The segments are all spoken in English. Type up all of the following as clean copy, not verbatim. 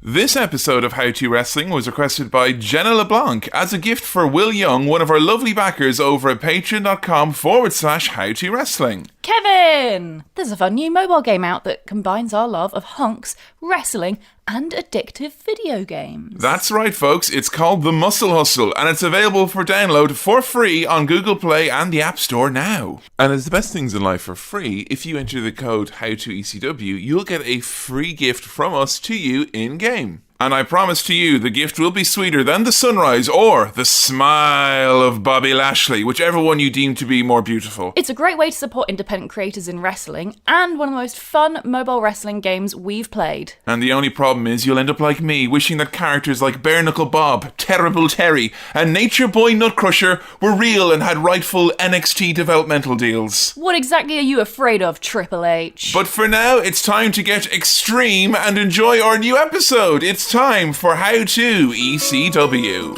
This episode of How To Wrestling was requested by Jenna LeBlanc as a gift for Will Young, one of our lovely backers over at patreon.com/How To Wrestling. Kevin! There's a fun new mobile game out that combines our love of hunks, wrestling, and addictive video games. That's right, folks. It's called The Muscle Hustle, and it's available for download for free on Google Play and the App Store now. And as the best things in life are free, if you enter the code HowToECW, you'll get a free gift from us to you in-game. And I promise to you, the gift will be sweeter than the sunrise or the smile of Bobby Lashley, whichever one you deem to be more beautiful. It's a great way to support independent creators in wrestling, and one of the most fun mobile wrestling games we've played. And the only problem is you'll end up like me, wishing that characters like Bare Knuckle Bob, Terrible Terry, and Nature Boy Nutcrusher were real and had rightful NXT developmental deals. What exactly are you afraid of, Triple H? But for now, it's time to get extreme and enjoy our new episode. It's time for How To ECW.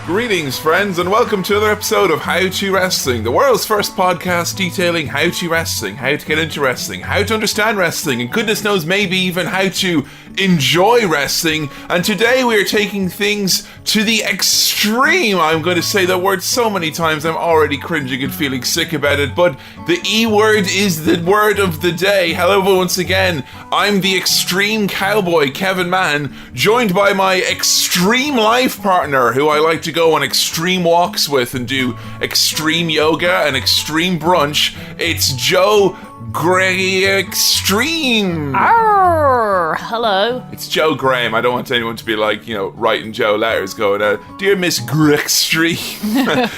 Greetings, friends, and welcome to another episode of How To Wrestling, the world's first podcast detailing how to wrestling, how to get into wrestling, how to understand wrestling, and goodness knows maybe even how to enjoy wrestling. And today we are taking things to the extreme. I'm going to say that word so many times I'm already cringing and feeling sick about it, but the E word is the word of the day. Hello once again, I'm the extreme cowboy, Kevin Mann, joined by my extreme life partner, who I like to go on extreme walks with and do extreme yoga and extreme brunch. It's Joe Gray Extreme. Arr, hello. It's Joe Graham. I don't want anyone to be like, writing Joe letters going, Dear Miss Gray Extreme,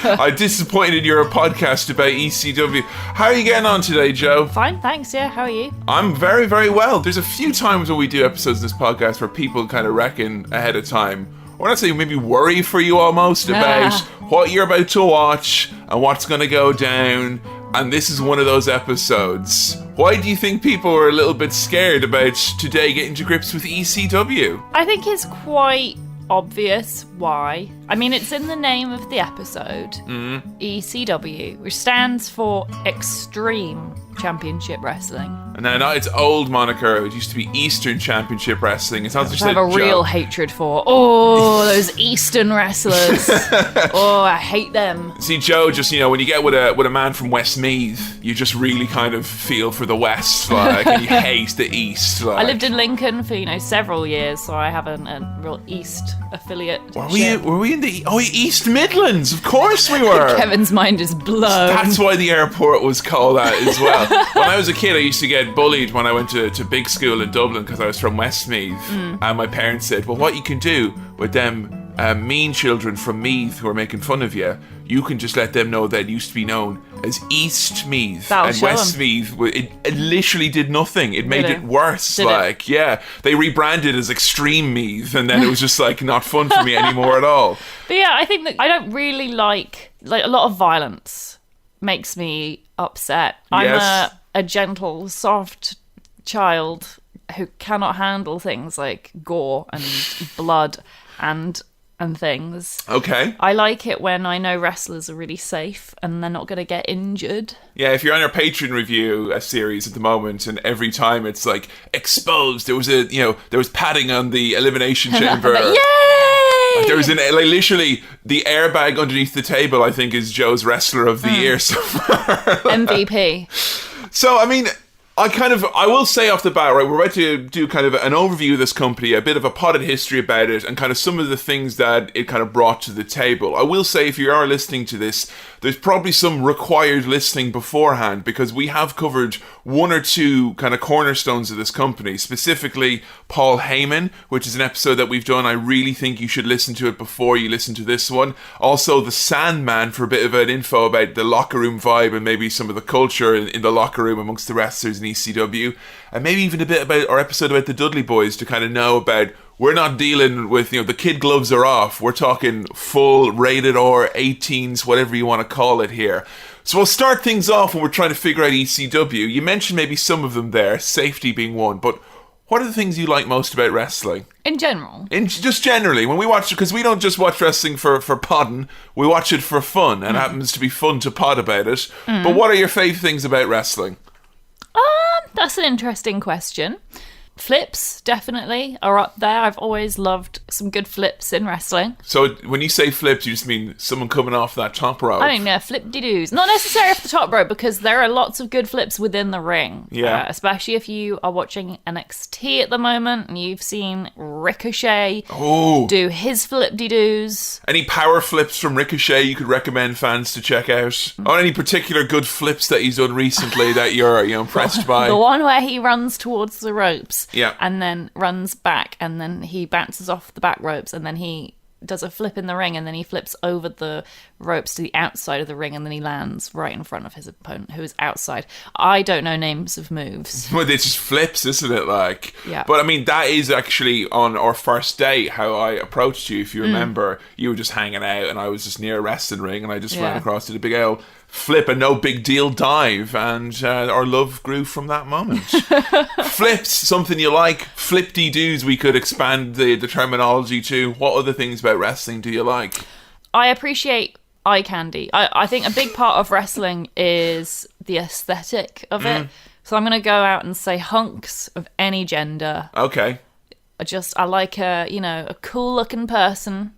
I'm disappointed you're a podcast about ECW. How are you getting on today, Joe? Fine, thanks, yeah. How are you? I'm very, very well. There's a few times when we do episodes in this podcast where people kind of reckon ahead of time, or not saying maybe worry for you almost about what you're about to watch and what's going to go down. And this is one of those episodes. Why do you think people are a little bit scared about today getting to grips with ECW? I think it's quite obvious why. I mean, it's in the name of the episode. ECW, which stands for Extreme Championship Wrestling. And now, not its old moniker, it used to be Eastern Championship Wrestling. It's not just I have a real hatred for. Oh, those Eastern wrestlers. Oh, I hate them. See, Joe, just, when you get with a man from Westmeath, you just really kind of feel for the West, like, and you hate the East. Like. I lived in Lincoln for, several years, so I have a real East affiliate. Were we in the East Midlands? Of course we were. Kevin's mind is blown. That's why the airport was called that as well. When I was a kid, I used to get bullied when I went to big school in Dublin because I was from Westmeath. And my parents said, well, what you can do with them mean children from Meath who are making fun of you, you can just let them know that it used to be known as East Meath. And Westmeath, it literally did nothing. It made it worse. They rebranded as Extreme Meath, and then it was just not fun for me anymore at all. But yeah, I think that I don't really like a lot of violence makes me upset. Yes. I'm a gentle, soft child who cannot handle things like gore and blood and things. Okay. I like it when I know wrestlers are really safe and they're not going to get injured. Yeah, if you're on our Patreon review series at the moment, and every time it's exposed, there was padding on the elimination chamber. Yay! There was literally the airbag underneath the table, I think, is Joe's Wrestler of the Year so far. MVP. So, I mean, I will say off the bat, right, we're about to do kind of an overview of this company, a bit of a potted history about it, and kind of some of the things that it kind of brought to the table. I will say, if you are listening to this, there's probably some required listening beforehand, because we have covered one or two kind of cornerstones of this company, specifically Paul Heyman, which is an episode that we've done. I really think you should listen to it before you listen to this one. Also, the Sandman, for a bit of an info about the locker room vibe and maybe some of the culture in the locker room amongst the wrestlers in ECW, and maybe even a bit about our episode about the Dudley Boys to kind of know about, we're not dealing with, the kid gloves are off. We're talking full rated R, 18s, whatever you want to call it here. So we'll start things off when we're trying to figure out ECW. You mentioned maybe some of them there, safety being one, but what are the things you like most about wrestling? In general? Just generally, when we watch it, because we don't just watch wrestling for podding, we watch it for fun, and it happens to be fun to pod about it. But what are your favourite things about wrestling? That's an interesting question. Flips, definitely, are up there. I've always loved some good flips in wrestling. So when you say flips, you just mean someone coming off that top rope? I don't know, flip-de-doos. Not necessarily off the top rope, because there are lots of good flips within the ring. Yeah. Especially if you are watching NXT at the moment, and you've seen Ricochet do his flip-de-doos. Any power flips from Ricochet you could recommend fans to check out? Or any particular good flips that he's done recently that you're impressed by? The one where he runs towards the ropes. Yeah. And then runs back, and then he bounces off the back ropes, and then he does a flip in the ring, and then he flips over the ropes to the outside of the ring, and then he lands right in front of his opponent, who is outside. I don't know names of moves. Well, it's just flips, isn't it? Like, yeah. But I mean, that is actually on our first date how I approached you. If you remember, you were just hanging out, and I was just near a wrestling ring, and I just ran across to the big L. Flip, a no big deal dive, and our love grew from that moment. Flips, something you like. Flip-de-doos, we could expand the terminology to. What other things about wrestling do you like? I appreciate eye candy. I think a big part of wrestling is the aesthetic of it. So I'm going to go out and say hunks of any gender. Okay. I like a cool looking person.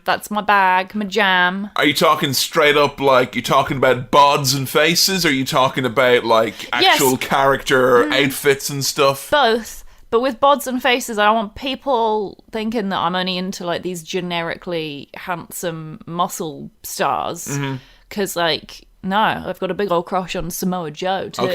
That's my bag, my jam. Are you talking straight up, like, you talking about bods and faces? Or are you talking about, like, actual character outfits and stuff? Both. But with bods and faces, I don't want people thinking that I'm only into, like, these generically handsome muscle stars. Because, like, no, I've got a big old crush on Samoa Joe, too.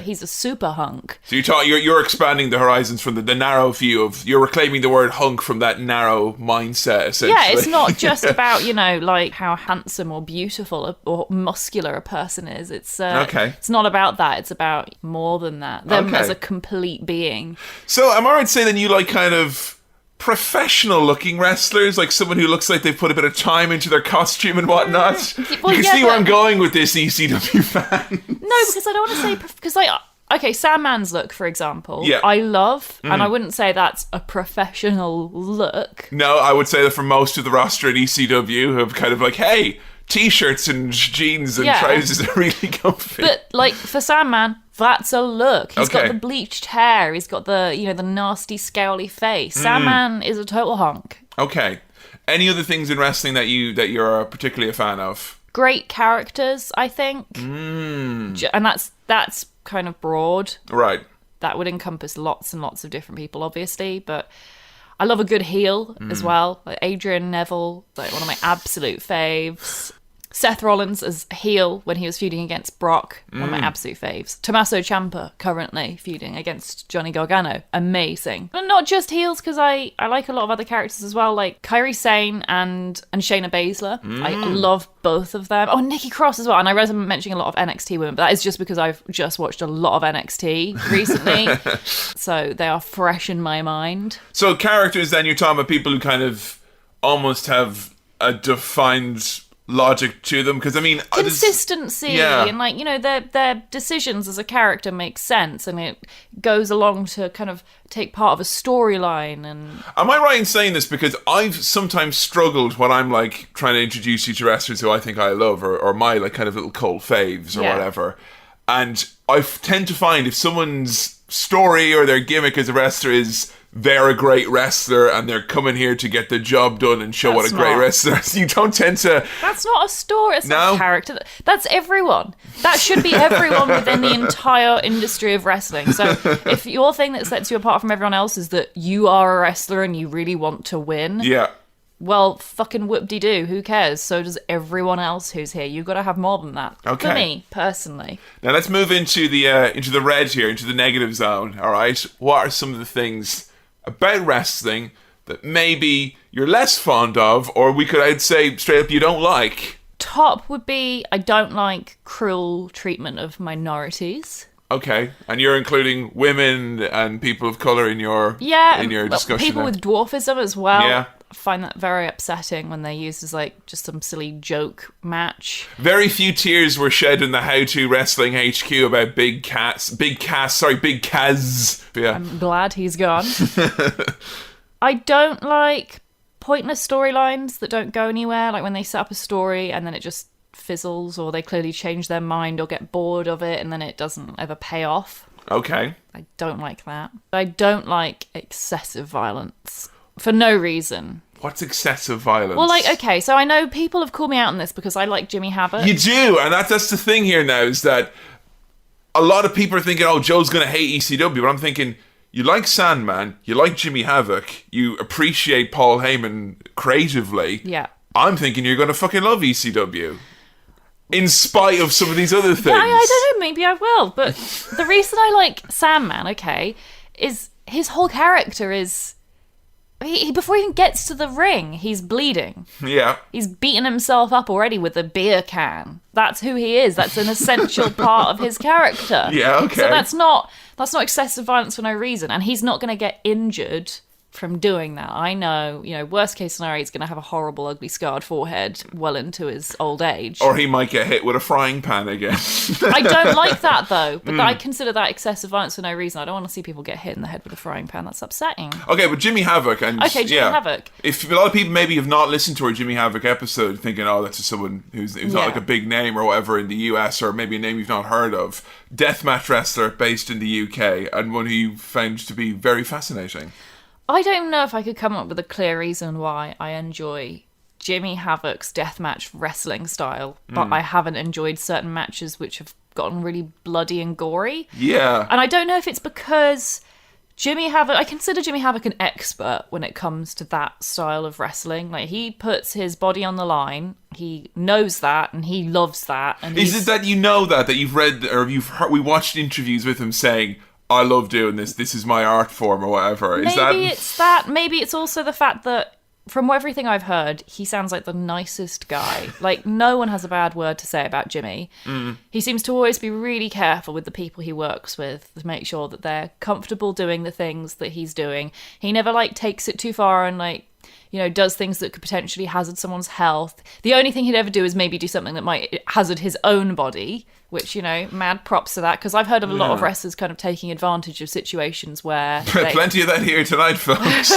He's a super hunk. So you're expanding the horizons from the narrow view of... You're reclaiming the word hunk from that narrow mindset, essentially. Yeah, it's not just about, like, how handsome or beautiful or muscular a person is. It's not about that. It's about more than that. Them as a complete being. So am I right to say then you like kind of professional looking wrestlers, like someone who looks like they've put a bit of time into their costume and whatnot? Well, you can see where I'm going with this, ECW fan. No, because I don't want to say... Because, like... Okay, Sandman's look, for example, yeah. I love, and I wouldn't say that's a professional look. No, I would say that for most of the roster at ECW who have kind of like, hey, t-shirts and jeans and trousers are really comfy. But, like, for Sandman, that's a look. He's got the bleached hair, he's got the, the nasty, scowly face. Sandman is a total hunk. Okay. Any other things in wrestling that you're particularly a fan of? Great characters, I think. And that's kind of broad. Right. That would encompass lots and lots of different people, obviously, but I love a good heel as well. Like Adrian Neville, like one of my absolute faves. Seth Rollins as heel when he was feuding against Brock, one of my absolute faves. Tommaso Ciampa currently feuding against Johnny Gargano, amazing. But not just heels, because I like a lot of other characters as well, like Kairi Sane and Shayna Baszler. I love both of them. Oh, Nikki Cross as well. And I realize I'm mentioning a lot of NXT women, but that is just because I've just watched a lot of NXT recently. So they are fresh in my mind. So characters, then, you're talking about people who kind of almost have a defined logic to them, because I mean consistency and like their decisions as a character make sense, and it goes along to kind of take part of a storyline. And am I right in saying this, because I've sometimes struggled when I'm like trying to introduce you to wrestlers who I think I love, or my like kind of little cult faves or whatever, and I tend to find if someone's story or their gimmick as a wrestler is they're a great wrestler and they're coming here to get the job done and show what a great wrestler is, you don't tend to... That's not a story, it's not a character. That's everyone. That should be everyone within the entire industry of wrestling. So if your thing that sets you apart from everyone else is that you are a wrestler and you really want to win... Yeah. Well, fucking whoop-de-doo, who cares? So does everyone else who's here. You've got to have more than that. Okay. For me, personally. Now let's move into the red here, into the negative zone, all right? What are some of the things about wrestling that maybe you're less fond of, or I'd say straight up you don't like? Top would be, I don't like cruel treatment of minorities. Okay, and you're including women and people of colour in your discussion. People with dwarfism as well. Yeah. find that very upsetting when they're used as like just some silly joke match. Very few tears were shed in the How To Wrestling HQ about Big Kaz. Yeah. I'm glad he's gone. I don't like pointless storylines that don't go anywhere, like when they set up a story and then it just fizzles, or they clearly change their mind or get bored of it and then it doesn't ever pay off. Okay. I don't like that. I don't like excessive violence for no reason. What's excessive violence? Well, like, okay, so I know people have called me out on this because I like Jimmy Havoc. You do, and that's the thing here now, is that a lot of people are thinking, oh, Joe's going to hate ECW, but I'm thinking, you like Sandman, you like Jimmy Havoc, you appreciate Paul Heyman creatively. Yeah. I'm thinking you're going to fucking love ECW. In spite of some of these other things. I don't know, maybe I will, but the reason I like Sandman, okay, is his whole character is... He before he even gets to the ring, he's bleeding. Yeah. He's beaten himself up already with a beer can. That's who he is. That's an essential part of his character. Yeah, okay. So that's not excessive violence for no reason. And he's not going to get injured from doing that. I know, worst case scenario, he's going to have a horrible, ugly, scarred forehead well into his old age. Or he might get hit with a frying pan again. I don't like that, though. But I consider that excessive violence for no reason. I don't want to see people get hit in the head with a frying pan. That's upsetting. Okay, but Jimmy Havoc and... Okay, Jimmy Havoc. If a lot of people maybe have not listened to our Jimmy Havoc episode thinking, oh, that's just someone who's not like a big name or whatever in the US, or maybe a name you've not heard of, deathmatch wrestler based in the UK, and one who you found to be very fascinating. I don't know if I could come up with a clear reason why I enjoy Jimmy Havoc's deathmatch wrestling style, but I haven't enjoyed certain matches which have gotten really bloody and gory. Yeah. And I don't know if it's because I consider Jimmy Havoc an expert when it comes to that style of wrestling. Like, he puts his body on the line, he knows that, and he loves that. And is it that that you've read, or you've heard, we watched interviews with him saying, I love doing this. This is my art form, or whatever. Maybe it's that. Maybe it's also the fact that, from everything I've heard, he sounds like the nicest guy. Like, no one has a bad word to say about Jimmy. He seems to always be really careful with the people he works with to make sure that they're comfortable doing the things that he's doing. He never, takes it too far and, does things that could potentially hazard someone's health. The only thing he'd ever do is maybe do something that might hazard his own body, which, mad props to that, because I've heard of a lot of wrestlers kind of taking advantage of situations where... Plenty of that here tonight, folks.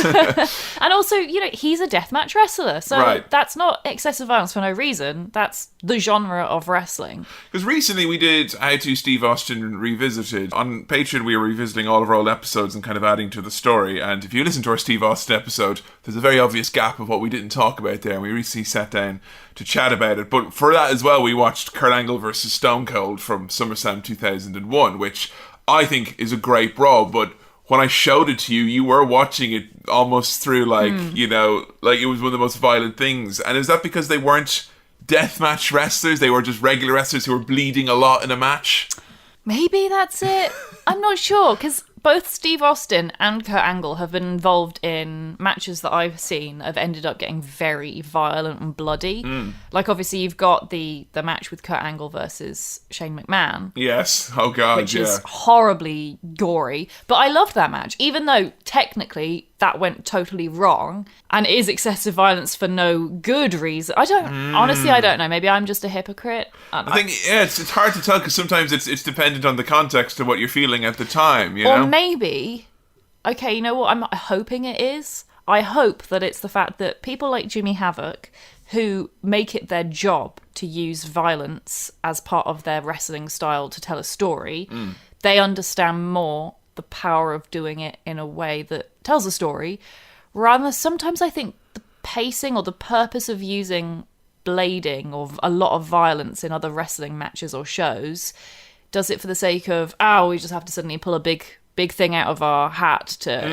And also, he's a deathmatch wrestler, so that's not excessive violence for no reason. That's the genre of wrestling. Because recently we did How To Steve Austin Revisited. On Patreon, we were revisiting all of our old episodes and kind of adding to the story, and if you listen to our Steve Austin episode, there's a very obvious gap of what we didn't talk about there, and we recently sat down to chat about it. But for that as well, we watched Kurt Angle versus Stone Cold from SummerSlam 2001, which I think is a great brawl. But when I showed it to you, you were watching it almost through like it was one of the most violent things. And is that because they weren't deathmatch wrestlers? They were just regular wrestlers who were bleeding a lot in a match? Maybe that's it. I'm not sure, because both Steve Austin and Kurt Angle have been involved in matches that I've seen have ended up getting very violent and bloody. Like, obviously, you've got the match with Kurt Angle versus Shane McMahon. Yes. Oh, God, which is horribly gory. But I loved that match, even though technically that went totally wrong and it is excessive violence for no good reason. Honestly, I don't know. Maybe I'm just a hypocrite. I think, it's hard to tell, because sometimes it's dependent on the context of what you're feeling at the time, Or maybe, okay, you know what I'm hoping it is? I hope that it's the fact that people like Jimmy Havoc, who make it their job to use violence as part of their wrestling style to tell a story, they understand more the power of doing it in a way that tells a story, rather than sometimes I think the pacing or the purpose of using blading or a lot of violence in other wrestling matches or shows does it for the sake of, we just have to suddenly pull a big thing out of our hat to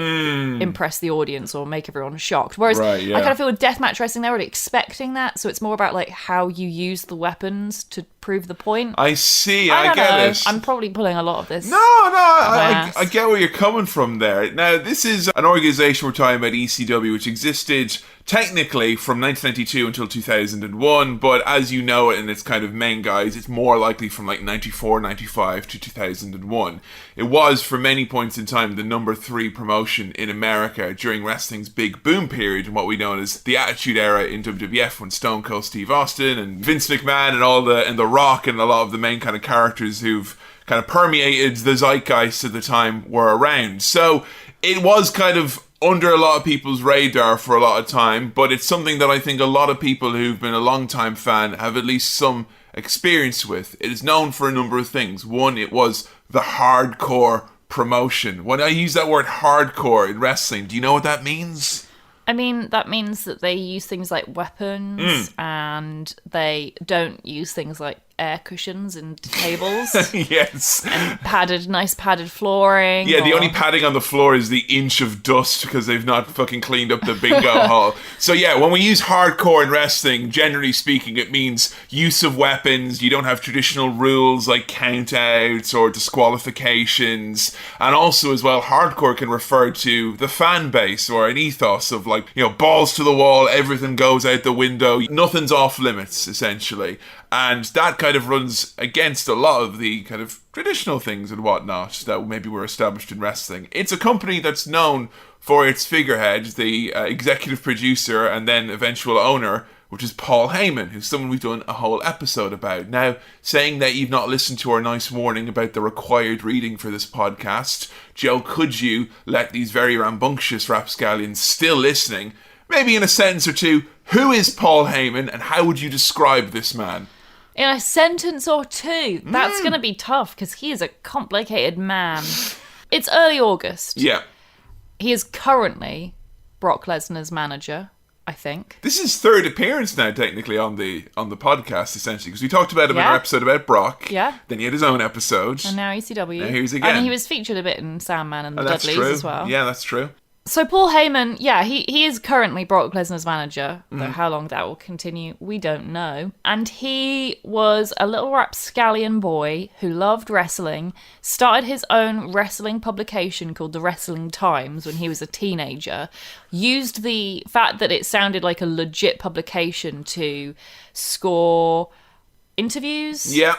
impress the audience or make everyone shocked. Whereas I kind of feel with deathmatch wrestling, they're already expecting that, so it's more about how you use the weapons to prove the point. I see. I get know. it. I'm probably pulling a lot of this. No, I I get where you're coming from there. Now, this is an organisation we're talking about, ECW, which existed technically from 1992 until 2001, but as you know it in its kind of main guise, it's more likely from like 94, 95 to 2001. It was, for many points in time, the number 3 promotion in America during wrestling's big boom period, and what we know as the Attitude Era in WWF, when Stone Cold Steve Austin and Vince McMahon and The Rock and a lot of the main kind of characters who've kind of permeated the zeitgeist at the time were around. So it was kind of under a lot of people's radar for a lot of time, but it's something that I think a lot of people who've been a long-time fan have at least some experience with. It is known for a number of things. One, it was the hardcore promotion. When I use that word hardcore in wrestling, do you know what that means? I mean, that means that they use things like weapons and they don't use things like air cushions and tables. Yes. And nice padded flooring. Yeah, the only padding on the floor is the inch of dust because they've not fucking cleaned up the bingo hall. So yeah, when we use hardcore in wrestling, generally speaking, it means use of weapons. You don't have traditional rules like countouts or disqualifications. And also as well, hardcore can refer to the fan base or an ethos of like, you know, balls to the wall, everything goes out the window, nothing's off limits, essentially. And that kind of runs against a lot of the kind of traditional things and whatnot that maybe were established in wrestling. It's a company that's known for its figurehead, the executive producer and then eventual owner, which is Paul Heyman, who's someone we've done a whole episode about. Now, saying that you've not listened to our nice warning about the required reading for this podcast, Joe, could you let these very rambunctious rapscallions still listening, maybe in a sentence or two, who is Paul Heyman and how would you describe this man? In a sentence or two. That's going to be tough because he is a complicated man. It's early August. Yeah. He is currently Brock Lesnar's manager, I think. This is his third appearance now, technically, on the podcast, essentially, because we talked about him in our episode about Brock. Yeah. Then he had his own episode. And now ECW. Now here's again. And he was featured a bit in Sandman and the That's Dudleys true. as well. Yeah, that's true. So Paul Heyman, yeah, he is currently Brock Lesnar's manager, though how long that will continue, we don't know. And he was a little rapscallion boy who loved wrestling, started his own wrestling publication called The Wrestling Times when he was a teenager, used the fact that it sounded like a legit publication to score interviews. Yeah.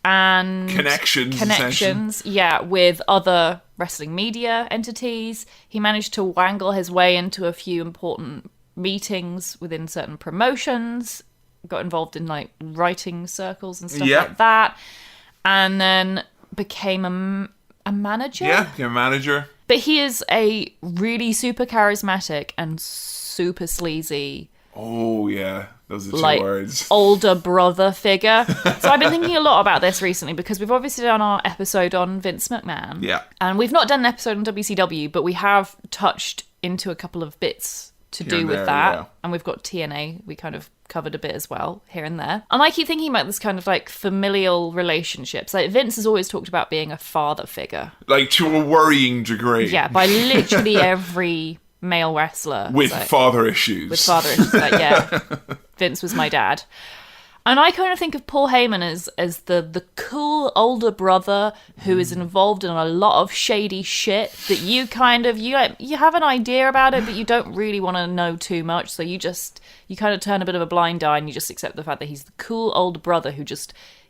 And connections, yeah, with other wrestling media entities. He managed to wangle his way into a few important meetings within certain promotions, got involved in like writing circles and stuff like that, and then became a manager. Yeah, became a manager. But he is a really super charismatic and super sleazy. Oh, yeah. Those are two like, words. Older brother figure. So I've been thinking a lot about this recently because we've obviously done our episode on Vince McMahon. Yeah. And we've not done an episode on WCW, but we have touched into a couple of bits to do with that. Yeah. And we've got TNA. We kind of covered a bit as well, here and there. And I keep thinking about this kind of like familial relationships. Like Vince has always talked about being a father figure. Like to a worrying degree. Yeah, by literally every male wrestler with father issues. With father issues, like, yeah. Vince was my dad. And I kind of think of Paul Heyman as the cool older brother who is involved in a lot of shady shit that you kind of, you have an idea about it, but you don't really want to know too much. So you kind of turn a bit of a blind eye and you just accept the fact that he's the cool older brother who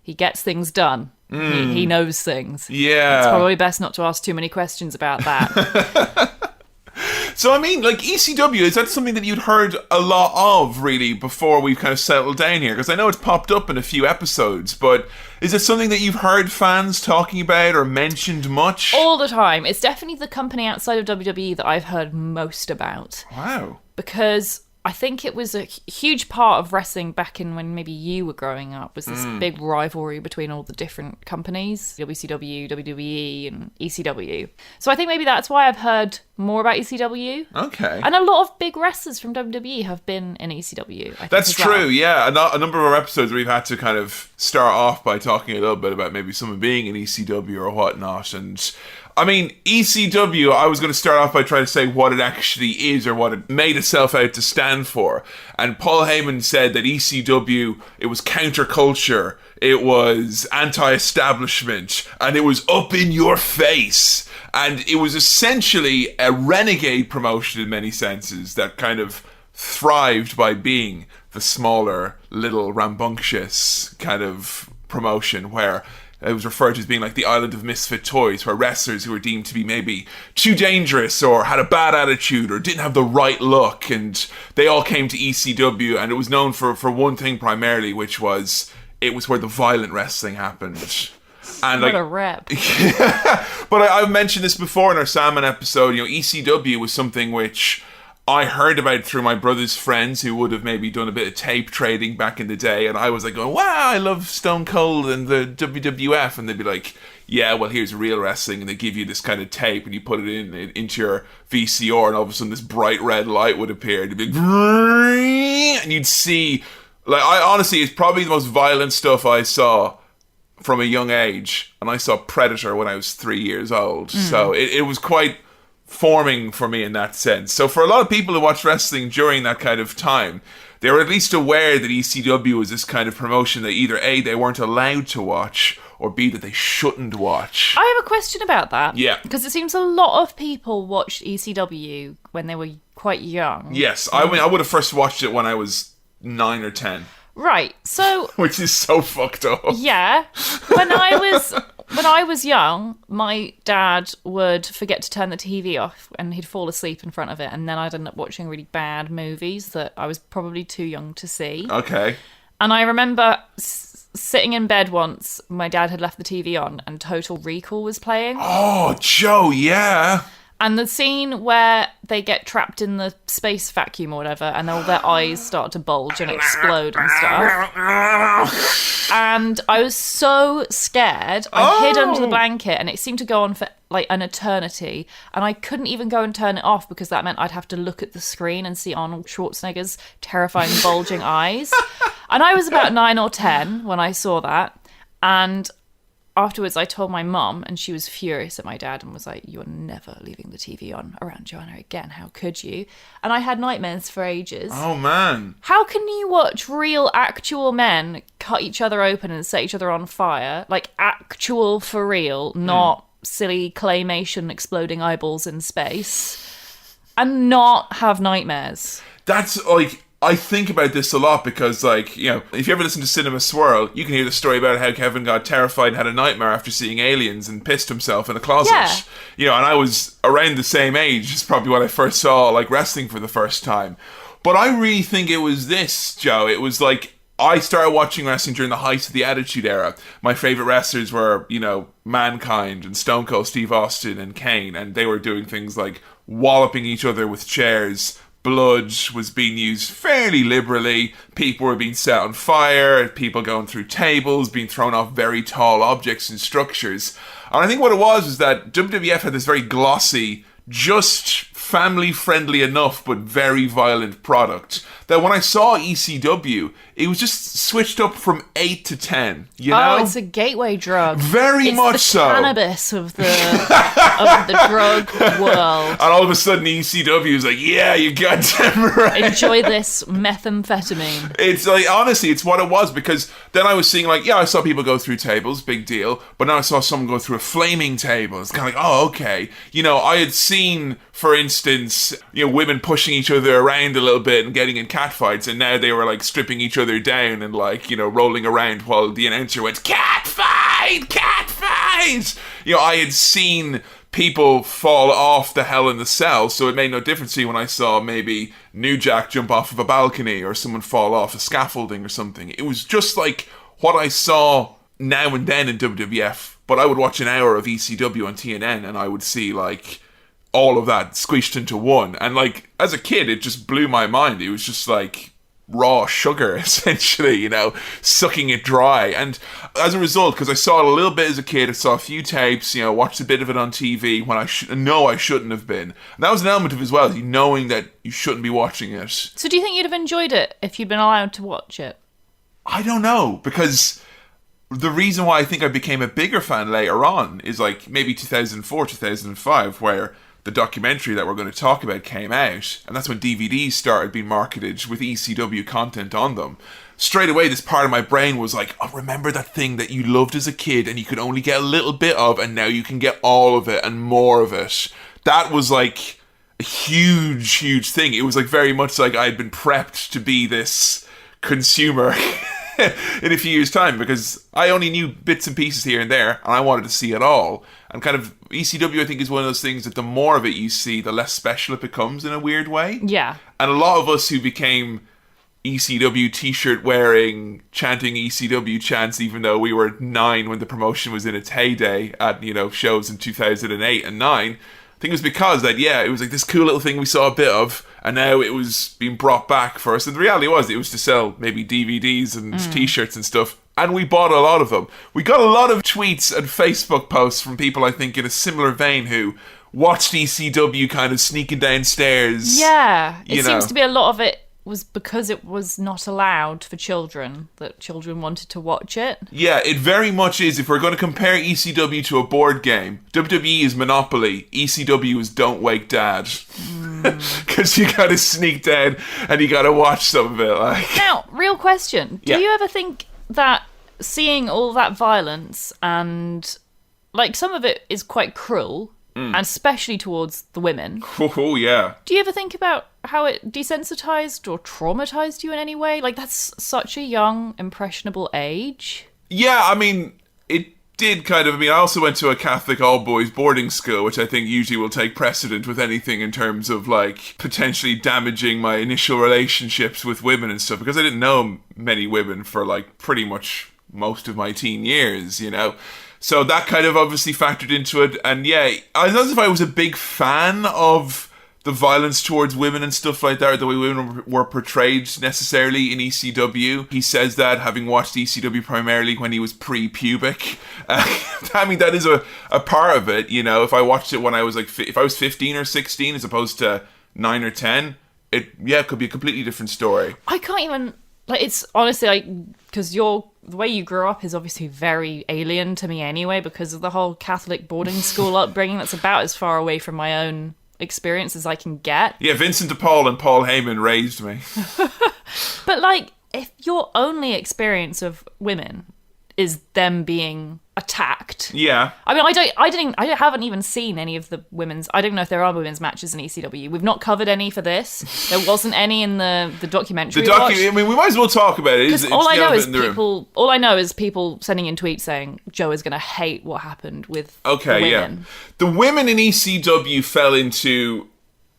he gets things done. He knows things. Yeah. It's probably best not to ask too many questions about that. So, I mean, like, ECW, is that something that you'd heard a lot of, really, before we've kind of settled down here? Because I know it's popped up in a few episodes, but is it something that you've heard fans talking about or mentioned much? All the time. It's definitely the company outside of WWE that I've heard most about. Wow. Because I think it was a huge part of wrestling back in when maybe you were growing up, was this big rivalry between all the different companies, WCW, WWE, and ECW. So I think maybe that's why I've heard more about ECW. Okay. And a lot of big wrestlers from WWE have been in ECW, I think. That's true, yeah. A number of our episodes we've had to kind of start off by talking a little bit about maybe someone being in ECW or whatnot, and I mean, ECW, I was going to start off by trying to say what it actually is or what it made itself out to stand for. And Paul Heyman said that ECW, it was counterculture, it was anti-establishment, and it was up in your face. And it was essentially a renegade promotion in many senses that kind of thrived by being the smaller, little, rambunctious kind of promotion where it was referred to as being like the island of misfit toys, where wrestlers who were deemed to be maybe too dangerous or had a bad attitude or didn't have the right look, and they all came to ECW, and it was known for one thing primarily, which was it was where the violent wrestling happened. And what a rep. But I've mentioned this before in our Salmon episode, ECW was something which I heard about through my brother's friends who would have maybe done a bit of tape trading back in the day, and I was like going, wow, I love Stone Cold and the WWF, and they'd be like, yeah, well, here's real wrestling, and they give you this kind of tape, and you put it into your VCR, and all of a sudden this bright red light would appear, and it'd be like, and you'd see, like, honestly, it's probably the most violent stuff I saw from a young age, and I saw Predator when I was 3 years old, so it was quite forming for me in that sense. So for a lot of people who watched wrestling during that kind of time, they were at least aware that ECW was this kind of promotion that either A, they weren't allowed to watch, or B, that they shouldn't watch. I have a question about that. Yeah. Because it seems a lot of people watched ECW when they were quite young. Yes, I mean, I would have first watched it when I was 9 or 10. Right, so... Which is so fucked up. Yeah. When I was young, my dad would forget to turn the TV off and he'd fall asleep in front of it, and then I'd end up watching really bad movies that I was probably too young to see. Okay. And I remember sitting in bed once, my dad had left the TV on and Total Recall was playing. Oh, Joe, yeah. And the scene where they get trapped in the space vacuum or whatever, and all their eyes start to bulge and explode and stuff. And I was so scared. I hid under the blanket, and it seemed to go on for like an eternity. And I couldn't even go and turn it off because that meant I'd have to look at the screen and see Arnold Schwarzenegger's terrifying bulging eyes. And I was about 9 or 10 when I saw that. And afterwards, I told my mum, and she was furious at my dad and was like, "You're never leaving the TV on around Joanna again. How could you?" And I had nightmares for ages. Oh, man. How can you watch real, actual men cut each other open and set each other on fire? Like, actual for real, not silly claymation exploding eyeballs in space, and not have nightmares? That's, like... I think about this a lot because, like, if you ever listen to Cinema Swirl, you can hear the story about how Kevin got terrified and had a nightmare after seeing aliens and pissed himself in a closet. Yeah. And I was around the same age as probably when I first saw, like, wrestling for the first time. But I really think it was this, Joe. It was like, I started watching wrestling during the height of the Attitude Era. My favourite wrestlers were, Mankind and Stone Cold Steve Austin and Kane, and they were doing things like walloping each other with chairs. Blood was being used fairly liberally. People were being set on fire. People going through tables, being thrown off very tall objects and structures. And I think what it was that WWF had this very glossy, just family-friendly enough, but very violent product. That when I saw ECW, it was just switched up from 8 to 10. You know? Oh, it's a gateway drug. Very much so. It's the cannabis of the drug world. And all of a sudden, ECW is like, yeah, you goddamn right. Enjoy this methamphetamine. It's like, honestly, it's what it was, because then I was seeing, like, I saw people go through tables, big deal, but now I saw someone go through a flaming table. It's kind of like, oh, okay. I had seen, for instance, women pushing each other around a little bit and getting in catfights, and now they were, like, stripping each other down and, like, rolling around while the announcer went, catfight! Catfight! I had seen people fall off the Hell in the Cell, so it made no difference to me when I saw maybe New Jack jump off of a balcony or someone fall off a scaffolding or something. It was just like what I saw now and then in WWF, but I would watch an hour of ECW on TNN and I would see, like, all of that squished into one. And, like, as a kid, it just blew my mind. It was just like raw sugar, essentially, sucking it dry. And as a result, because I saw it a little bit as a kid, I saw a few tapes, watched a bit of it on TV when I shouldn't have been. And that was an element of it as well, knowing that you shouldn't be watching it. So do you think you'd have enjoyed it if you'd been allowed to watch it? I don't know, because the reason why I think I became a bigger fan later on is like maybe 2004, 2005, where the documentary that we're going to talk about came out, and that's when DVDs started being marketed with ECW content on them. Straight away, this part of my brain was like, oh, remember that thing that you loved as a kid and you could only get a little bit of, and now you can get all of it and more of it. That was like a huge thing. It was like very much like I had been prepped to be this consumer in a few years' time, because I only knew bits and pieces here and there, and I wanted to see it all. And kind of ECW, I think, is one of those things that the more of it you see, the less special it becomes in a weird way. Yeah. And a lot of us who became ECW t-shirt wearing, chanting ECW chants, even though we were 9 when the promotion was in its heyday at, shows in 2008 and 9, I think it was because that, it was like this cool little thing we saw a bit of, and now it was being brought back for us. And the reality was, it was to sell maybe DVDs and t-shirts and stuff, and we bought a lot of them. We got a lot of tweets and Facebook posts from people, I think, in a similar vein who watched ECW kind of sneaking downstairs. Yeah, it seems to be a lot of it was because it was not allowed for children, that children wanted to watch it. Yeah, it very much is. If we're going to compare ECW to a board game, WWE is Monopoly, ECW is Don't Wake Dad. Because you got to sneak down and you got to watch some of it. Now, real question. Do you ever think that seeing all that violence and, like, some of it is quite cruel, and especially towards the women. Oh, yeah. Do you ever think about how it desensitized or traumatized you in any way? Like, that's such a young, impressionable age. Yeah, I mean, it did kind of... I also went to a Catholic all-boys boarding school, which I think usually will take precedent with anything in terms of, like, potentially damaging my initial relationships with women and stuff, because I didn't know many women for, like, pretty much most of my teen years, So that kind of obviously factored into it. And I don't know if I was a big fan of the violence towards women and stuff like that, or the way women were portrayed necessarily in ECW. He says that, having watched ECW primarily when he was pre-pubic. I mean, that is a part of it, if I watched it when I was if I was 15 or 16 as opposed to 9 or 10, it could be a completely different story. I can't even... it's honestly, because the way you grew up is obviously very alien to me anyway, because of the whole Catholic boarding school upbringing. That's about as far away from my own experience as I can get. Yeah, Vincent de Paul and Paul Heyman raised me. But, if your only experience of women is them being attacked. Yeah. I mean, I haven't even seen any of the women's... I don't know if there are women's matches in ECW. We've not covered any for this. There wasn't any in the documentary. I mean, we might as well talk about it. Because all I know is people sending in tweets saying Joe is going to hate what happened with the women. Yeah. The women in ECW fell into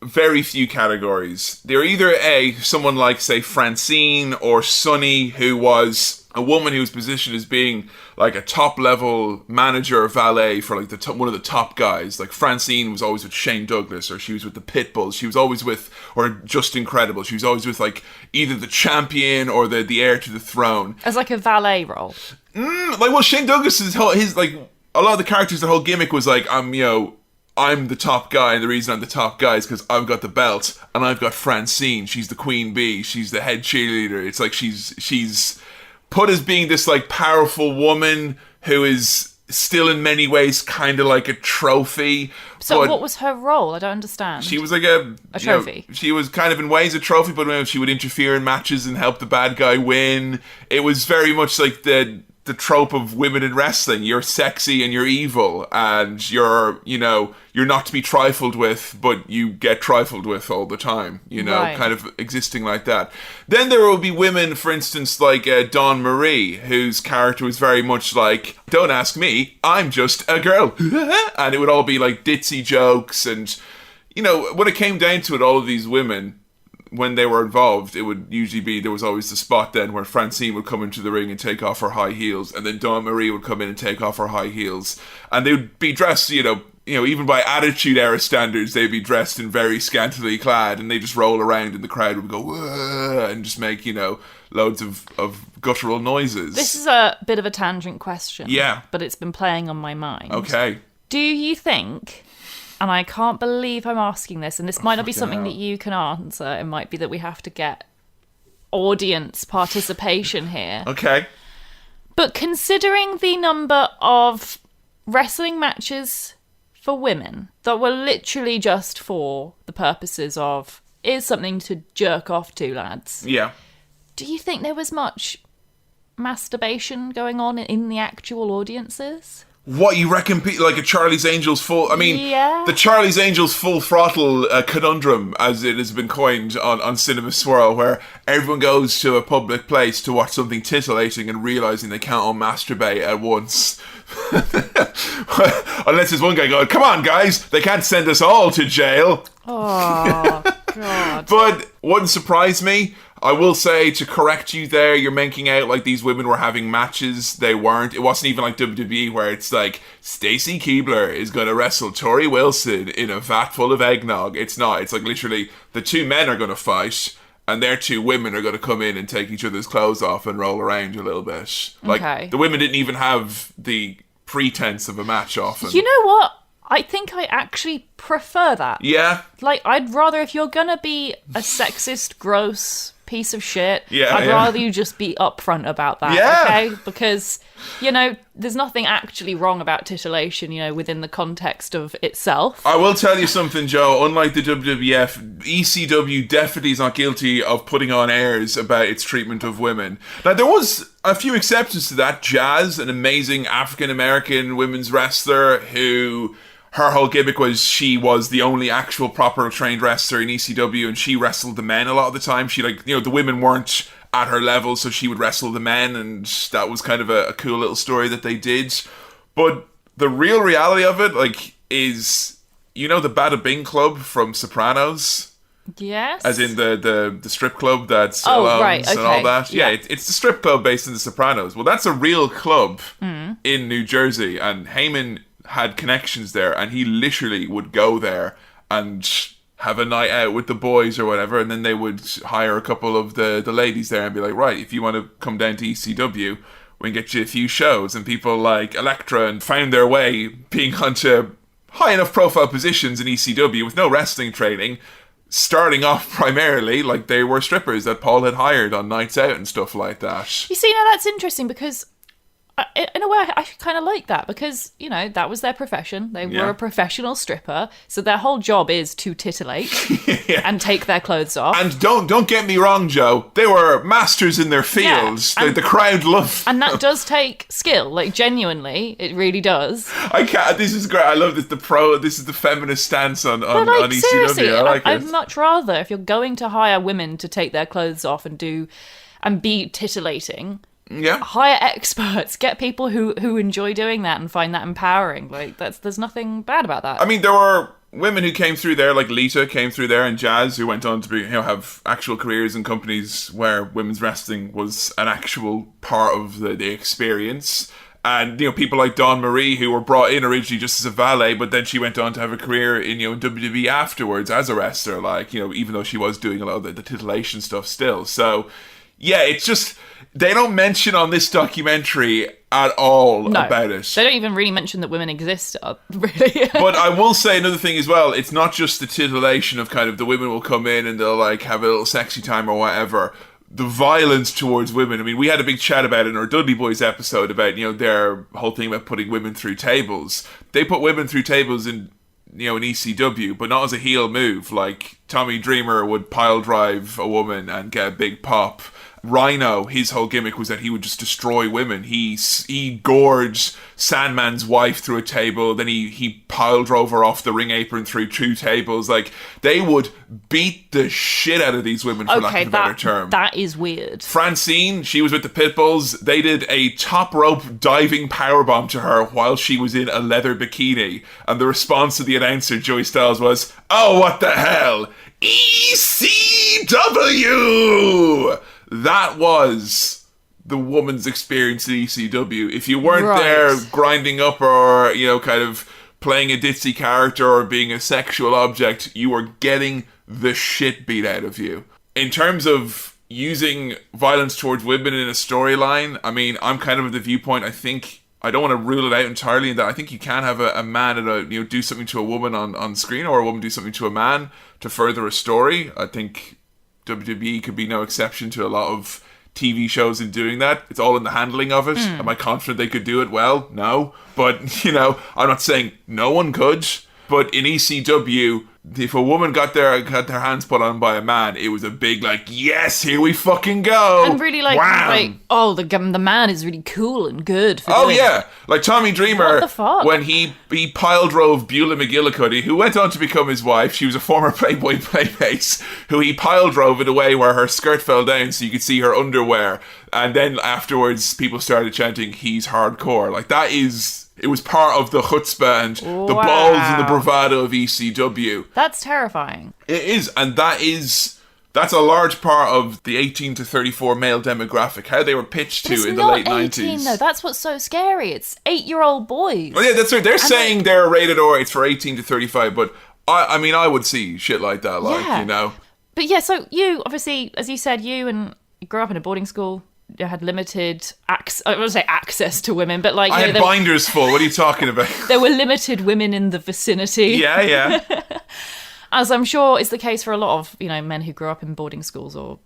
very few categories. They're either someone like, say, Francine or Sunny, who was a woman who was positioned as being like a top-level manager or valet for like one of the top guys. Like Francine was always with Shane Douglas, or she was with the Pitbulls. She was always with, or Just Incredible. She was always with like either the champion or the heir to the throne. As like a valet role. Shane Douglas, his like a lot of the characters, the whole gimmick was like, I'm the top guy, and the reason I'm the top guy is because I've got the belt, and I've got Francine. She's the queen bee. She's the head cheerleader. It's like she's put as being this like powerful woman who is still in many ways kind of like a trophy. So what was her role? I don't understand. She was like a trophy. She was kind of in ways a trophy, but she would interfere in matches and help the bad guy win. It was very much like the trope of women in wrestling. You're sexy and you're evil, and you're not to be trifled with, but you get trifled with all the time, right. Kind of existing like that. Then there will be women, for instance, like Dawn Marie, whose character was very much like, don't ask me, I'm just a girl. And it would all be like ditzy jokes, and, when it came down to it, all of these women, when they were involved, it would usually be, there was always the spot then where Francine would come into the ring and take off her high heels, and then Dawn Marie would come in and take off her high heels, and they would be dressed, even by Attitude Era standards, they'd be dressed in very scantily clad, and they just roll around and the crowd would go, whoa, and just make, loads of guttural noises. This is a bit of a tangent question. Yeah. But it's been playing on my mind. Okay. Do you think... And I can't believe I'm asking this, and this might not be something that you can answer. It might be that we have to get audience participation here. Okay. But considering the number of wrestling matches for women that were literally just for the purposes of, is something to jerk off to, lads. Yeah. Do you think there was much masturbation going on in the actual audiences? What, you reckon, like a Charlie's Angels full... I mean, Yeah. the Charlie's Angels full throttle conundrum, as it has been coined on Cinema Swirl, where everyone goes to a public place to watch something titillating and realising they can't all masturbate at once. Unless there's one guy going, come on, guys, they can't send us all to jail. Oh, God. But wouldn't surprise me. I will say, to correct you there, you're making out like these women were having matches. They weren't. It wasn't even like WWE where it's like, Stacy Keibler is going to wrestle Tori Wilson in a vat full of eggnog. It's not. It's like literally the two men are going to fight and their two women are going to come in and take each other's clothes off and roll around a little bit. Like, Okay. the women didn't even have the pretense of a match often. You know what? I think I actually prefer that. Yeah. Like, I'd rather, if you're gonna be a sexist, gross piece of shit, Yeah, I'd yeah. rather you just be upfront about that, Yeah. okay? Because, you know, there's nothing actually wrong about titillation, you know, within the context of itself. I will tell you something, Joe. Unlike the WWF, ECW definitely is not guilty of putting on airs about its treatment of women. Now, there was a few exceptions to that. Jazz, an amazing African-American women's wrestler who... her whole gimmick was she was the only actual proper trained wrestler in ECW, and she wrestled the men a lot of the time. She, like, you know, the women weren't at her level, so she would wrestle the men, and that was kind of a cool little story that they did. But the real reality of it, like, is, you know, the Bada Bing Club from Sopranos? Yes? As in the strip club that's Oh, owns right, and all okay. that. Yeah, Yeah. it's the strip club based in The Sopranos. Well, that's a real club in New Jersey, and Heyman had connections there, and he literally would go there and have a night out with the boys or whatever, and then they would hire a couple of the ladies there and be like, right, if you want to come down to ECW, we can get you a few shows. And people like Elektra and found their way being onto high enough profile positions in ECW with no wrestling training, starting off primarily like they were strippers that Paul had hired on nights out and stuff like that. You see, now that's interesting because, in a way, I kind of like that because, you know, that was their profession. They Yeah. were a professional stripper, so their whole job is to titillate Yeah. and take their clothes off. And don't get me wrong, Joe. They were masters in their fields. Yeah, The crowd loved And that does take skill, like, genuinely, it really does. I can't. This is great. I love this. This is the feminist stance on But, like, ECW. seriously, I like I'd it. much rather, if you're going to hire women to take their clothes off and be titillating, Yeah. hire experts, get people who enjoy doing that and find that empowering. Like, there's nothing bad about that. I mean, there were women who came through there, like Lita came through there, and Jazz, who went on to be, have actual careers in companies where women's wrestling was an actual part of the experience. And, people like Dawn Marie, who were brought in originally just as a valet, but then she went on to have a career in, in WWE afterwards as a wrestler, like, even though she was doing a lot of the titillation stuff still. So, yeah, it's just, they don't mention on this documentary at all about it. They don't even really mention that women exist, really. But I will say another thing as well. It's not just the titillation of kind of the women will come in and they'll like have a little sexy time or whatever. The violence towards women. I mean, we had a big chat about it in our Dudley Boys episode about, their whole thing about putting women through tables. They put women through tables in ECW, but not as a heel move. Like, Tommy Dreamer would pile drive a woman and get a big pop. Rhino, his whole gimmick was that he would just destroy women. He gorged Sandman's wife through a table, then he pile drove her off the ring apron through 2 tables. Like, they would beat the shit out of these women, for lack of a better term. That is weird. Francine, she was with the Pitbulls. They did a top rope diving powerbomb to her while she was in a leather bikini. And the response to the announcer, Joey Styles, was, "Oh, what the hell? ECW!" That was the woman's experience at ECW. If you weren't there grinding up or, kind of playing a ditzy character or being a sexual object, you were getting the shit beat out of you. In terms of using violence towards women in a storyline, I mean, I'm kind of of the viewpoint, I think, I don't want to rule it out entirely in that I think you can have a man do something to a woman on screen, or a woman do something to a man to further a story. I think WWE could be no exception to a lot of TV shows in doing that. It's all in the handling of it. Am I confident they could do it well? No. But, you know, I'm not saying no one could. But in ECW, if a woman got their hands put on by a man, it was a big, like, yes, here we fucking go. And really, like, the man is really cool and good. For Oh, yeah. Like Tommy Dreamer, what the fuck? when he pile drove Beulah McGillicuddy, who went on to become his wife. She was a former Playboy Playmate, who he pile drove in a way where her skirt fell down so you could see her underwear. And then afterwards, people started chanting, he's hardcore. Like, that is... It was part of the chutzpah and the balls and the bravado of ECW. That's terrifying. It is, and that's a large part of the 18 to 34 male demographic, how they were pitched to in the late 90s. 18, though. That's what's so scary. It's 8-year-old boys. Oh, yeah, that's right. They're saying they're rated R, it's for 18 to 35, but I mean, I would see shit like that, you know. But yeah, so you, obviously, as you said, you grew up in a boarding school. You had limited access, I wouldn't say access to women, but like... I had binders full, what are you talking about? There were limited women in the vicinity. Yeah. As I'm sure is the case for a lot of, you know, men who grew up in boarding schools or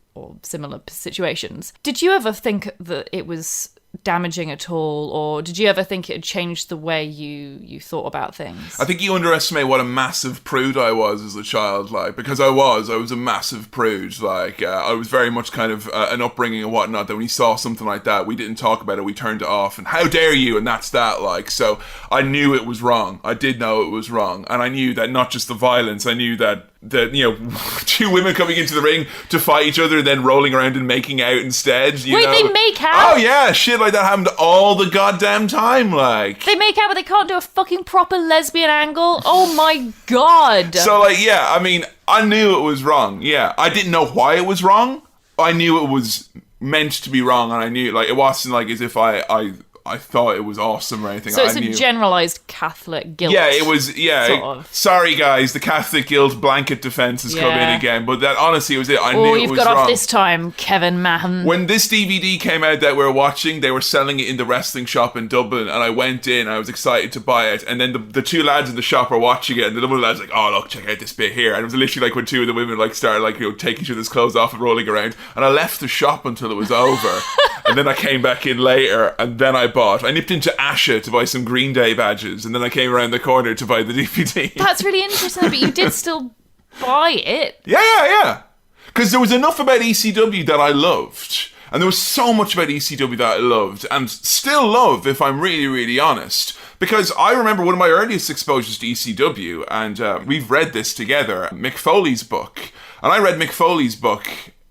similar situations. Did you ever think that it was damaging at all, or did you ever think it had changed the way you thought about things? I think you underestimate what a massive prude I was as a child, like, because I was a massive prude, like, I was very much kind of an upbringing and whatnot, that when you saw something like that, we didn't talk about it, we turned it off, and how dare you, and that's that, like, so I knew it was wrong, I did know it was wrong, and I knew that not just the violence, I knew that, you know, two women coming into the ring to fight each other and then rolling around and making out instead, you know. They make out? Oh yeah, shit like that happened all the goddamn time, like. They make out but they can't do a fucking proper lesbian angle? Oh my god. So like, yeah, I mean, I knew it was wrong, yeah. I didn't know why it was wrong. I knew it was meant to be wrong, and I knew, like, it wasn't like as if I thought it was awesome or anything. So it's a generalised Catholic guilt. Yeah, it was, yeah. Sort of. Sorry, guys, the Catholic guilt blanket defence has come in again. But that, honestly, was it. I knew it was wrong. You've got off this time, Kevin Mahan. When this DVD came out that we were watching, they were selling it in the wrestling shop in Dublin, and I went in, I was excited to buy it, and then the two lads in the shop were watching it, and the Dublin lads like, oh, look, check out this bit here. And it was literally like when two of the women like started like, you know, taking each other's clothes off and rolling around, and I left the shop until it was over. And then I came back in later, and then I nipped into Asha to buy some Green Day badges, and then I came around the corner to buy the DVD. That's really interesting, but you did still buy it. Yeah. Because there was enough about ECW that I loved, and there was so much about ECW that I loved, and still love, if I'm really, really honest. Because I remember one of my earliest exposures to ECW, and we've read this together, Mick Foley's book. And I read Mick Foley's book,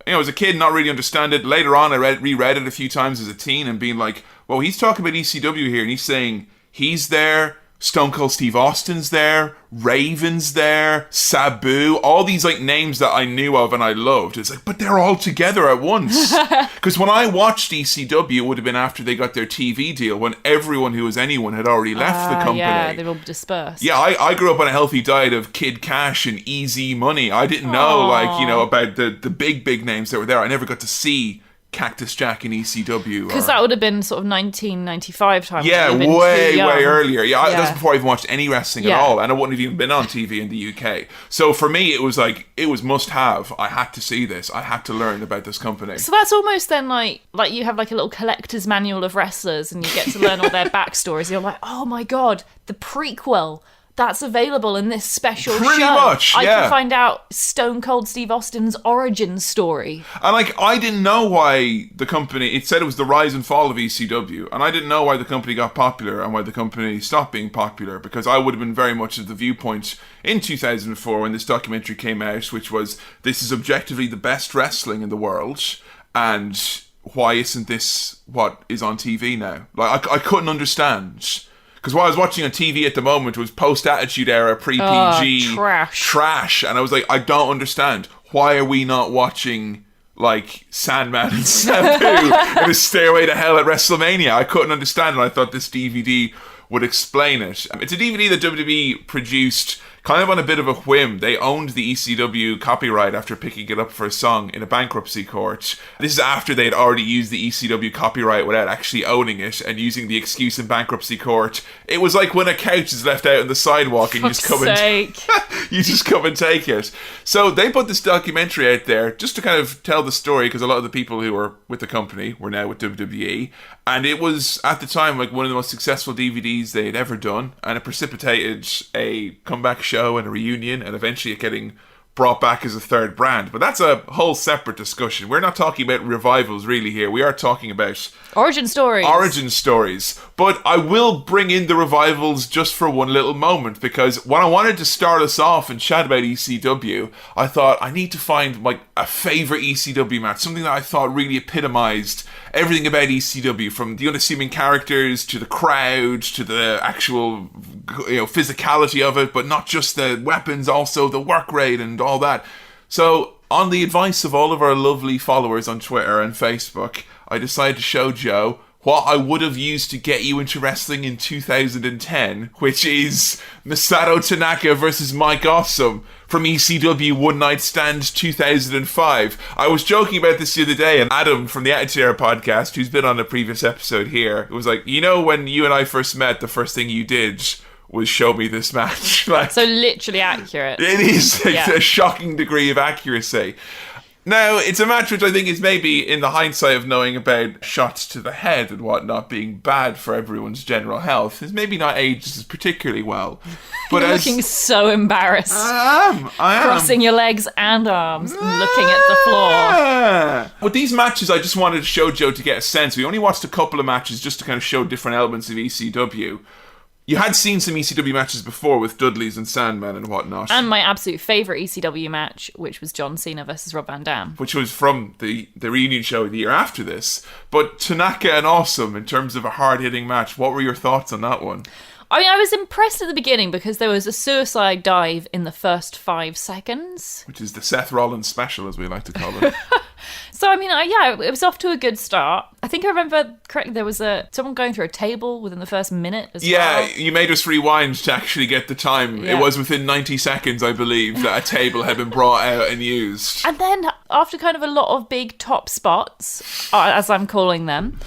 you know, as a kid, not really understand it. Later on, I reread it a few times as a teen and being like, well, he's talking about ECW here, and he's saying he's there, Stone Cold Steve Austin's there, Raven's there, Sabu, all these like names that I knew of and I loved. It's like, but they're all together at once. Because when I watched ECW, it would have been after they got their TV deal, when everyone who was anyone had already left the company. Yeah, they're all dispersed. Yeah, I grew up on a healthy diet of Kid Cash and Easy Money. I didn't know, like, you know, about the big names that were there. I never got to see Cactus Jack in ECW. Because that would have been sort of 1995 time. Yeah, way earlier. Yeah, that was before I even watched any wrestling at all, and I wouldn't have even been on TV in the UK. So for me, it was like, it was must have. I had to see this. I had to learn about this company. So that's almost then like you have like a little collector's manual of wrestlers, and you get to learn all their backstories. You're like, oh my god, the prequel. That's available in this special show. Pretty much, yeah. I can find out Stone Cold Steve Austin's origin story. And like, I didn't know why the company, it said it was the rise and fall of ECW, and I didn't know why the company got popular and why the company stopped being popular, because I would have been very much of the viewpoint in 2004 when this documentary came out, which was, this is objectively the best wrestling in the world, and why isn't this what is on TV now? Like, I couldn't understand. Because what I was watching on TV at the moment was post-Attitude Era, pre-PG trash. And I was like, I don't understand. Why are we not watching, like, Sandman and Sabu in a Stairway to Hell at WrestleMania? I couldn't understand, and I thought this DVD would explain it. It's a DVD that WWE produced kind of on a bit of a whim, they owned the ECW copyright after picking it up for a song in a bankruptcy court. This is after they had already used the ECW copyright without actually owning it and using the excuse in bankruptcy court. It was like when a couch is left out on the sidewalk and you just come and take it. So they put this documentary out there just to kind of tell the story, because a lot of the people who were with the company were now with WWE. And it was, at the time, like one of the most successful DVDs they had ever done. And it precipitated a comeback show and a reunion, and eventually it getting brought back as a third brand. But that's a whole separate discussion. We're not talking about revivals really here. We are talking about origin stories. But I will bring in the revivals just for one little moment, because when I wanted to start us off and chat about ECW, I thought I need to find like a favourite ECW match, something that I thought really epitomised everything about ECW, from the unassuming characters to the crowd to the actual, physicality of it, but not just the weapons, also the work rate and all that. So, on the advice of all of our lovely followers on Twitter and Facebook, I decided to show Joe what I would have used to get you into wrestling in 2010, which is Masato Tanaka versus Mike Awesome from ECW One Night Stand 2005. I was joking about this the other day, and Adam from the Attitude Era podcast, who's been on a previous episode here, was like, when you and I first met, the first thing you did was show me this match. So literally accurate. It is a shocking degree of accuracy. Now, it's a match which I think is maybe, in the hindsight of knowing about shots to the head and whatnot being bad for everyone's general health, is maybe not aged as particularly well. But You're looking so embarrassed. I am. Crossing your legs and arms, looking at the floor. With these matches, I just wanted to show Joe to get a sense. We only watched a couple of matches just to kind of show different elements of ECW. You had seen some ECW matches before with Dudleys and Sandman and whatnot. And my absolute favourite ECW match, which was John Cena versus Rob Van Dam. Which was from the reunion show the year after this. But Tanaka and Awesome, in terms of a hard-hitting match, what were your thoughts on that one? I mean, I was impressed at the beginning because there was a suicide dive in the first 5 seconds. Which is the Seth Rollins special, as we like to call it. So, I mean, it was off to a good start. I think I remember correctly, there was someone going through a table within the first minute as well. Yeah, you made us rewind to actually get the time. Yeah. It was within 90 seconds, I believe, that a table had been brought out and used. And then, after kind of a lot of big top spots, as I'm calling them,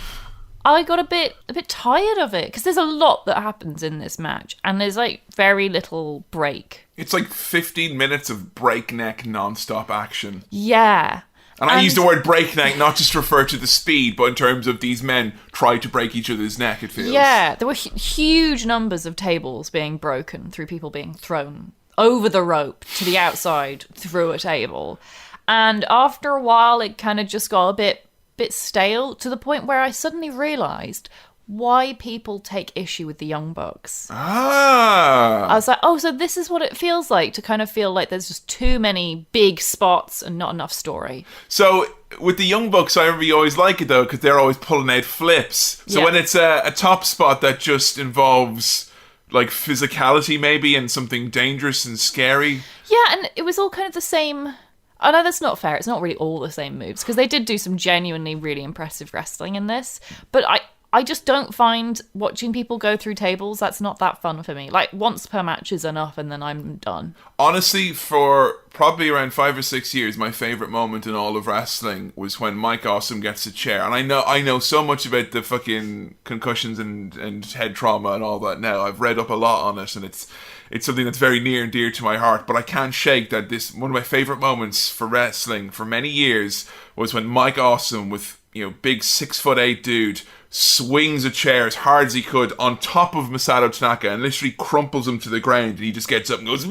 I got a bit tired of it, because there's a lot that happens in this match, and there's like very little break. It's like 15 minutes of breakneck non-stop action. Yeah. And I use the word breakneck not just to refer to the speed, but in terms of these men try to break each other's neck, it feels. Yeah, there were huge numbers of tables being broken through people being thrown over the rope to the outside through a table. And after a while, it kind of just got a bit stale, to the point where I suddenly realised why people take issue with the Young Bucks. I was like, so this is what it feels like, to kind of feel like there's just too many big spots and not enough story. So with the Young Bucks, I remember you always like it though, because they're always pulling out flips. So when it's a top spot that just involves like physicality maybe and something dangerous and scary. Yeah, and it was all kind of the same. I know that's not fair. It's not really all the same moves, because they did do some genuinely really impressive wrestling in this. But I just don't find watching people go through tables, that's not that fun for me. Like, once per match is enough, and then I'm done. Honestly, for probably around 5 or 6 years, my favourite moment in all of wrestling was when Mike Awesome gets a chair. And I know so much about the fucking concussions and head trauma and all that now. I've read up a lot on it, and it's something that's very near and dear to my heart. But I can't shake that one of my favourite moments for wrestling for many years was when Mike Awesome, with big 6'8" dude, swings a chair as hard as he could on top of Masato Tanaka and literally crumples him to the ground, and he just gets up and goes,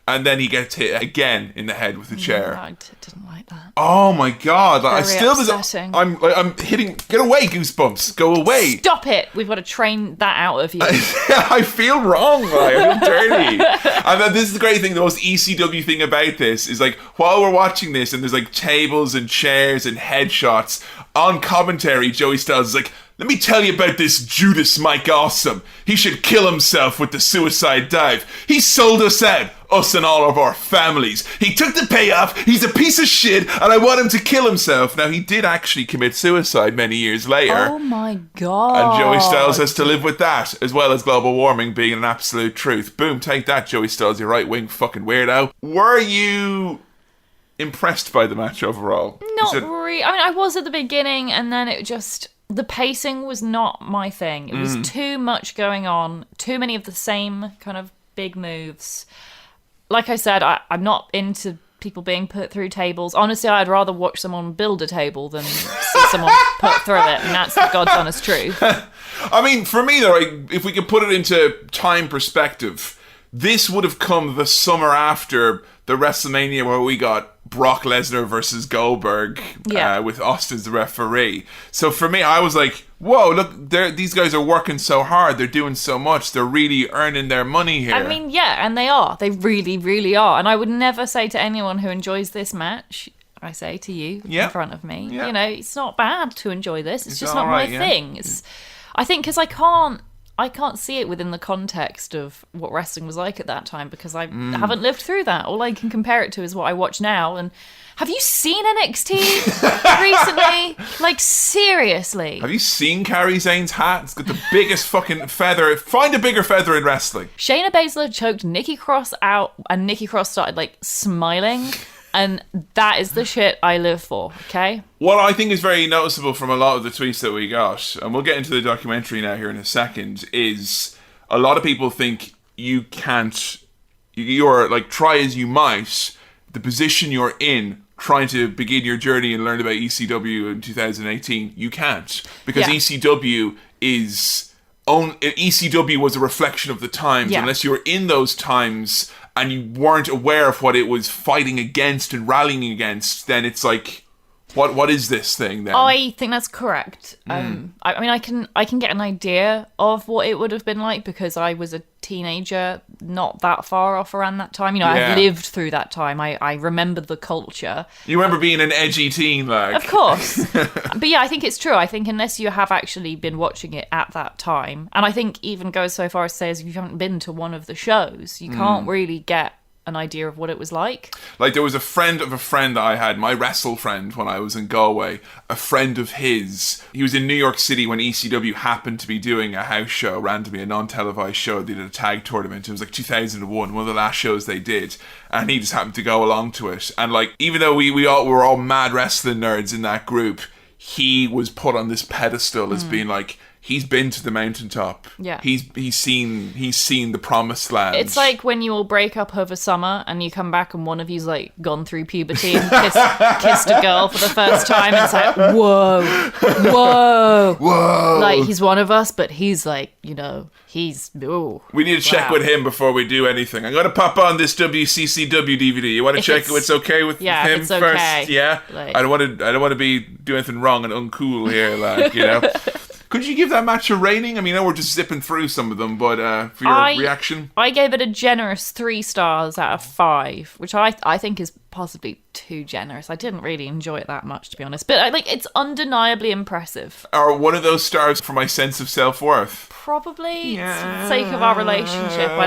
and then he gets hit again in the head with the chair. I didn't like that. Oh my god! Upsetting. I'm hitting. Get away, Goosebumps! Go away! Stop it! We've got to train that out of you. I feel wrong. I feel dirty. And then this is the great thing. The most ECW thing about this is, like, while we're watching this, and there's like tables and chairs and headshots on commentary, Joey Styles is like, Let me tell you about this Judas Mike Awesome. He should kill himself with the suicide dive. He sold us out, us and all of our families. He took the payoff, he's a piece of shit, and I want him to kill himself. Now, he did actually commit suicide many years later. Oh my God. And Joey Styles has to live with that, as well as global warming being an absolute truth. Boom, take that, Joey Styles, you right-wing fucking weirdo. Were you impressed by the match overall? Not really. I mean, I was at the beginning, and then it just... The pacing was not my thing. It was too much going on, too many of the same kind of big moves. Like I said, I'm not into people being put through tables. Honestly, I'd rather watch someone build a table than see someone put through it, and that's the God's honest truth. I mean, for me though, if we could put it into time perspective, this would have come the summer after the WrestleMania where we got Brock Lesnar versus Goldberg with Austin as the referee. So for me, I was like, whoa, look, these guys are working so hard. They're doing so much. They're really earning their money here. I mean, yeah, and they are. They really, really are. And I would never say to anyone who enjoys this match, I say to you in front of me, you know, it's not bad to enjoy this. It's just not my thing. It's, I think because I can't see it within the context of what wrestling was like at that time because I haven't lived through that. All I can compare it to is what I watch now. And have you seen NXT recently? Like, seriously. Have you seen Kairi Sane's hat? It's got the biggest fucking feather. Find a bigger feather in wrestling. Shayna Baszler choked Nikki Cross out and Nikki Cross started, like, smiling. And that is the shit I live for, okay? What I think is very noticeable from a lot of the tweets that we got, and we'll get into the documentary now here in a second, is a lot of people think you can't, you're like, try as you might, the position you're in, trying to begin your journey and learn about ECW in 2018, you can't. Because ECW was a reflection of the times. Unless you were in those times and you weren't aware of what it was fighting against and rallying against, then it's like, what is this thing then? I think that's correct. I mean, I can get an idea of what it would have been like because I was a teenager, not that far off around that time. You know, I've lived through that time. I remember the culture. You remember being an edgy teen, like. Of course. But yeah, I think it's true. I think unless you have actually been watching it at that time, and I think even goes so far as to say as if you haven't been to one of the shows, you can't really get an idea of what it was like. Like, there was a friend of a friend that I had, my wrestle friend when I was in Galway, a friend of his, he was in New York City when ECW happened to be doing a house show, randomly, a non-televised show. They did a tag tournament. It was like 2001, one of the last shows they did, and he just happened to go along to it. And like, even though we were all mad wrestling nerds in that group, he was put on this pedestal as being like, he's been to the mountaintop. Yeah. He's seen the promised land. It's like when you all break up over summer and you come back and one of you's like gone through puberty and kissed a girl for the first time. And it's like, whoa. Like, he's one of us, but he's like, you know, we need to check with him before we do anything. I'm going to pop on this WCCW DVD. You want to check if it's okay with him first? Okay. Yeah. Like, I don't want to be doing anything wrong and uncool here, like, you know. Could you give that match a rating? I mean, I know we're just zipping through some of them, but for your reaction? I gave it a generous 3 stars out of 5, which I think is possibly too generous. I didn't really enjoy it that much, to be honest. But it's undeniably impressive. Are one of those stars for my sense of self-worth? Probably. For the sake of our relationship. I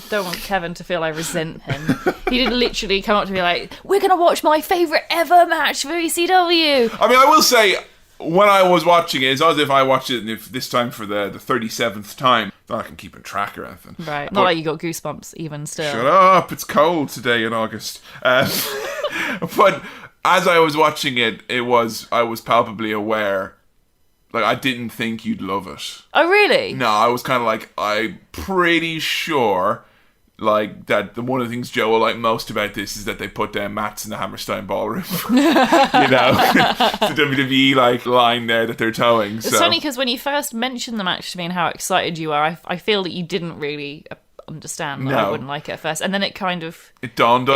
don't want Kevin to feel I resent him. He did literally come up to me like, we're going to watch my favourite ever match for ECW. I mean, I will say, when I was watching it, it's as if I watched it this time for the 37th time. Not like I'm keeping track or anything. Right. Not like you got goosebumps even still. Shut up. It's cold today in August. But as I was watching it, I was palpably aware. Like, I didn't think you'd love it. Oh, really? No, I was kind of like, I'm pretty sure, like, that one of the things Joe will like most about this is that they put down mats in the Hammerstein Ballroom. You know? The WWE, like, line there that they're towing. It's funny because when you first mentioned the match to me and how excited you were, I feel that you didn't really understand that I wouldn't like it at first. And then it dawned on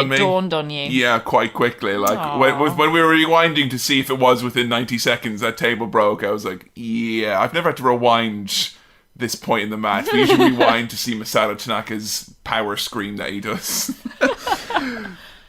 me. It dawned on you. Yeah, quite quickly. Like, when we were rewinding to see if it was within 90 seconds that table broke, I was like, yeah, I've never had to rewind this point in the match. We usually rewind to see Masato Tanaka's power scream that he does.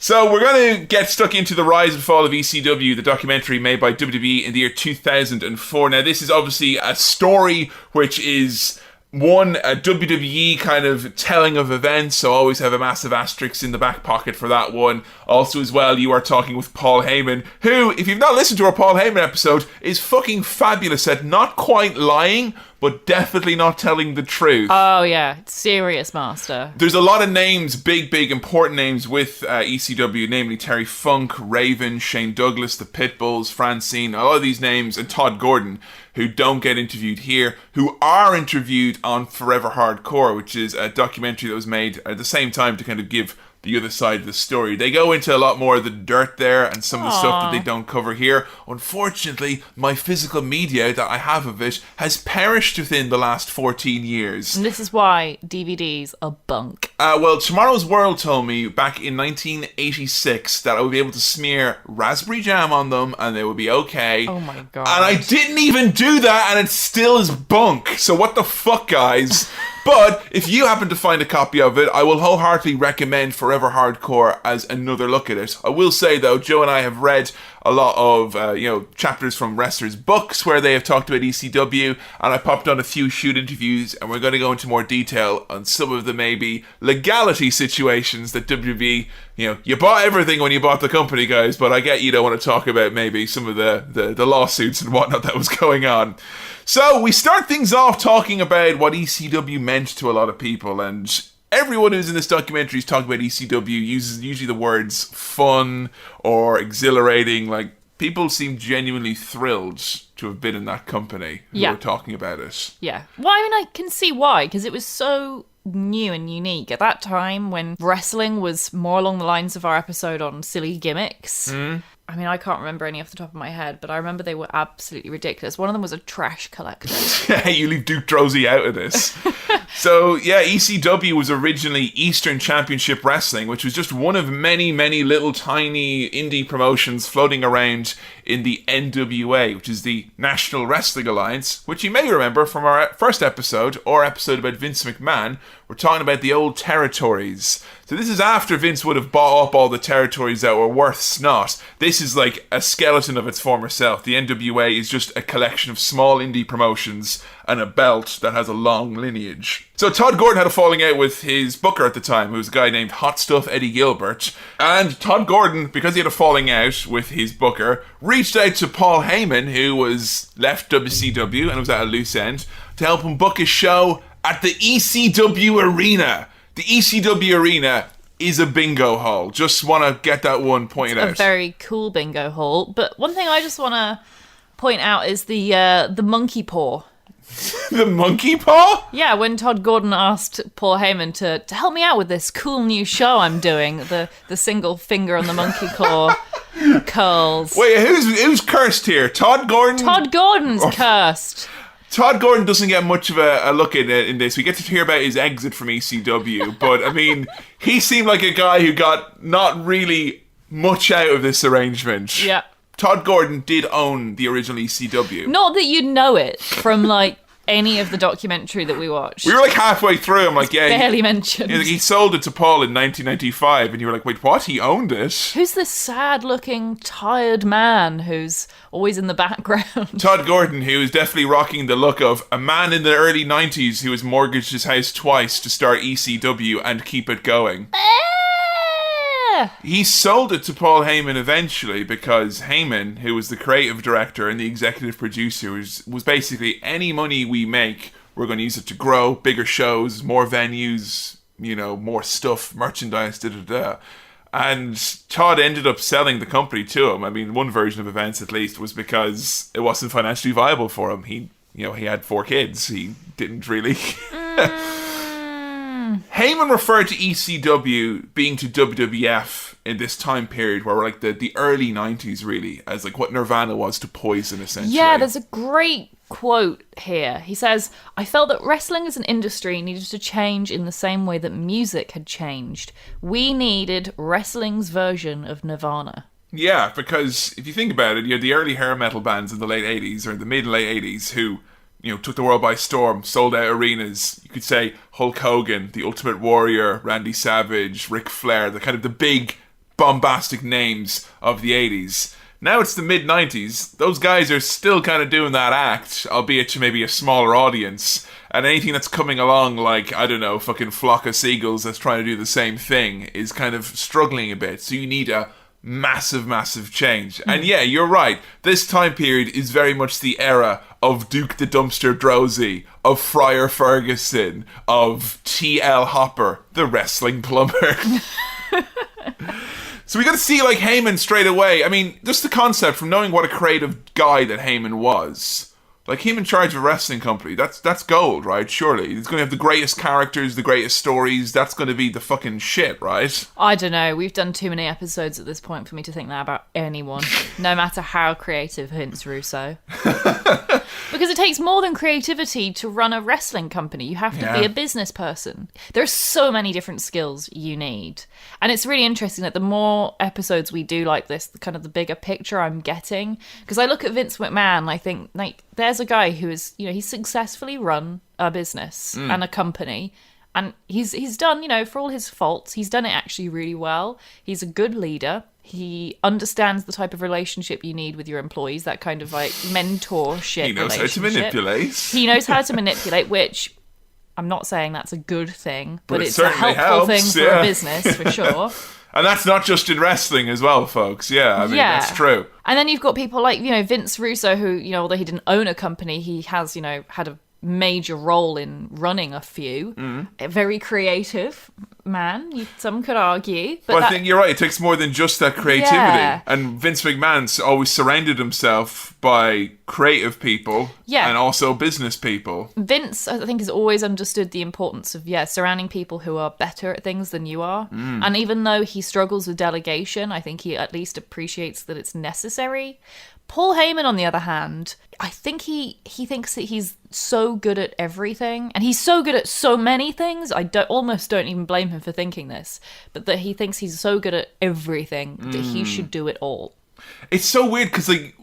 So we're going to get stuck into the rise and fall of ECW, the documentary made by WWE in the year 2004. Now, this is obviously a story which is... one, a WWE kind of telling of events, so always have a massive asterisk in the back pocket for that one. Also, as well, you are talking with Paul Heyman, who, if you've not listened to our Paul Heyman episode, is fucking fabulous at not quite lying, but definitely not telling the truth. Oh, yeah. Serious master. There's a lot of names, big, important names with ECW, namely Terry Funk, Raven, Shane Douglas, the Pitbulls, Francine, all of these names, and Todd Gordon, who don't get interviewed here, who are interviewed on Forever Hardcore, which is a documentary that was made at the same time to kind of give the other side of the story. They go into a lot more of the dirt there and some of the stuff that they don't cover here. Unfortunately, my physical media that I have of it has perished within the last 14 years. And this is why DVDs are bunk. Well, Tomorrow's World told me back in 1986 that I would be able to smear raspberry jam on them and they would be okay. Oh my god. And I didn't even do that and it still is bunk. So what the fuck, guys? But if you happen to find a copy of it, I will wholeheartedly recommend Forever Hardcore as another look at it. I will say, though, Joe and I have read a lot of chapters from wrestlers' books where they have talked about ECW, and I popped on a few shoot interviews, and we're going to go into more detail on some of the maybe legality situations that WWE, you bought everything when you bought the company, guys, but I get you don't want to talk about maybe some of the lawsuits and whatnot that was going on. So we start things off talking about what ECW meant to a lot of people, and everyone who's in this documentary is talking about ECW uses usually the words fun or exhilarating. Like, people seem genuinely thrilled to have been in that company who are talking about it. Yeah. Well, I mean, I can see why, because it was so new and unique at that time when wrestling was more along the lines of our episode on silly gimmicks. I mean, I can't remember any off the top of my head, but I remember they were absolutely ridiculous. One of them was a trash collector. Yeah, you leave Duke Drosy out of this. So, yeah, ECW was originally Eastern Championship Wrestling, which was just one of many, many little tiny indie promotions floating around in the NWA, which is the National Wrestling Alliance, which you may remember from our first episode, or episode about Vince McMahon. We're talking about the old territories. So this is after Vince would have bought up all the territories that were worth snot. This is like a skeleton of its former self. The NWA is just a collection of small indie promotions and a belt that has a long lineage. So Todd Gordon had a falling out with his booker at the time, who was a guy named Hot Stuff Eddie Gilbert. And Todd Gordon, because he had a falling out with his booker, reached out to Paul Heyman, who was left WCW and was at a loose end, to help him book a show at the ECW Arena. The ECW Arena is a bingo hall. Just want to get that one pointed out. A very cool bingo hall. But one thing I just want to point out is the monkey paw. The monkey paw? Yeah, when Todd Gordon asked Paul Heyman to help me out with this cool new show I'm doing, the single finger on the monkey claw curls. Wait, who's cursed here? Todd Gordon? Todd Gordon's cursed. Todd Gordon doesn't get much of a look in this. We get to hear about his exit from ECW, but I mean, he seemed like a guy who got not really much out of this arrangement. Yeah. Todd Gordon did own the original ECW. Not that you'd know it from like any of the documentary that we watched. We were like halfway through. I'm like, yeah, barely mentioned. He sold it to Paul in 1995, and you were like, wait, what? He owned it? Who's this sad-looking, tired man who's always in the background? Todd Gordon, who is definitely rocking the look of a man in the early 90s who has mortgaged his house twice to start ECW and keep it going. He sold it to Paul Heyman eventually because Heyman, who was the creative director and the executive producer, was basically any money we make, we're going to use it to grow bigger shows, more venues, more stuff, merchandise, da-da-da. And Todd ended up selling the company to him. I mean, one version of events, at least, was because it wasn't financially viable for him. He had 4 kids. He didn't really... Heyman referred to ECW being to WWF in this time period where we're like the early 90s really, as like what Nirvana was to Poison, essentially. Yeah, there's a great quote here. He says, I felt that wrestling as an industry needed to change in the same way that music had changed. We needed wrestling's version of Nirvana. Yeah, because if you think about it, you had the early hair metal bands in the late 80s or in the mid and late 80s who took the world by storm, sold out arenas. You could say Hulk Hogan, The Ultimate Warrior, Randy Savage, Ric Flair, the kind of the big bombastic names of the 80s. Now it's the mid-90s. Those guys are still kind of doing that act, albeit to maybe a smaller audience. And anything that's coming along like, I don't know, fucking Flock of Seagulls that's trying to do the same thing is kind of struggling a bit. So you need a massive, massive change. And yeah, you're right. This time period is very much the era of Duke the Dumpster Drozy, of Friar Ferguson, of T.L. Hopper, the wrestling plumber. So we got to see, like, Heyman straight away. I mean, just the concept from knowing what a creative guy that Heyman was. Like, him in charge of a wrestling company, that's gold, right? Surely. He's going to have the greatest characters, the greatest stories. That's going to be the fucking shit, right? I don't know. We've done too many episodes at this point for me to think that about anyone, no matter how creative Vince Russo. Because it takes more than creativity to run a wrestling company. You have to be a business person. There are so many different skills you need. And it's really interesting that the more episodes we do like this, the kind of the bigger picture I'm getting. Because I look at Vince McMahon and I think, like, there's a guy who is, you know, he's successfully run a business and a company. And he's done, you know, for all his faults, he's done it actually really well. He's a good leader. He understands the type of relationship you need with your employees, that kind of like mentorship. He knows how to manipulate. He knows how to manipulate, which I'm not saying that's a good thing, but it's a certainly helpful helps, thing for a business, for sure. And that's not just in wrestling as well, folks. Yeah, I mean, that's true. And then you've got people like, you know, Vince Russo, who, you know, although he didn't own a company, he has, you know, had a major role in running a few. A very creative man, some could argue. But I think you're right. It takes more than just that creativity. And Vince McMahon's always surrounded himself by creative people and also business people. Vince, I think, has always understood the importance of, surrounding people who are better at things than you are. And even though he struggles with delegation, I think he at least appreciates that it's necessary. Paul Heyman, on the other hand, I think he thinks that he's so good at everything, and he's so good at so many things. I almost don't even blame him for thinking this, but that he thinks he's so good at everything that he should do it all. It's so weird because, like,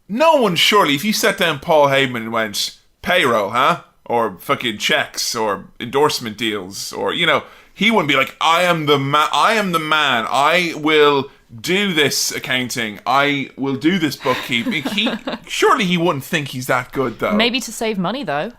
no one surely, if you sat down Paul Heyman and went, payroll, huh? Or fucking checks, or endorsement deals, or, you know, he wouldn't be like, I am the man, I will do this accounting, I will do this bookkeeping. Surely he wouldn't think he's that good, though. Maybe to save money, though.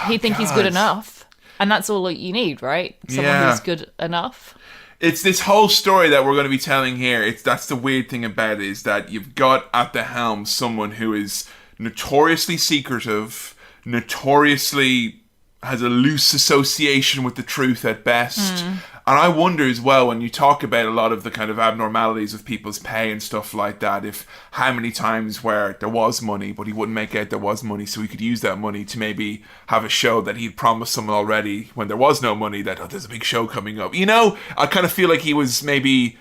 He'd think he's good enough. And that's all you need, right? Someone who's good enough. It's this whole story that we're going to be telling here. That's the weird thing about it, is that you've got at the helm someone who is notoriously secretive, notoriously has a loose association with the truth at best. And I wonder as well, when you talk about a lot of the kind of abnormalities of people's pay and stuff like that, if how many times where there was money, but he wouldn't make out there was money, so he could use that money to maybe have a show that he'd promised someone already when there was no money, that, oh, there's a big show coming up. You know, I kind of feel like he was maybe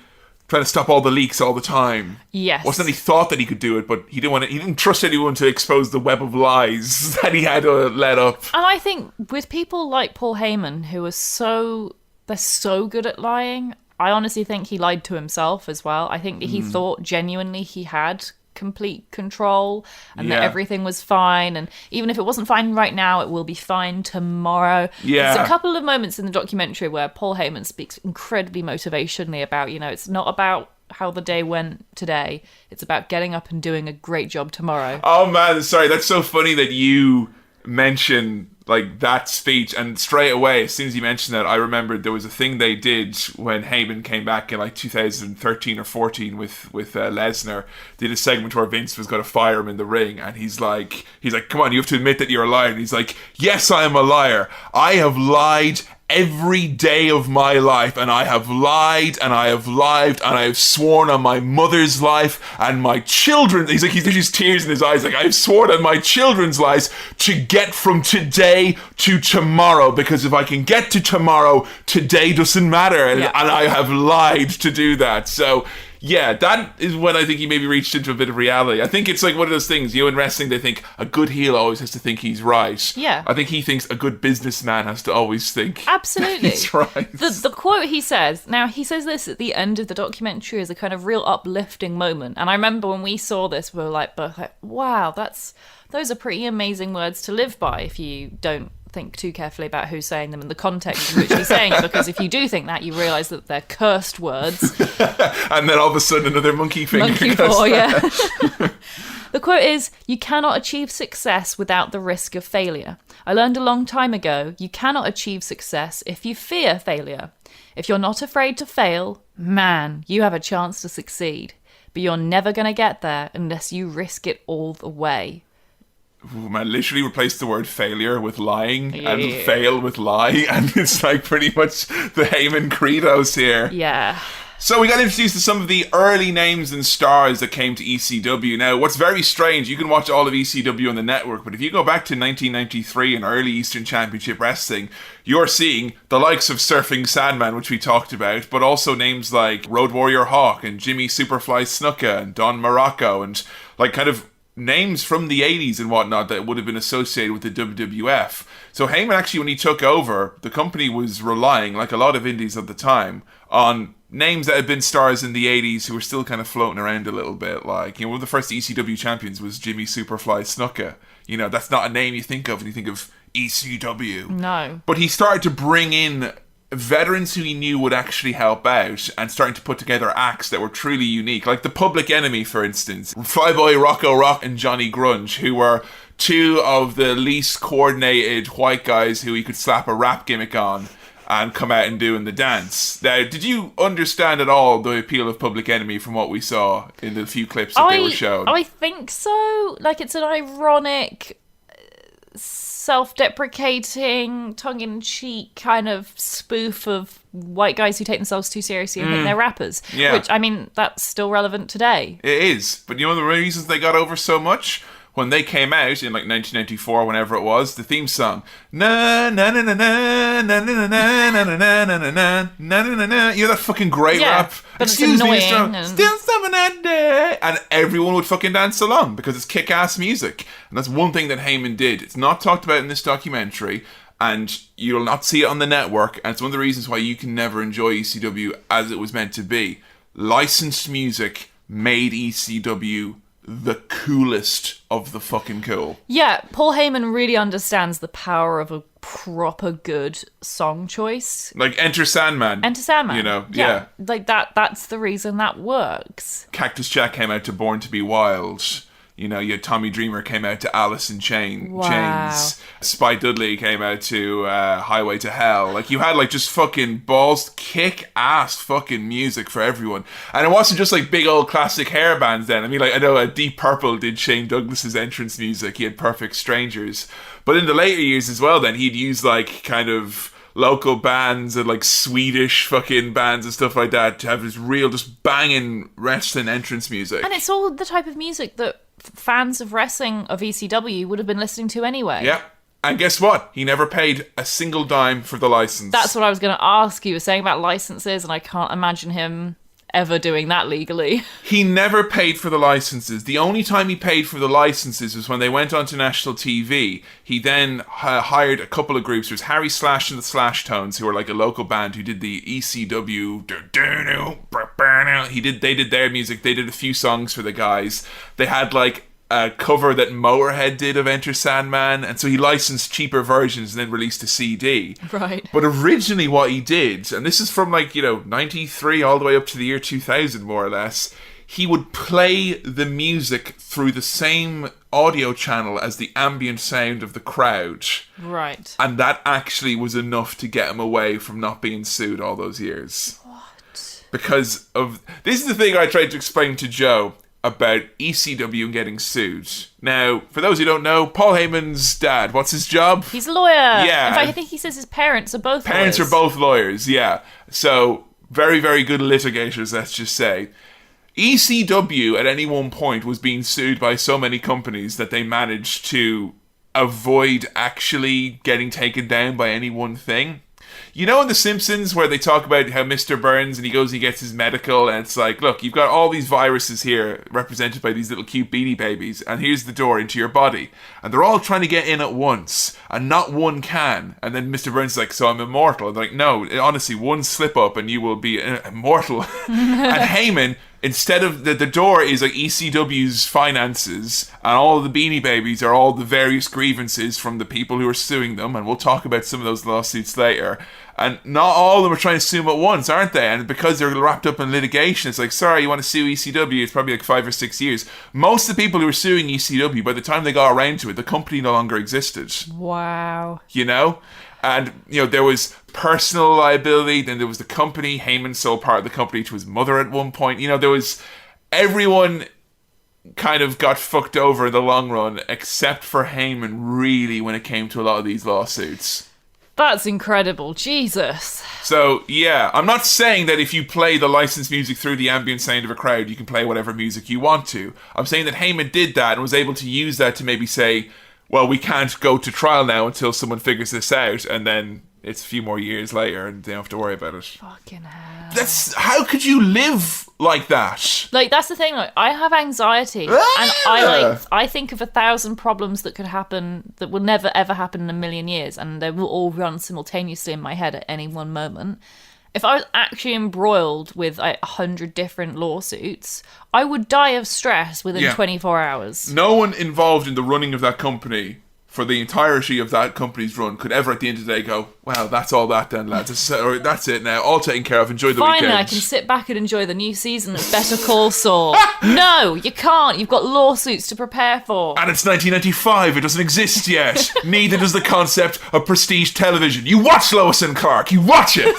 trying to stop all the leaks all the time. Yes. Wasn't that he thought that he could do it, but he didn't trust anyone to expose the web of lies that he had to let up. And I think with people like Paul Heyman, who are they're so good at lying, I honestly think he lied to himself as well. I think that he thought genuinely he had complete control and that everything was fine, and even if it wasn't fine right now, it will be fine tomorrow. There's a couple of moments in the documentary where Paul Heyman speaks incredibly motivationally about, you know, it's not about how the day went today, it's about getting up and doing a great job tomorrow. Oh man, sorry, that's so funny that you mention like that speech, and straight away as soon as you mentioned that, I remembered there was a thing they did when Heyman came back in like 2013 or 14 with Lesnar. Did a segment where Vince was going to fire him in the ring, and he's like, come on, you have to admit that you're a liar. And he's like, yes, I am a liar. I have lied every day of my life, and I have lied, and I have lied, and I have sworn on my mother's life and my children. He's like, he's just tears in his eyes, like, I have sworn on my children's lives to get from today to tomorrow, because if I can get to tomorrow, today doesn't matter, and I have lied to do that. So yeah, that is when I think he maybe reached into a bit of reality. I think it's like one of those things, you know, in wrestling, they think a good heel always has to think he's right. Yeah. I think he thinks a good businessman has to always think absolutely he's right. The quote he says this at the end of the documentary is a kind of real uplifting moment. And I remember when we saw this, we were like, both like, wow, those are pretty amazing words to live by if you don't think too carefully about who's saying them and the context in which he's saying it, because if you do think that, you realise that they're cursed words. And then all of a sudden another monkey finger Monkey goes paw, there. yeah. The quote is, "You cannot achieve success without the risk of failure. I learned a long time ago, you cannot achieve success if you fear failure. If you're not afraid to fail, man, you have a chance to succeed. But you're never going to get there unless you risk it all the way." Ooh, man, literally replace the word failure with lying and Yeah. fail with lie, and it's like pretty much the Heyman credos here. Yeah. So we got introduced to some of the early names and stars that came to ECW. Now, what's very strange, you can watch all of ECW on the network, but if you go back to 1993 and early Eastern Championship Wrestling, you're seeing the likes of Surfing Sandman, which we talked about, but also names like Road Warrior Hawk and Jimmy Superfly Snuka and Don Morocco, and like kind of names from the 80s and whatnot that would have been associated with the WWF. So Heyman actually, when he took over, the company was relying, like a lot of indies at the time, on names that had been stars in the 80s who were still kind of floating around a little bit. Like, you know, one of the first ECW champions was Jimmy Superfly Snuka. You know, that's not a name you think of when you think of ECW. No. But he started to bring in veterans who he knew would actually help out and starting to put together acts that were truly unique. Like the Public Enemy, for instance. Flyboy Rocco Rock and Johnny Grunge, who were two of the least coordinated white guys who he could slap a rap gimmick on and come out and doing the dance. Now, did you understand at all the appeal of Public Enemy from what we saw in the few clips that they were shown? I think so. Like, it's an ironic, self-deprecating, tongue-in-cheek kind of spoof of white guys who take themselves too seriously and think they're rappers. Yeah. Which, I mean, that's still relevant today. It is. But you know the reasons they got over so much? When they came out in like 1994, whenever it was, the theme song, na na na na na na na na na na na na na na na na na. You know that fucking great Yeah, rap. but it's Excuse me, annoying Mr. and- Still something that day, and everyone would fucking dance along because it's kick-ass music, and that's one thing that Heyman did. It's not talked about in this documentary, and you'll not see it on the network, and it's one of the reasons why you can never enjoy ECW as it was meant to be. Licensed music made ECW the coolest of the fucking cool. Yeah, Paul Heyman really understands the power of a proper good song choice. Like Enter Sandman. Enter Sandman. You know, yeah. Like that's the reason that works. Cactus Jack came out to Born to Be Wild. You know, you had Tommy Dreamer came out to Alice in Wow. Chains. Spy Dudley came out to Highway to Hell. Like, you had, like, just fucking balls, kick-ass fucking music for everyone. And it wasn't just, like, big old classic hair bands then. I mean, like, I know Deep Purple did Shane Douglas's entrance music. He had Perfect Strangers. But in the later years as well, then, he'd use, like, kind of local bands and, like, Swedish fucking bands and stuff like that to have this real, just banging wrestling entrance music. And it's all the type of music that fans of wrestling of ECW would have been listening to anyway. Yeah. And guess what? He never paid a single dime for the license. That's what I was going to ask. You were saying about licenses, and I can't imagine him ever doing that legally. He never paid for the licenses. The only time he paid for the licenses was when they went onto national TV. He then hired a couple of groups. There's Harry Slash and the Slash Tones, who are like a local band who did the ECW. They did their music. They did a few songs for the guys. They had like a cover that Motorhead did of Enter Sandman, and so he licensed cheaper versions and then released a CD. Right. But originally what he did, and this is from like, 93 all the way up to the year 2000 more or less, he would play the music through the same audio channel as the ambient sound of the crowd. Right. And that actually was enough to get him away from not being sued all those years. What? Because of... This is the thing I tried to explain to Joe about ECW and getting sued. Now, for those who don't know, Paul Heyman's dad, what's his job? He's a lawyer. Yeah. In fact, I think he says his parents are both Parents lawyers. are both lawyers, yeah. So, very, very good litigators, let's just say. ECW at any one point was being sued by so many companies that they managed to avoid actually getting taken down by any one thing. You know in The Simpsons where they talk about how Mr. Burns and he goes and he gets his medical and it's like, look, you've got all these viruses here represented by these little cute beanie babies and here's the door into your body. And they're all trying to get in at once and not one can. And then Mr. Burns is like, so I'm immortal. And they're like, no, honestly, one slip up and you will be immortal. And Heyman, instead of the door is like ECW's finances, and all the Beanie Babies are all the various grievances from the people who are suing them, and we'll talk about some of those lawsuits later. And not all of them are trying to sue them at once, aren't they? And because they're wrapped up in litigation, it's like, sorry, you want to sue ECW? It's probably like 5 or 6 years. Most of the people who were suing ECW, by the time they got around to it, the company no longer existed. Wow. You know? And, you know, there was personal liability, then there was the company. Heyman sold part of the company to his mother at one point. You know, there was... Everyone kind of got fucked over in the long run, except for Heyman, really, when it came to a lot of these lawsuits. That's incredible. Jesus. So, yeah, I'm not saying that if you play the licensed music through the ambient sound of a crowd, you can play whatever music you want to. I'm saying that Heyman did that and was able to use that to maybe say, well, we can't go to trial now until someone figures this out, and then it's a few more years later and they don't have to worry about it. Fucking hell. How could you live like that? Like, that's the thing, like, I have anxiety, and I think of 1,000 problems that could happen that will never ever happen in a million years, and they will all run simultaneously in my head at any one moment. If I was actually embroiled with 100 different lawsuits, I would die of stress within 24 hours. No one involved in the running of that company for the entirety of that company's run could ever at the end of the day go, well, that's all that then, lads. That's it now. All taken care of. Enjoy the weekend. Finally, I can sit back and enjoy the new season of Better Call Saul. No, you can't. You've got lawsuits to prepare for. And it's 1995. It doesn't exist yet. Neither does the concept of prestige television. You watch Lois and Clark. You watch it.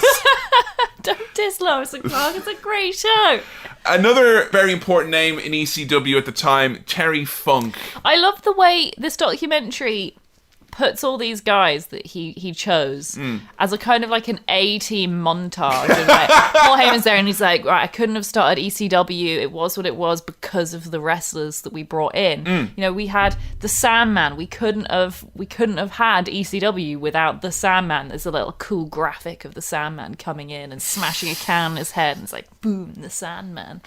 Don't diss Lois and Clark. It's a great show. Another very important name in ECW at the time, Terry Funk. I love the way this documentary puts all these guys that he chose as a kind of like an A-team montage. And like, Paul Heyman's there and he's like, right, I couldn't have started ECW. It was what it was because of the wrestlers that we brought in. You know, we had the Sandman. We couldn't have had ECW without the Sandman. There's a little cool graphic of the Sandman coming in and smashing a can on his head, and it's like, boom, the Sandman.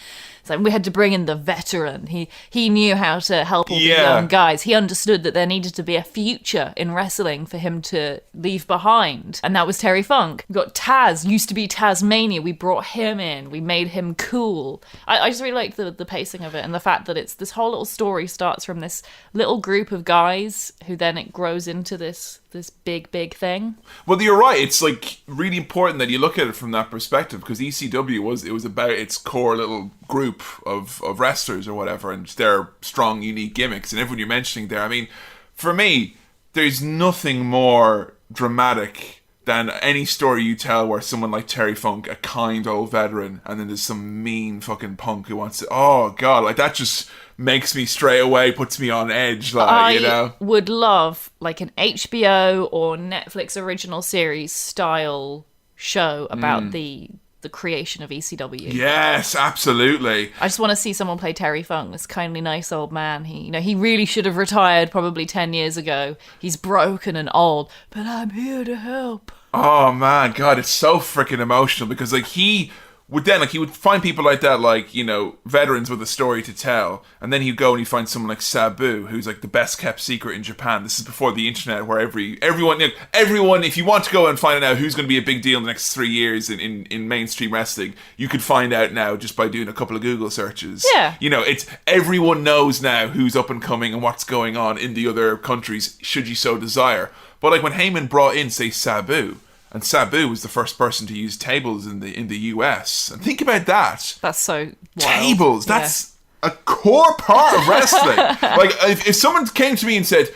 So we had to bring in the veteran. He knew how to help all the young guys. He understood that there needed to be a future in wrestling for him to leave behind. And that was Terry Funk. We got Taz, used to be Tasmania. We brought him in. We made him cool. I just really like the pacing of it, and the fact that it's this whole little story starts from this little group of guys who then it grows into this big thing. Well, you're right. It's like really important that you look at it from that perspective, because ECW was about its core little group of wrestlers or whatever, and their strong, unique gimmicks. And everyone you're mentioning there, I mean, for me, there's nothing more dramatic than any story you tell where someone like Terry Funk, a kind old veteran, and then there's some mean fucking punk who wants to, oh god, like that just makes me straight away, puts me on edge, like, you know. I would love like an HBO or Netflix original series style show about the creation of ECW. Yes, absolutely. I just want to see someone play Terry Funk, this kindly nice old man. He really should have retired probably 10 years ago. He's broken and old, but I'm here to help. Oh man, god, it's so freaking emotional, because like he would find people like that, like, you know, veterans with a story to tell, and then he'd go and he'd find someone like Sabu, who's like the best kept secret in Japan. This is before the internet, where everyone, if you want to go and find out who's going to be a big deal in the next 3 years in mainstream wrestling, you could find out now just by doing a couple of Google searches. Yeah. You know, it's everyone knows now who's up and coming and what's going on in the other countries, should you so desire. But like when Heyman brought in, say, Sabu, and Sabu was the first person to use tables in the US. And think about that. That's so wild. Tables. That's a core part of wrestling. Like, if someone came to me and said,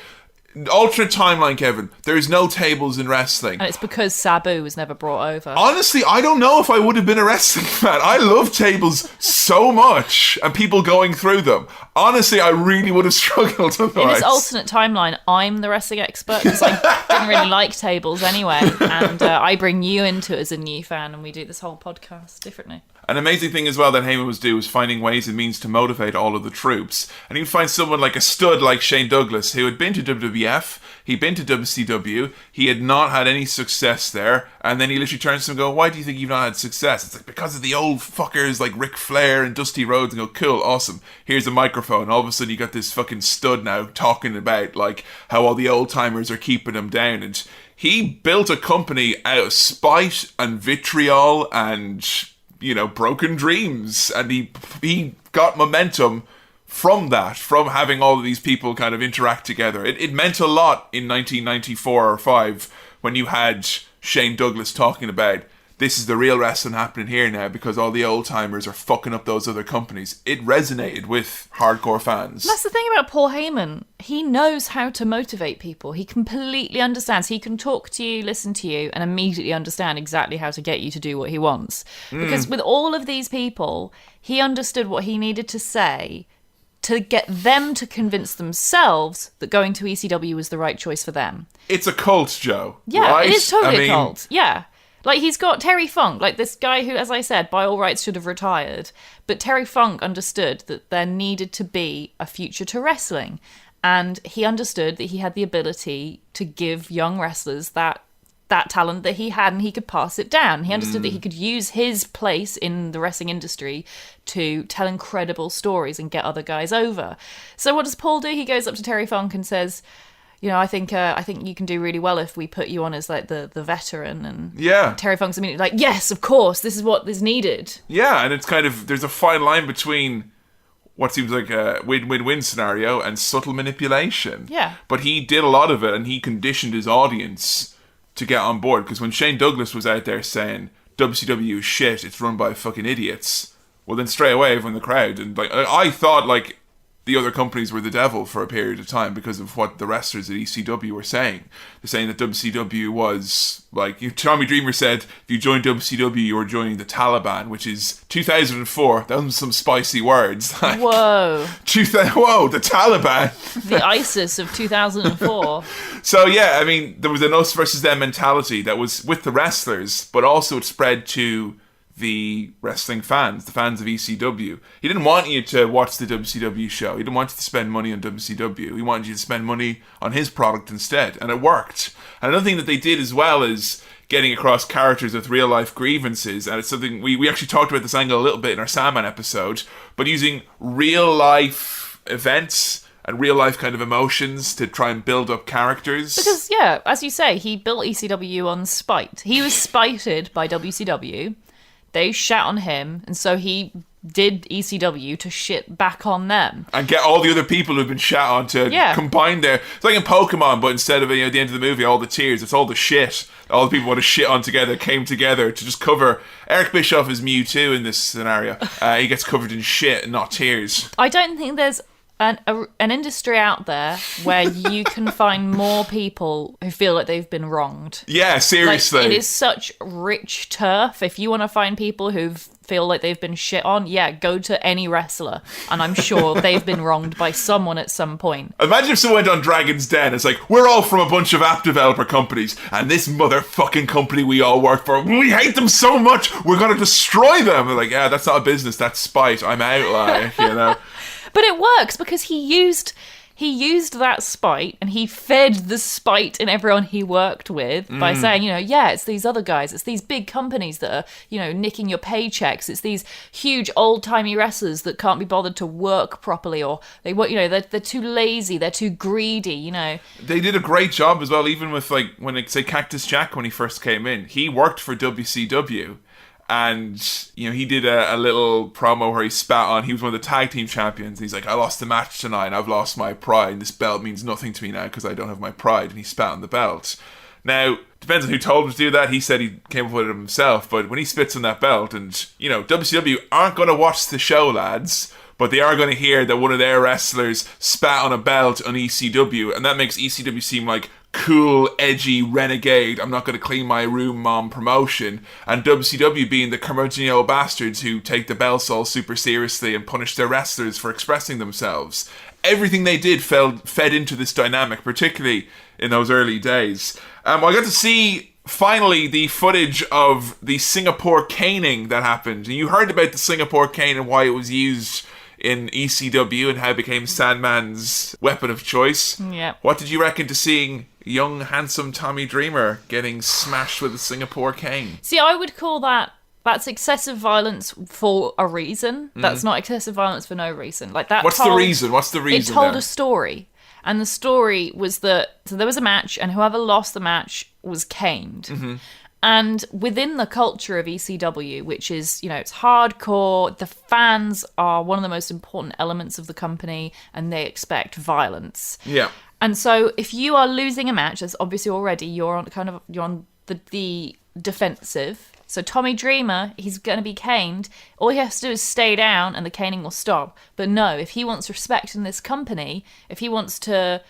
alternate timeline, Kevin, there's no tables in wrestling. And it's because Sabu was never brought over. Honestly, I don't know if I would have been a wrestling fan. I love tables so much, and people going through them. Honestly, I really would have struggled otherwise. In this alternate timeline, I'm the wrestling expert, because I didn't really like tables anyway, and I bring you into it as a new fan, and we do this whole podcast differently. An amazing thing as well that Heyman was doing was finding ways and means to motivate all of the troops. And he'd find someone like a stud like Shane Douglas, who had been to WWF, he'd been to WCW, he had not had any success there, and then he literally turns to him and goes, why do you think you've not had success? It's like, because of the old fuckers like Ric Flair and Dusty Rhodes, and go, cool, awesome, here's a microphone. All of a sudden you got this fucking stud now talking about like how all the old timers are keeping him down, and he built a company out of spite and vitriol and, broken dreams, and he got momentum from that, from having all of these people kind of interact together. It meant a lot in 1994 or 5 when you had Shane Douglas talking about, this is the real wrestling happening here now because all the old timers are fucking up those other companies. It resonated with hardcore fans. That's the thing about Paul Heyman. He knows how to motivate people. He completely understands. He can talk to you, listen to you, and immediately understand exactly how to get you to do what he wants. Because with all of these people, he understood what he needed to say to get them to convince themselves that going to ECW was the right choice for them. It's a cult, Joe. Yeah, right? It is totally a cult. Yeah. Like, he's got Terry Funk, like this guy who, as I said, by all rights should have retired. But Terry Funk understood that there needed to be a future to wrestling. And he understood that he had the ability to give young wrestlers that talent that he had, and he could pass it down. He understood that he could use his place in the wrestling industry to tell incredible stories and get other guys over. So what does Paul do? He goes up to Terry Funk and says, I think you can do really well if we put you on as like the veteran. And Terry Funk's immediately like, yes, of course, this is what is needed. Yeah, and it's kind of, there's a fine line between what seems like a win-win-win scenario and subtle manipulation. Yeah. But he did a lot of it, and he conditioned his audience to get on board, because when Shane Douglas was out there saying WCW is shit, it's run by fucking idiots, well then straight away everyone in the crowd, and like I thought like the other companies were the devil for a period of time because of what the wrestlers at ECW were saying. They're saying that WCW was like, Tommy Dreamer said, if you join WCW, you're joining the Taliban, which is 2004. Those are some spicy words. Like, whoa, the Taliban, the ISIS of 2004. So yeah, I mean, there was an us versus them mentality that was with the wrestlers, but also it spread to the wrestling fans, the fans of ECW. He didn't want you to watch the WCW show. He didn't want you to spend money on WCW. He wanted you to spend money on his product instead, and it worked. And another thing that they did as well is getting across characters with real life grievances, and it's something we actually talked about this angle a little bit in our Sandman episode, but using real life events and real life kind of emotions to try and build up characters. Because, yeah, as you say, he built ECW on spite. He was spited by WCW. They shat on him, and so he did ECW to shit back on them. And get all the other people who've been shat on to combine their... It's like in Pokemon, but instead of at the end of the movie, all the tears, it's all the shit. All the people want to shit on together came together to just cover... Eric Bischoff is Mewtwo in this scenario. He gets covered in shit and not tears. I don't think there's an industry out there where you can find more people who feel like they've been wronged. Yeah, seriously. Like, it is such rich turf. If you want to find people who feel like they've been shit on, go to any wrestler, and I'm sure they've been wronged by someone at some point. Imagine if someone went on Dragon's Den, it's like, we're all from a bunch of app developer companies, and this motherfucking company we all work for, we hate them so much, we're going to destroy them. They're like, yeah, that's not a business, that's spite, I'm out, like, you know. But it works because he used that spite, and he fed the spite in everyone he worked with by saying, it's these other guys, it's these big companies that are, nicking your paychecks, it's these huge old-timey wrestlers that can't be bothered to work properly, or they're too lazy, they're too greedy, They did a great job as well, even with, like, when, say, Cactus Jack, when he first came in, he worked for WCW. And, he did a little promo where he spat on, he was one of the tag team champions. And he's like, I lost the match tonight and I've lost my pride. This belt means nothing to me now because I don't have my pride. And he spat on the belt. Now, depends on who told him to do that. He said he came up with it himself. But when he spits on that belt, and, WCW aren't going to watch the show, lads. But they are going to hear that one of their wrestlers spat on a belt on ECW. And that makes ECW seem like cool, edgy, renegade, I'm not going to clean my room, mom promotion. And WCW being the curmudgeon old bastards who take the belts all super seriously and punish their wrestlers for expressing themselves. Everything they did fed into this dynamic, particularly in those early days. I got to see finally the footage of the Singapore caning that happened. You heard about the Singapore cane and why it was used in ECW and how it became Sandman's weapon of choice. Yeah. What did you reckon to seeing young, handsome Tommy Dreamer getting smashed with a Singapore cane? See, I would call that's excessive violence for a reason. That's not excessive violence for no reason. Like that. What's the reason? It told a story. And the story was that, so there was a match, and whoever lost the match was caned. And within the culture of ECW, which is, it's hardcore, the fans are one of the most important elements of the company, and they expect violence. Yeah. And so if you are losing a match, as obviously already you're on the defensive. So Tommy Dreamer, he's going to be caned. All he has to do is stay down and the caning will stop. But no, if he wants respect in this company, if he wants to,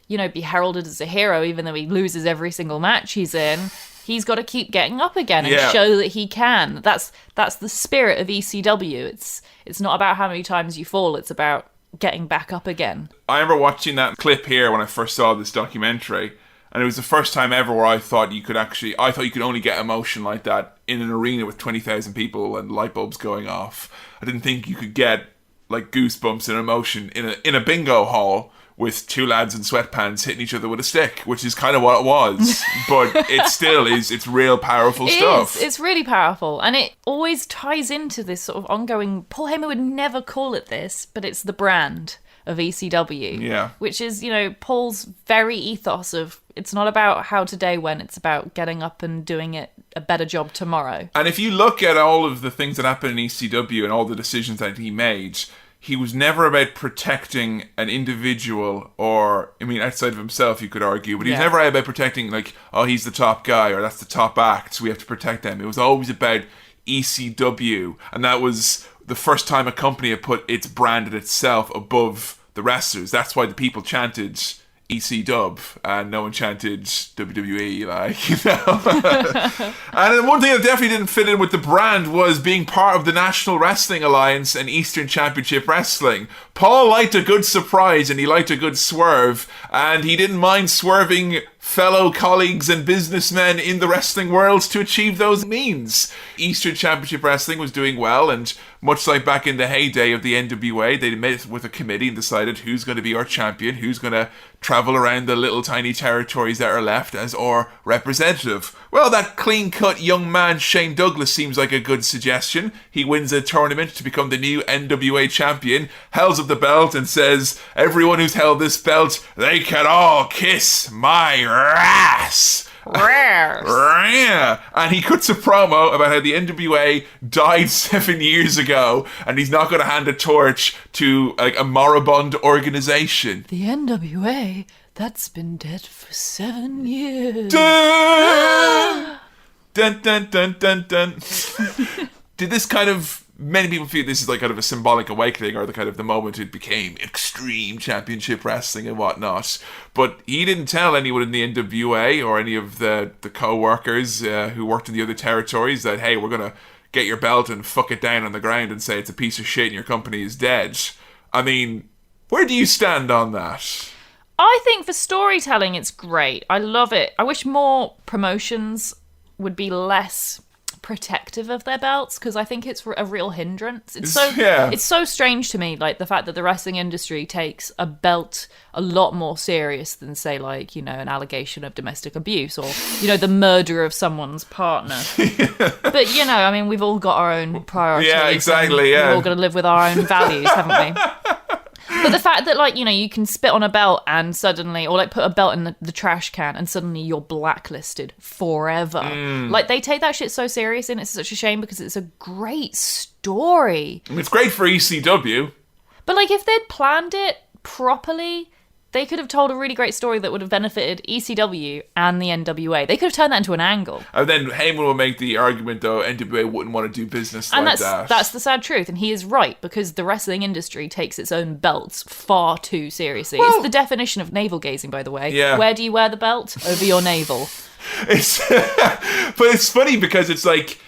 be heralded as a hero, even though he loses every single match he's in, he's got to keep getting up again and show that he can. That's the spirit of ECW. It's not about how many times you fall. It's about getting back up again. I remember watching that clip here when I first saw this documentary, and it was the first time ever where I thought you could only get emotion like that in an arena with 20,000 people and light bulbs going off. I didn't think you could get like goosebumps and emotion in a bingo hall with two lads in sweatpants hitting each other with a stick, which is kind of what it was. But it still is, it's real powerful stuff. It's really powerful. And it always ties into this sort of ongoing, Paul Heyman would never call it this, but it's the brand of ECW. Yeah. Which is, Paul's very ethos of, it's not about how today went, it's about getting up and doing it a better job tomorrow. And if you look at all of the things that happened in ECW and all the decisions that he made, he was never about protecting an individual outside of himself, you could argue, but he was never about protecting, like, oh, he's the top guy or that's the top act, so we have to protect them. It was always about ECW, and that was the first time a company had put its brand and itself above the wrestlers. That's why the people chanted EC Dub and no one chanted WWE, And then one thing that definitely didn't fit in with the brand was being part of the National Wrestling Alliance and Eastern Championship Wrestling. Paul liked a good surprise and he liked a good swerve, and he didn't mind swerving fellow colleagues and businessmen in the wrestling world to achieve those means. Eastern Championship Wrestling was doing well, and much like back in the heyday of the NWA, they met with a committee and decided who's going to be our champion, who's going to travel around the little tiny territories that are left as our representative. Well, that clean-cut young man Shane Douglas seems like a good suggestion. He wins a tournament to become the new NWA champion, holds up the belt and says, everyone who's held this belt, they can all kiss my ass. And he cuts a promo about how the NWA died 7 years ago and he's not going to hand a torch to a moribund organization. The NWA, that's been dead for 7 years. Dun! Dun, dun, dun, dun, dun. Did this kind of... Many people feel this is like kind of a symbolic awakening, or the kind of the moment it became extreme championship wrestling and whatnot. But he didn't tell anyone in the NWA or any of the co-workers who worked in the other territories that, hey, we're going to get your belt and fuck it down on the ground and say it's a piece of shit and your company is dead. I mean, where do you stand on that? I think for storytelling, it's great. I love it. I wish more promotions would be less protective of their belts, because I think it's a real hindrance. It's so strange to me, like the fact that the wrestling industry takes a belt a lot more serious than, say, like, an allegation of domestic abuse or, the murder of someone's partner. But, we've all got our own priorities. Yeah, exactly, We've all got to live with our own values, haven't we? But the fact that, like, you can spit on a belt and suddenly, or like put a belt in the trash can and suddenly you're blacklisted forever. Like, they take that shit so serious, and it's such a shame because it's a great story. I mean, it's great for ECW. But, like, if they'd planned it properly, they could have told a really great story that would have benefited ECW and the NWA. They could have turned that into an angle. And then Heyman will make the argument, though, NWA wouldn't want to do business like that. That's the sad truth, and he is right, because the wrestling industry takes its own belts far too seriously. Well, it's the definition of navel gazing, by the way. Yeah. Where do you wear the belt? Over your navel. But it's funny because it's like,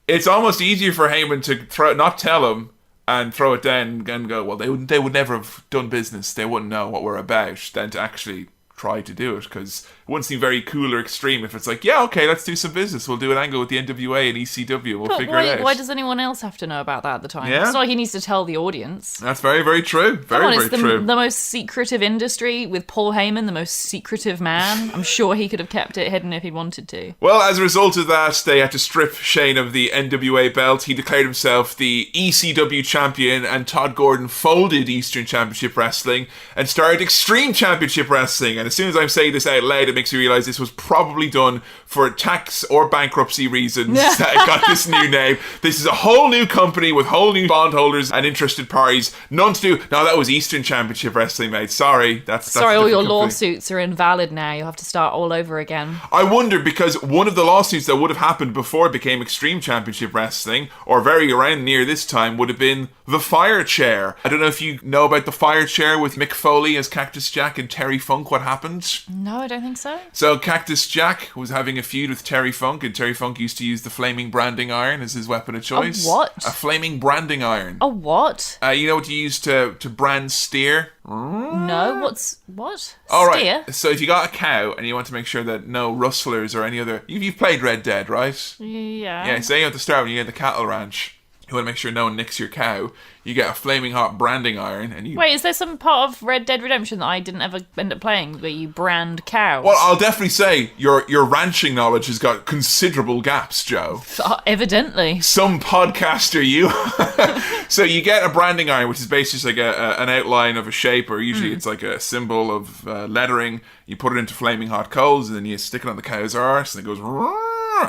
it's almost easier for Heyman to not tell him and throw it down and go, well, they would never have done business, they wouldn't know what we're about, than to actually try to do it, because it wouldn't seem very cool or extreme if it's like, yeah, okay, let's do some business, we'll do an angle with the NWA and ECW, we'll figure it out. Why does anyone else have to know about that at the time? Yeah. It's not like he needs to tell the audience. That's very, very true. Very true. The most secretive industry, with Paul Heyman, the most secretive man. I'm sure he could have kept it hidden if he wanted to. Well, as a result of that, they had to strip Shane of the NWA belt. He declared himself the ECW champion, and Todd Gordon folded Eastern Championship Wrestling and started Extreme Championship Wrestling. And as soon as I'm saying this out loud, it makes me realize this was probably done for tax or bankruptcy reasons that it got this new name. This is a whole new company with whole new bondholders and interested parties. None to do. No, that was Eastern Championship Wrestling, mate. Sorry. That's Sorry, all your company. lawsuits are invalid now. You'll have to start all over again. I wonder, because one of the lawsuits that would have happened before it became Extreme Championship Wrestling, or very around near this time, would have been the Fire Chair. I don't know if you know about the Fire Chair with Mick Foley as Cactus Jack and Terry Funk. What happened? No, I don't think so. So Cactus Jack was having a feud with Terry Funk, and Terry Funk used to use the flaming branding iron as his weapon of choice. A what? A flaming branding iron. A what? You know what you use to brand steer? No, what? All Steer? right. So if you got a cow and you want to make sure that no rustlers or any other... You've played Red Dead, right? Yeah. Yeah, say at the start when you get the cattle ranch, you want to make sure no one nicks your cow, you get a flaming hot branding iron and you... Wait, is there some part of Red Dead Redemption that I didn't ever end up playing where you brand cows? Well, I'll definitely say your ranching knowledge has got considerable gaps, Joe. Evidently. Some podcaster you. So you get a branding iron, which is basically like an outline of a shape, or usually it's like a symbol of lettering. You put it into flaming hot coals and then you stick it on the cow's arse and it goes...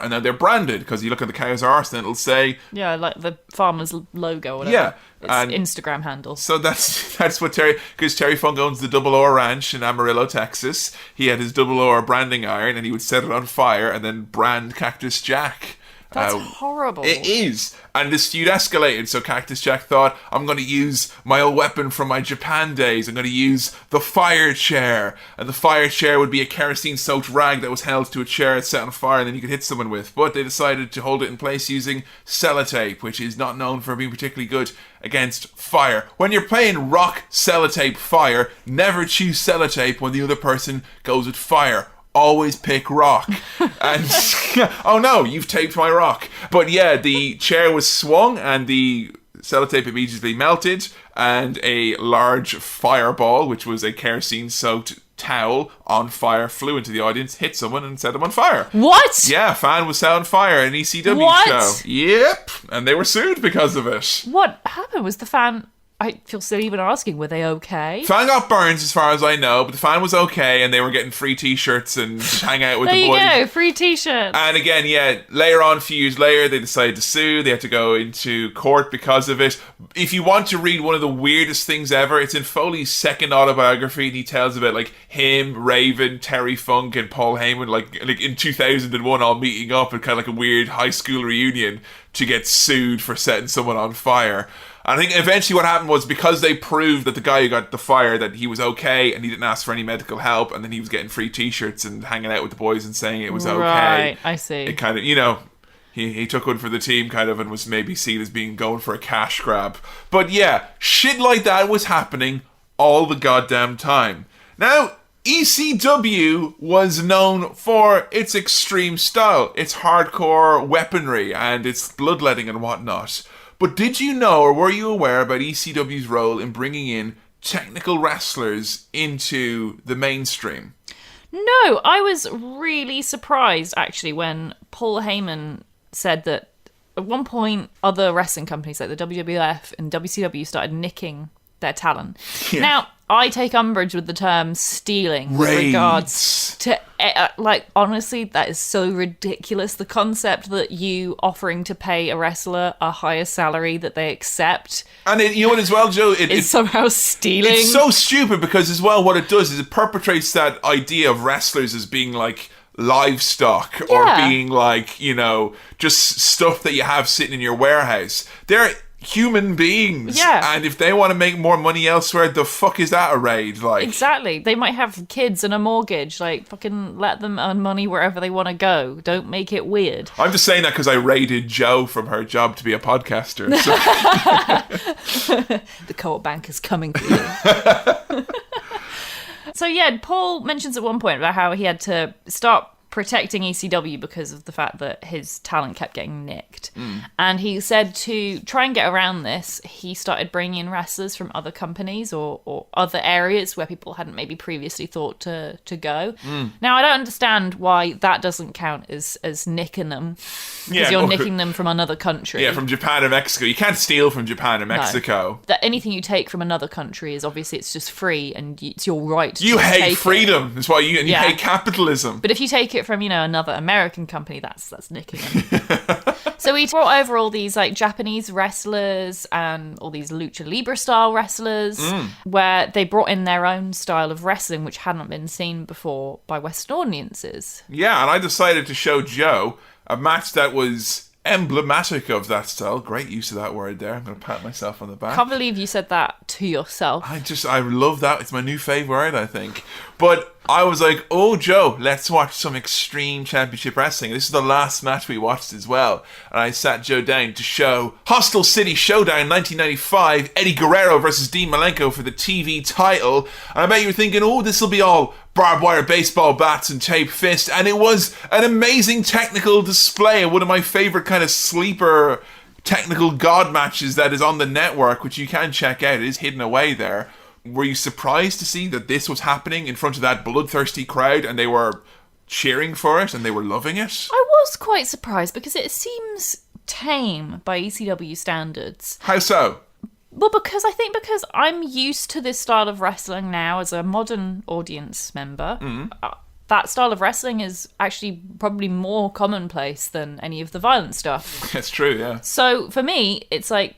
And then they're branded because you look at the cow's arse and it'll say... Yeah, like the farmer's logo or whatever. Yeah. It's And Instagram handle. so that's what Terry... Because Terry Funk owns the Double O Ranch in Amarillo, Texas. He had his Double O branding iron and he would set it on fire and then brand Cactus Jack. That's horrible. It is. And this feud escalated, so Cactus Jack thought, I'm going to use my old weapon from my Japan days. I'm going to use the Fire Chair. And the Fire Chair would be a kerosene-soaked rag that was held to a chair set on fire and then you could hit someone with. But they decided to hold it in place using sellotape, which is not known for being particularly good against fire. When you're playing rock, sellotape, fire, never choose sellotape when the other person goes with fire. Always pick rock. And oh no, you've taped my rock. But yeah, the chair was swung and the sellotape immediately melted and a large fireball, which was a kerosene-soaked towel on fire, flew into the audience, hit someone and set them on fire. What? Yeah, a fan was set on fire in an ECW What? show. Yep. And they were sued because of it. What happened? Was the fan... I feel silly even asking, were they okay? Fan got burns as far as I know, but the fan was okay and they were getting free t-shirts and hang out with There the you boys. go, free t-shirts. And again, yeah, later on, a few years later, they decided to sue. They had to go into court because of it. If you want to read one of the weirdest things ever, it's in Foley's second autobiography, and he tells about like him, Raven, Terry Funk, and Paul Heyman, like in 2001, all meeting up at kind of like a weird high school reunion to get sued for setting someone on fire. And I think eventually what happened was because they proved that the guy who got the fire, that he was okay and he didn't ask for any medical help, and then he was getting free t-shirts and hanging out with the boys and saying it was okay. Right, I see. It kind of, you know, he took one for the team kind of and was maybe seen as being going for a cash grab. But yeah, shit like that was happening all the goddamn time. Now, ECW was known for its extreme style, its hardcore weaponry and its bloodletting and whatnot. But did you know, or were you aware about ECW's role in bringing in technical wrestlers into the mainstream? No, I was really surprised, actually, when Paul Heyman said that at one point other wrestling companies like the WWF and WCW started nicking their talent. Yeah. Now, I take umbrage with the term stealing with regards to, honestly, that is so ridiculous. The concept that you offering to pay a wrestler a higher salary that they accept. And you know what as well, Joe? It's somehow stealing. It's so stupid because as well what it does is it perpetrates that idea of wrestlers as being like livestock or being like, you know, just stuff that you have sitting in your warehouse. They're human beings. Yeah. And if they want to make more money elsewhere, the fuck is that a raid? Like, exactly. They might have kids and a mortgage. Like, fucking let them earn money wherever they want to go. Don't make it weird. I'm just saying that because I raided Jo from her job to be a podcaster. So. The co-op bank is coming for you. So yeah, Paul mentions at one point about how he had to start protecting ECW because of the fact that his talent kept getting nicked. And he said to try and get around this, he started bringing in wrestlers from other companies or other areas where people hadn't maybe previously thought to go. Now, I don't understand why that doesn't count as nicking them, because you're nicking them from another country. Yeah, from Japan and Mexico. You can't steal from Japan and Mexico. That anything you take from another country is obviously it's just free and it's your right to You take hate freedom. That's why you Yeah. hate capitalism. But if you take it from, another American company, that's nicking them. So he brought over all these like Japanese wrestlers and all these lucha libre style wrestlers, where they brought in their own style of wrestling which hadn't been seen before by Western audiences. Yeah, and I decided to show Joe a match that was emblematic of that style. Great use of that word there. I'm going to pat myself on the back. Can't believe you said that to yourself. I love that. It's my new fave word, I think. But I was like, oh, Joe, let's watch some Extreme Championship Wrestling. This is the last match we watched as well. And I sat Joe down to show Hostile City Showdown 1995, Eddie Guerrero versus Dean Malenko for the TV title. And I bet you were thinking, oh, this will be all barbed wire baseball bats and tape fist. And it was an amazing technical display of one of my favorite kind of sleeper technical god matches that is on the network, which you can check out. It is hidden away there. Were you surprised to see that this was happening in front of that bloodthirsty crowd and they were cheering for it and they were loving it? I was quite surprised because it seems tame by ECW standards. How so? Well, because I'm used to this style of wrestling now as a modern audience member. That style of wrestling is actually probably more commonplace than any of the violent stuff. That's true, yeah. So for me, it's like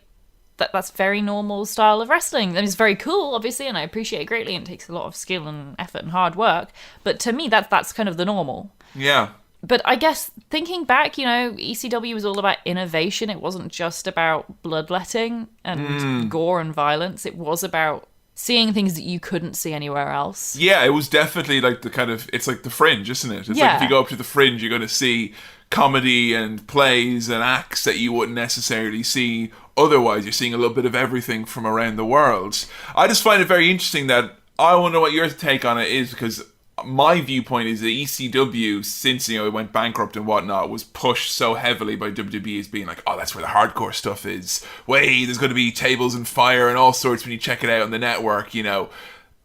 that's very normal style of wrestling. And it's very cool, obviously, and I appreciate it greatly, and it takes a lot of skill and effort and hard work. But to me, that's kind of the normal. Yeah. But I guess thinking back, ECW was all about innovation. It wasn't just about bloodletting and gore and violence. It was about seeing things that you couldn't see anywhere else. Yeah, it was definitely like it's like the Fringe, isn't it? It's like if you go up to the Fringe, you're going to see comedy and plays and acts that you wouldn't necessarily see otherwise. You're seeing a little bit of everything from around the world. I just find it very interesting that I want to know what your take on it is, because my viewpoint is that ECW, since it went bankrupt and whatnot, was pushed so heavily by WWE as being like, oh, that's where the hardcore stuff is. Wait, there's going to be tables and fire and all sorts when you check it out on the network, And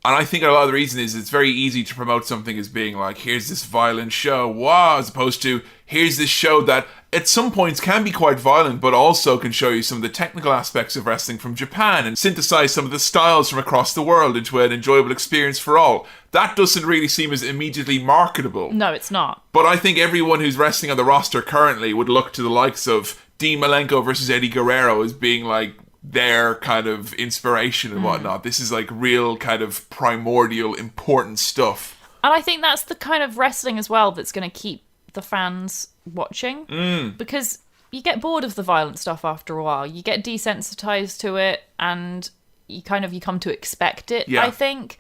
I think a lot of the reason is it's very easy to promote something as being like, here's this violent show, wow, as opposed to here's this show that at some points can be quite violent, but also can show you some of the technical aspects of wrestling from Japan and synthesize some of the styles from across the world into an enjoyable experience for all. That doesn't really seem as immediately marketable. No, it's not. But I think everyone who's wrestling on the roster currently would look to the likes of Dean Malenko versus Eddie Guerrero as being like their kind of inspiration and whatnot. This is like real kind of primordial, important stuff. And I think that's the kind of wrestling as well that's going to keep the fans watching, because you get bored of the violent stuff after a while. You get desensitized to it, and you come to expect it. I think,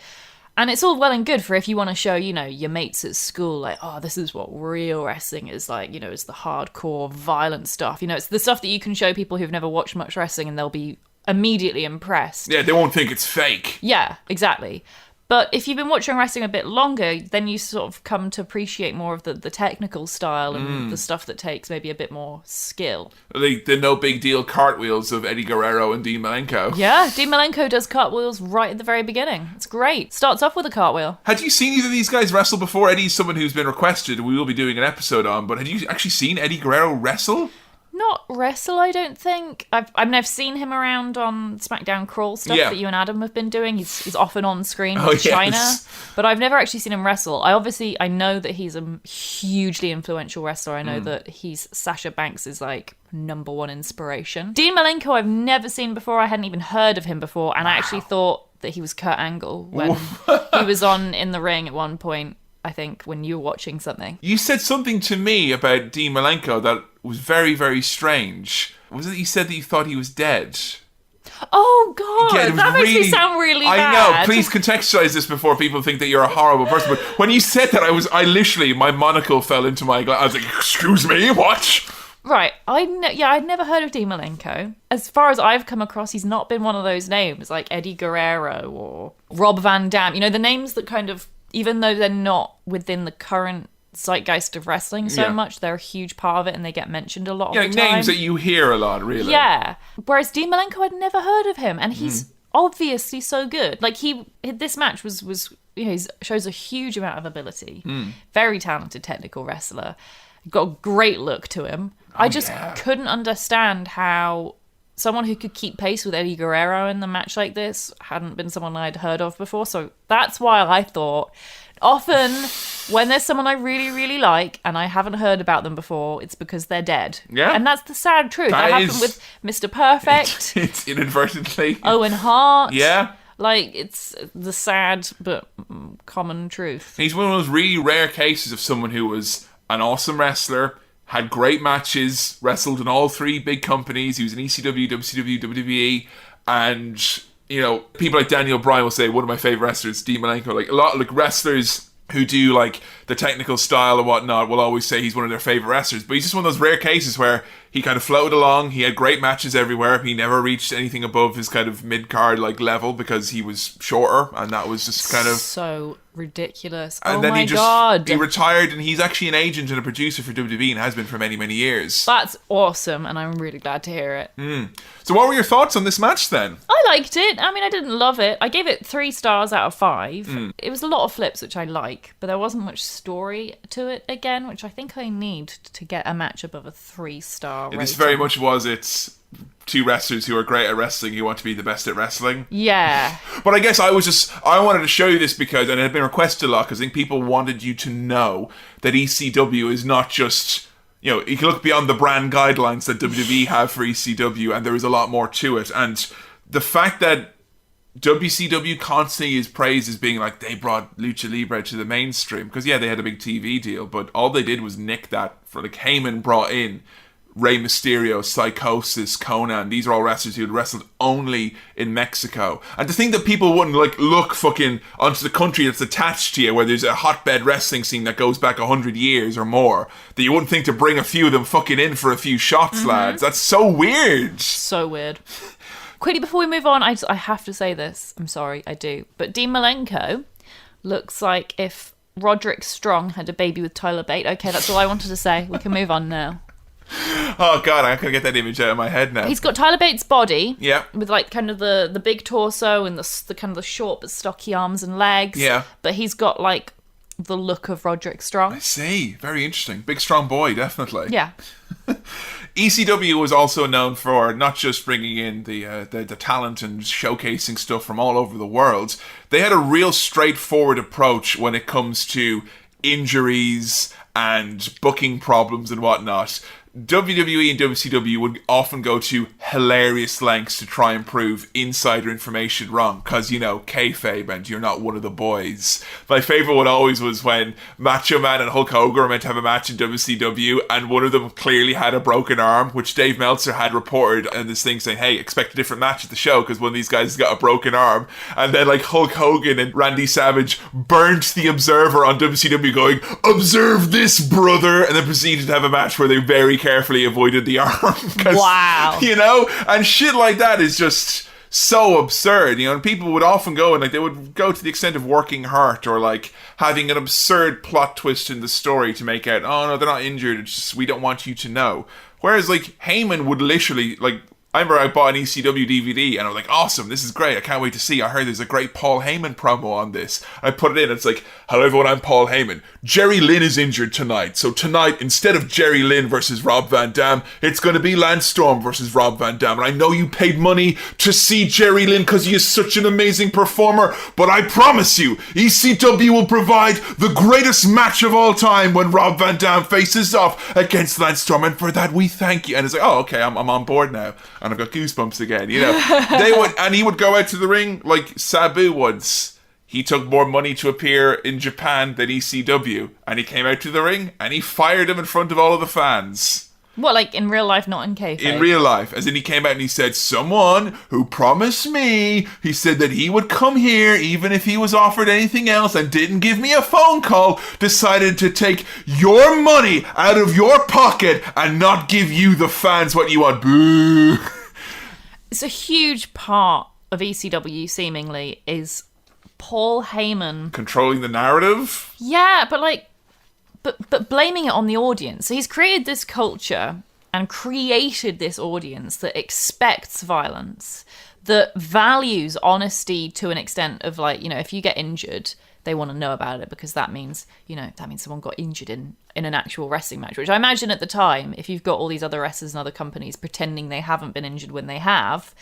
and it's all well and good for if you want to show your mates at school like, oh, this is what real wrestling is like. It's the hardcore violent stuff. It's the stuff that you can show people who've never watched much wrestling, and they'll be immediately impressed. Yeah, they won't think it's fake. Yeah, exactly. But if you've been watching wrestling a bit longer, then you sort of come to appreciate more of the technical style and the stuff that takes maybe a bit more skill. Like the no big deal cartwheels of Eddie Guerrero and Dean Malenko. Yeah, Dean Malenko does cartwheels right at the very beginning. It's great. Starts off with a cartwheel. Had you seen either of these guys wrestle before? Eddie's someone who's been requested, we will be doing an episode on, but had you actually seen Eddie Guerrero wrestle? Not wrestle, I don't think. I've seen him around on SmackDown Crawl stuff that you and Adam have been doing. He's often on screen with China, but I've never actually seen him wrestle. I know that he's a hugely influential wrestler. I know that he's Sasha Banks' like #1 inspiration. Dean Malenko I've never seen before. I hadn't even heard of him before, and I actually thought that he was Kurt Angle when he was in the ring at one point. I think when you were watching something. You said something to me about Dean Malenko that was very, very strange. Was it you said that you thought he was dead? Oh, God, that makes me sound really bad. I know, please contextualize this before people think that you're a horrible person. But when you said that, I literally, my monocle fell into my glass. I was like, excuse me, what? Right, I'd never heard of Dean Malenko. As far as I've come across, he's not been one of those names like Eddie Guerrero or Rob Van Dam. The names that kind of, even though they're not within the current zeitgeist of wrestling so much. They're a huge part of it, and they get mentioned a lot of the time. Names that you hear a lot, really. Yeah. Whereas Dean Malenko, I'd never heard of him, and he's obviously so good. Like, this match was he shows a huge amount of ability. Very talented technical wrestler. Got a great look to him. I just couldn't understand how someone who could keep pace with Eddie Guerrero in the match like this hadn't been someone I'd heard of before. So that's why I thought, often when there's someone I really, really like and I haven't heard about them before, it's because they're dead. Yeah. And that's the sad truth. That happened with Mr. Perfect. It's inadvertently. Owen Hart. Yeah. Like, it's the sad but common truth. He's one of those really rare cases of someone who was an awesome wrestler, had great matches, wrestled in all three big companies. He was in ECW, WCW, WWE, and, you know, people like Daniel Bryan will say one of my favorite wrestlers, Dean Malenko. Like, a lot of like wrestlers who do like the technical style and whatnot will always say he's one of their favorite wrestlers. But he's just one of those rare cases where he kind of floated along. He had great matches everywhere. He never reached anything above his kind of mid-card like level because he was shorter, and that was just kind of so ridiculous. And then he retired, and he's actually an agent and a producer for WWE and has been for many, many years. That's awesome, and I'm really glad to hear it. So what were your thoughts on this match then? I liked it. I mean, I didn't love it. I gave it 3 stars out of 5. It was a lot of flips, which I like, but there wasn't much story to it again, which I think I need to get a match above a 3-star rating. This very much was it's two wrestlers who are great at wrestling who want to be the best at wrestling. Yeah. But I guess I wanted to show you this because, and it had been requested a lot, because I think people wanted you to know that ECW is not just, you know, you can look beyond the brand guidelines that WWE have for ECW, and there is a lot more to it. And the fact that WCW constantly is praised as being like, they brought Lucha Libre to the mainstream, because yeah, they had a big TV deal, but all they did was nick that. For like, Heyman brought in Rey Mysterio, Psychosis, Conan. These are all wrestlers who had wrestled only in Mexico. And to think that people wouldn't like look fucking onto the country that's attached to you, where there's a hotbed wrestling scene that goes back 100 years or more, that you wouldn't think to bring a few of them fucking in for a few shots, lads. That's so weird. So weird. Quickly before we move on, I have to say this. I'm sorry, I do. But Dean Malenko looks like if Roderick Strong had a baby with Tyler Bate. Okay, that's all I wanted to say. We can move on now. Oh god, I can't get that image out of my head now. He's got Tyler Bates' body, yeah, with like kind of the big torso and the kind of the short but stocky arms and legs. Yeah, but he's got like the look of Roderick Strong. I see. Very interesting. Big strong boy, definitely. Yeah. ECW was also known for not just bringing in the talent and showcasing stuff from all over the world. They had a real straightforward approach when it comes to injuries and booking problems and whatnot. WWE and WCW would often go to hilarious lengths to try and prove insider information wrong, because, you know, kayfabe and you're not one of the boys. My favourite one always was when Macho Man and Hulk Hogan were meant to have a match in WCW, and one of them clearly had a broken arm, which Dave Meltzer had reported in this thing saying, hey, expect a different match at the show because one of these guys has got a broken arm. And then like Hulk Hogan and Randy Savage burnt the Observer on WCW going, observe this, brother, and then proceeded to have a match where they very carefully avoided the arm. Wow. You know? And shit like that is just so absurd, you know, and people would often go and like they would go to the extent of working hurt or like having an absurd plot twist in the story to make out, oh no, they're not injured, it's just we don't want you to know. Whereas like Heyman would literally, like, I remember I bought an ECW DVD and I was like, awesome, this is great, I can't wait to see. I heard there's a great Paul Heyman promo on this. I put it in, it's like, hello everyone, I'm Paul Heyman. Jerry Lynn is injured tonight, so tonight, instead of Jerry Lynn versus Rob Van Dam, it's going to be Lance Storm versus Rob Van Dam. And I know you paid money to see Jerry Lynn because he is such an amazing performer, but I promise you, ECW will provide the greatest match of all time when Rob Van Dam faces off against Lance Storm, and for that we thank you. And it's like, oh, okay, I'm on board now. And I've got goosebumps again, you know. They would, and he would go out to the ring like Sabu once. He took more money to appear in Japan than ECW, and he came out to the ring and he fired him in front of all of the fans. What, like in real life, not in kayfabe? In real life. As in he came out and he said, someone who promised me, he said that he would come here even if he was offered anything else and didn't give me a phone call, decided to take your money out of your pocket and not give you, the fans, what you want. Boo. It's a huge part of ECW, seemingly, is Paul Heyman controlling the narrative. Yeah, but like, but blaming it on the audience. So he's created this culture and created this audience that expects violence, that values honesty to an extent of, like, you know, if you get injured, they want to know about it because that means, you know, that means someone got injured in an actual wrestling match, which I imagine at the time, if you've got all these other wrestlers and other companies pretending they haven't been injured when they have,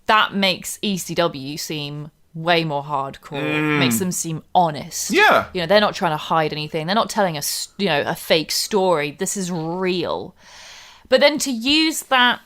that makes ECW seem way more hardcore, makes them seem honest. Yeah. You know, they're not trying to hide anything. They're not telling us, you know, a fake story. This is real. But then to use that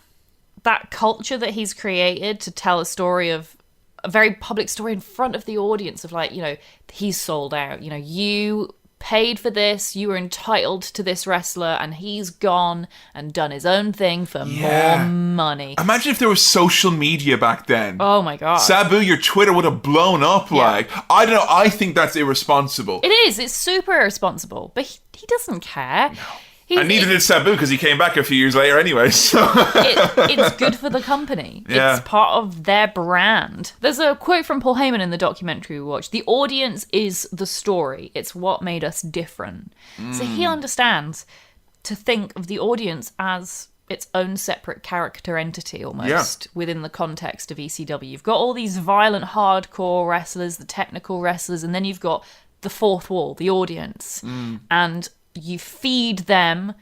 culture that he's created to tell a story of a very public story in front of the audience of, like, you know, he's sold out. You know, you paid for this, you were entitled to this wrestler, and he's gone and done his own thing for more money. Imagine if there was social media back then. Oh my god. Sabu, your Twitter would have blown up. Like, I don't know, I think that's irresponsible. It is, it's super irresponsible, but he doesn't care. No. And neither did Sabu, because he came back a few years later anyway. So it's good for the company. Yeah. It's part of their brand. There's a quote from Paul Heyman in the documentary we watched. The audience is the story. It's what made us different. So he understands to think of the audience as its own separate character entity almost within the context of ECW. You've got all these violent, hardcore wrestlers, the technical wrestlers, and then you've got the fourth wall, the audience. And you feed them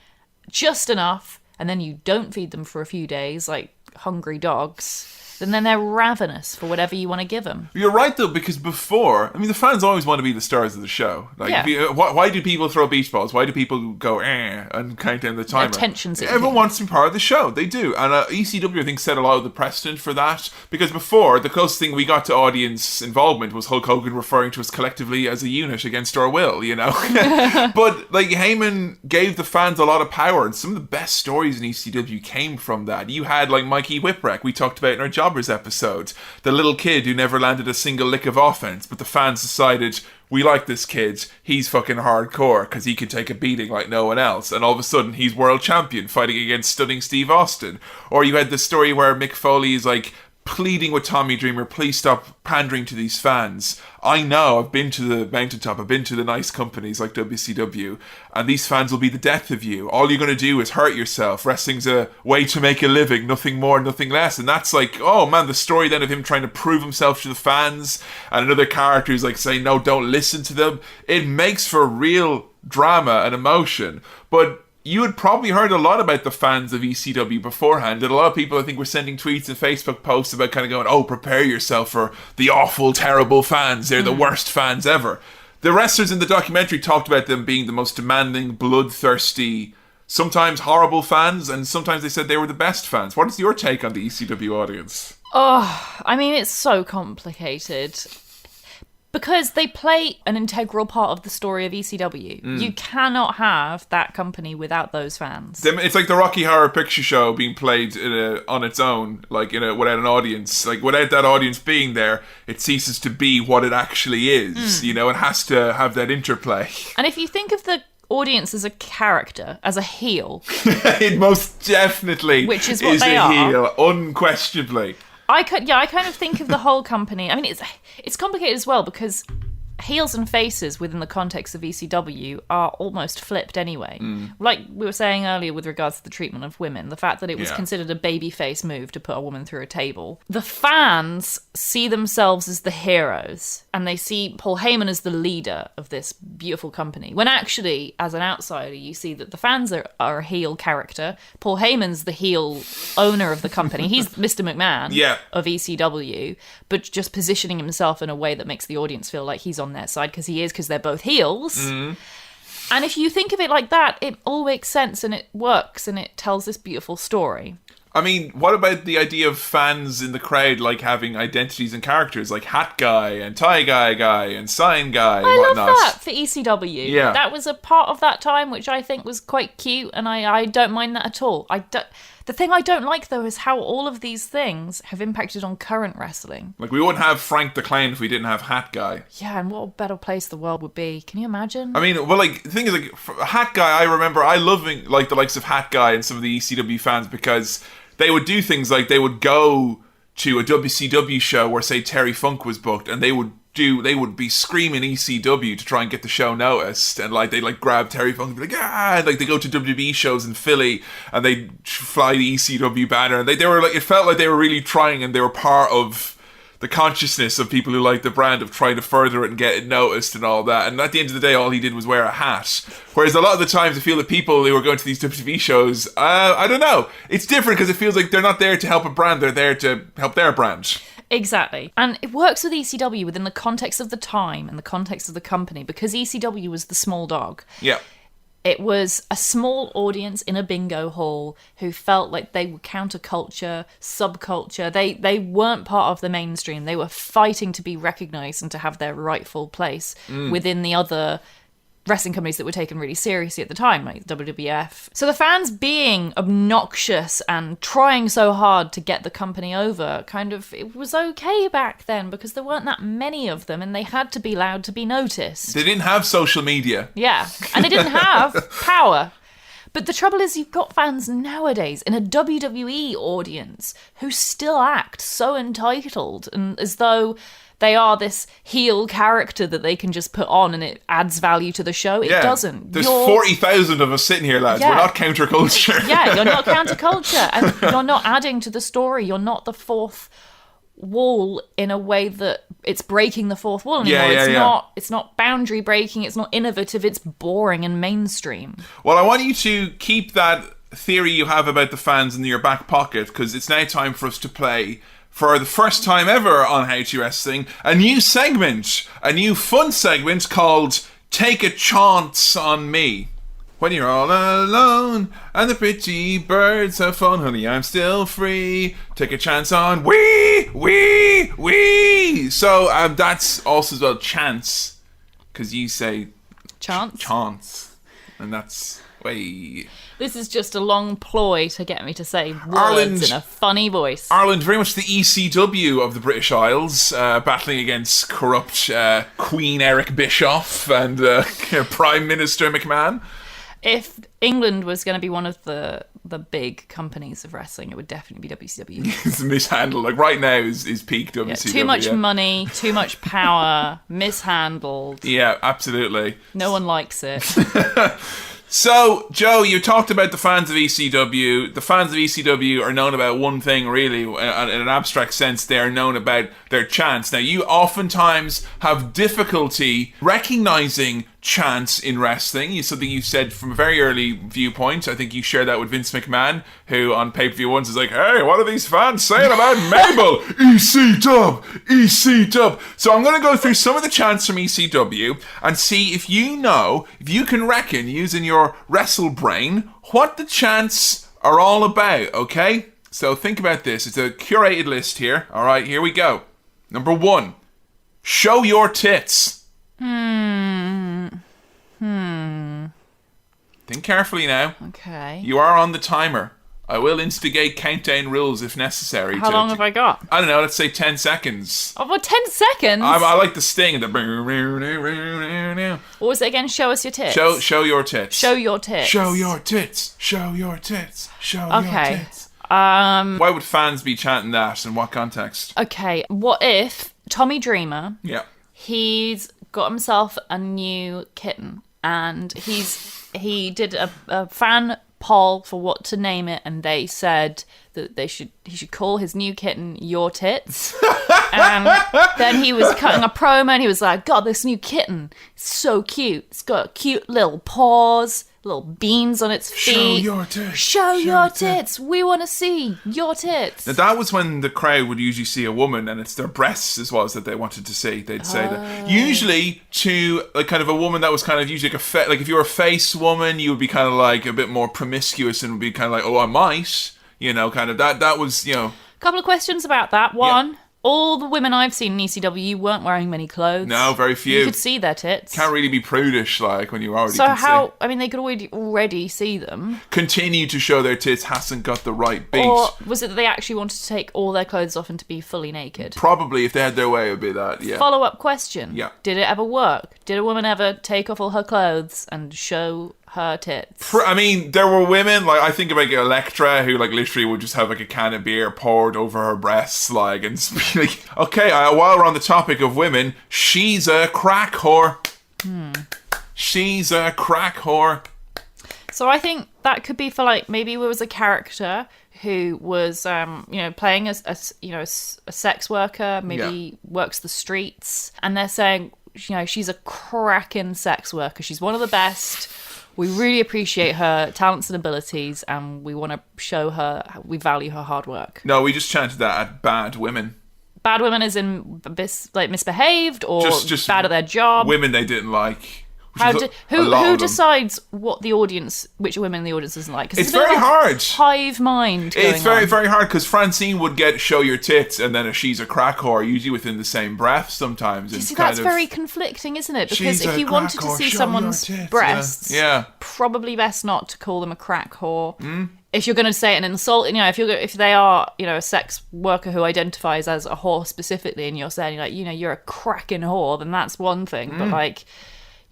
just enough, and then you don't feed them for a few days like hungry dogs, and then they're ravenous for whatever you want to give them. You're right, though, because before, I mean, the fans always want to be the stars of the show. Like, why do people throw beach balls? Why do people go and count down the timer? Attention seeking. Everyone wants to be part of the show. They do. And ECW, I think, set a lot of the precedent for that. Because before, the closest thing we got to audience involvement was Hulk Hogan referring to us collectively as a unit against our will, you know? But, like, Heyman gave the fans a lot of power, and some of the best stories in ECW came from that. You had, like, Mikey Whipwreck, we talked about in our Jobbers episode. The little kid who never landed a single lick of offense, but the fans decided, we like this kid, he's fucking hardcore because he can take a beating like no one else, and all of a sudden he's world champion fighting against stunning Steve Austin. Or you had the story where Mick Foley is like pleading with Tommy Dreamer, please stop pandering to these fans. I know, I've been to the mountaintop, I've been to the nice companies like WCW, and these fans will be the death of you. All you're going to do is hurt yourself. Wrestling's a way to make a living, nothing more, nothing less. And that's like, oh man, the story then of him trying to prove himself to the fans, and another character who's like saying, no, don't listen to them. It makes for real drama and emotion. But you had probably heard a lot about the fans of ECW beforehand, and a lot of people, I think, were sending tweets and Facebook posts about kind of going, oh, prepare yourself for the awful, terrible fans. They're the worst fans ever. The wrestlers in the documentary talked about them being the most demanding, bloodthirsty, sometimes horrible fans, and sometimes they said they were the best fans. What is your take on the ECW audience? Oh, I mean, it's so complicated. Because they play an integral part of the story of ECW. You cannot have that company without those fans. It's like the Rocky Horror Picture Show being played on its own, like without an audience. Like without that audience being there, it ceases to be what it actually is. You know, it has to have that interplay. And if you think of the audience as a character, as a heel, it most definitely which is what is they a are. heel, unquestionably. I kind of think of the whole company. I mean, it's complicated as well because heels and faces within the context of ECW are almost flipped anyway. Like we were saying earlier with regards to the treatment of women, the fact that it was considered a babyface move to put a woman through a table. The fans see themselves as the heroes, and they see Paul Heyman as the leader of this beautiful company. When actually, as an outsider, you see that the fans are a heel character. Paul Heyman's the heel owner of the company. He's Mr. McMahon of ECW, but just positioning himself in a way that makes the audience feel like he's on their side because they're both heels. And if you think of it like that, it all makes sense and it works and it tells this beautiful story. I mean, what about the idea of fans in the crowd like having identities and characters like Hat Guy and Tie Guy and Sign Guy and whatnot? I love that for ECW. Yeah. That was a part of that time which I think was quite cute, and I don't mind that at all. The thing I don't like, though, is how all of these things have impacted on current wrestling. Like, we wouldn't have Frank the Clown if we didn't have Hat Guy. Yeah, and what a better place the world would be. Can you imagine? I mean, well, like, the thing is, like, Hat Guy, I remember, I loving, like, the likes of Hat Guy and some of the ECW fans because they would do things like they would go to a WCW show where, say, Terry Funk was booked, and they would would be screaming ECW to try and get the show noticed, and like they like grab Terry Funk and be like, ah, like they go to WWE shows in Philly and they fly the ECW banner, and they were like, it felt like they were really trying, and they were part of the consciousness of people who like the brand of trying to further it and get it noticed and all that. And at the end of the day, all he did was wear a hat. Whereas a lot of the times I feel that people who are going to these WWE shows, I don't know, it's different because it feels like they're not there to help a brand, they're there to help their brand. Exactly. And it works with ECW within the context of the time and the context of the company, because ECW was the small dog. Yeah. It was a small audience in a bingo hall who felt like they were counterculture, subculture. They weren't part of the mainstream. They were fighting to be recognised and to have their rightful place within the other wrestling companies that were taken really seriously at the time, like WWF. So the fans being obnoxious and trying so hard to get the company over, it was okay back then because there weren't that many of them and they had to be loud to be noticed. They didn't have social media. Yeah, and they didn't have power. But the trouble is you've got fans nowadays in a WWE audience who still act so entitled and as though they are this heel character that they can just put on and it adds value to the show. It doesn't. There's 40,000 of us sitting here, lads. Yeah. We're not counterculture. Yeah, you're not counterculture and you're not adding to the story. You're not the fourth wall in a way that it's breaking the fourth wall anymore. It's not boundary breaking, it's not innovative, it's boring and mainstream. Well, I want you to keep that theory you have about the fans in your back pocket, because it's now time for us to play, for the first time ever on How to Wrestling, a new segment, a new fun segment called Take a Chance on Me. When you're all alone and the pretty birds have fun, honey, I'm still free. Take a chance on we. So that's also as well chance, because you say chance, and that's way. This is just a long ploy to get me to say words Ireland, in a funny voice. Ireland, very much the ECW of the British Isles, battling against corrupt Queen Eric Bischoff and Prime Minister McMahon. If England was going to be one of the big companies of wrestling, it would definitely be WCW. It's mishandled. Like right now is peak WCW. Too much money, too much power, mishandled. Yeah, absolutely. No one likes it. So, Joe, you talked about the fans of ECW. The fans of ECW are known about one thing, really. In an abstract sense, they are known about their chants. Now, you oftentimes have difficulty recognizing chants in wrestling. Something you said from a very early viewpoint. I think you shared that with Vince McMahon, who on pay-per-view once is like, hey, what are these fans saying about Mabel? EC-Dub. So I'm going to go through some of the chants from ECW and see if you can reckon, using your wrestle brain, what the chants are all about, okay? So think about this. It's a curated list here. All right, here we go. Number 1, show your tits. Think carefully now. Okay. You are on the timer. I will instigate countdown rules if necessary. How long have I got? I don't know, let's say 10 seconds. Oh, well, 10 seconds? I like the sting. What was it again? Show us your tits. Show your tits. Show your tits. Show your tits. Show your tits. Show your tits. Why would fans be chanting that? In what context? Okay, what if Tommy Dreamer, yeah, he's got himself a new kitten and he did a fan poll for what to name it, and they said that he should call his new kitten Your Tits. And then he was cutting a promo and he was like, God, this new kitten is so cute. It's got cute little paws, little beans on its feet. Show your tits. Show your tits. We want to see your tits. Now that was when the crowd would usually see a woman and it's their breasts as well as that they wanted to see. They'd say that. Usually to like kind of a woman that was kind of usually like if you were a face woman, you would be kind of like a bit more promiscuous and would be kind of like, oh, I might, kind of that was, Couple of questions about that. One, all the women I've seen in ECW weren't wearing many clothes. No, very few. You could see their tits. Can't really be prudish like when you already So can how, see. I mean, they could already see them. Continue to show their tits hasn't got the right beat. Or was it that they actually wanted to take all their clothes off and to be fully naked? Probably, if they had their way, it would be that, yeah. Follow-up question. Yeah. Did it ever work? Did a woman ever take off all her clothes and show her tits. I mean, there were women, like, I think about Electra, who, like, literally would just have, like, a can of beer poured over her breasts, like, and just be like, okay, while we're on the topic of women, she's a crack whore. She's a crack whore. So I think that could be for, like, maybe it was a character who was, playing as a sex worker, maybe works the streets, and they're saying, she's a cracking sex worker. She's one of the best. We really appreciate her talents and abilities, and we want to show her we value her hard work. No, we just chanted that at bad women. Bad women as in misbehaved or just bad at their job. Women they didn't like. Who decides what the audience, which women the audience doesn't like? 'Cause it's very hard. Hive mind. It's very, very hard because Francine would get show your tits and then she's a crack whore, usually within the same breath sometimes. You see, that's very conflicting, isn't it? Because if you wanted to see someone's breasts, probably best not to call them a crack whore. If you're going to say an insult, if they are, a sex worker who identifies as a whore specifically, and you're saying you're a cracking whore, then that's one thing. But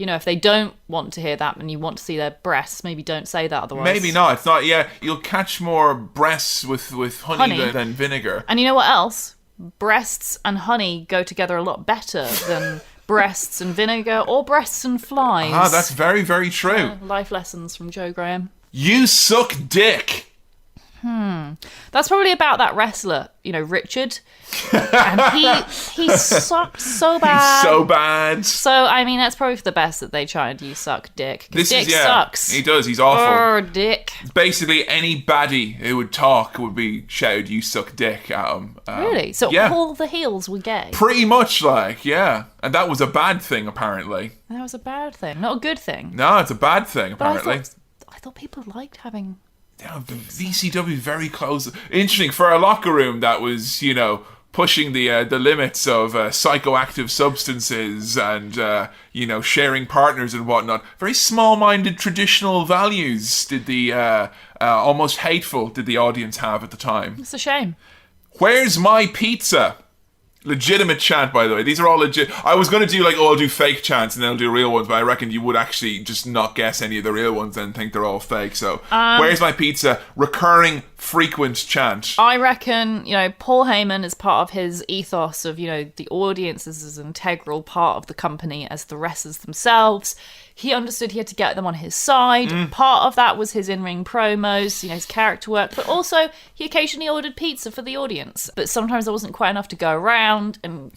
if they don't want to hear that and you want to see their breasts, maybe don't say that otherwise. Maybe not. It's not, you'll catch more breasts with honey than vinegar. And you know what else? Breasts and honey go together a lot better than breasts and vinegar or breasts and flies. Ah, that's very, very true. Life lessons from Joe Graham. You suck dick. That's probably about that wrestler, Richard. And he sucked so bad. He's so bad. So, I mean, that's probably for the best that they try and you suck dick. Dick sucks. He does. He's awful. Oh, dick. Basically, any baddie who would talk would be shouted, you suck dick at him. Really? So all the heels were gay? Pretty much, And that was a bad thing, apparently. That was a bad thing. Not a good thing. No, it's a bad thing, apparently. But I thought people liked having... the ECW is very close. Interesting, for a locker room that was, pushing the limits of psychoactive substances and, sharing partners and whatnot. Very small-minded traditional values did the, almost hateful did the audience have at the time. It's a shame. Where's my pizza? Legitimate chant, by the way. These are all legit. I was going to do I'll do fake chants and then I'll do real ones, but I reckon you would actually just not guess any of the real ones and think they're all fake. So, where's my pizza? Recurring, frequent chant. I reckon, Paul Heyman is part of his ethos of, the audience is an integral part of the company as the wrestlers themselves. He understood he had to get them on his side. Part of that was his in-ring promos, his character work, but also he occasionally ordered pizza for the audience. But sometimes there wasn't quite enough to go around, and,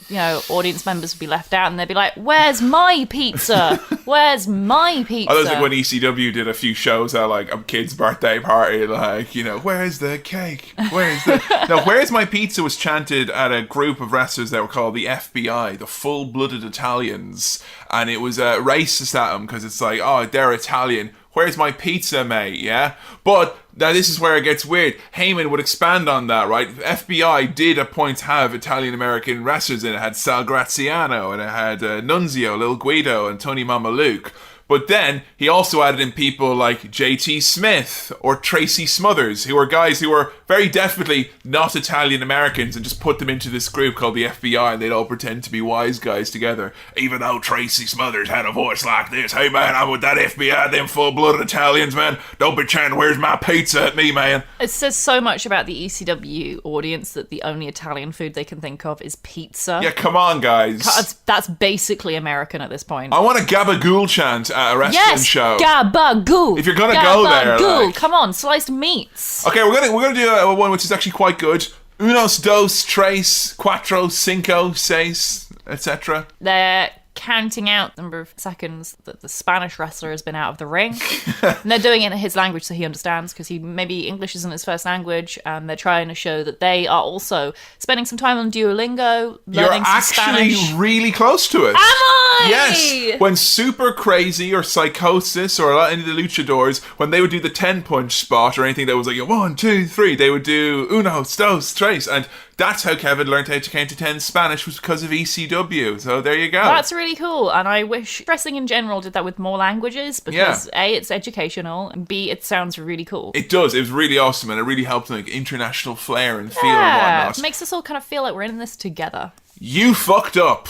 audience members would be left out, and they'd be like, where's my pizza? Where's my pizza? I was when ECW did a few shows at, a kid's birthday party, where's the cake? Where's my pizza was chanted at a group of wrestlers that were called the FBI, the Full-Blooded Italians, and it was racist at them, because it's they're Italian. Where's my pizza, mate? Yeah? But now this is where it gets weird. Heyman would expand on that, right? FBI did at points have Italian-American wrestlers in it. It had Sal Graziano, and it had Nunzio, Lil Guido, and Tony Mamaluke. But then he also added in people like JT Smith or Tracy Smothers, who were guys who were very definitely not Italian Americans, and just put them into this group called the FBI, and they'd all pretend to be wise guys together. Even though Tracy Smothers had a voice like this, hey man, I'm with that FBI, them full-blooded Italians, man. Don't be chanting, where's my pizza at me, man. It says so much about the ECW audience that the only Italian food they can think of is pizza. Yeah, come on, guys. That's basically American at this point. I want a gabagool chant at a wrestling show. Gabagool. If you're gonna go there, come on, sliced meats. Okay, we're gonna do one which is actually quite good. Unos, dos, tres, cuatro, cinco, seis, etc. They're counting out the number of seconds that the Spanish wrestler has been out of the ring. And they're doing it in his language so he understands, because maybe English isn't his first language, and they're trying to show that they are also spending some time on Duolingo, learning some Spanish. You're actually really close to it. Am I? Yes. When Super Crazy or Psychosis or any of the luchadors, when they would do the 10-punch spot or anything that was 1, 2, 3, they would do unos, dos, tres, and that's how Kevin learned how to count to 10 Spanish, was because of ECW. So there you go. That's really cool. And I wish wrestling in general did that with more languages, because A, it's educational, and B, it sounds really cool. It does. It was really awesome, and it really helped international flair and feel and whatnot. It makes us all kind of feel like we're in this together. You fucked up.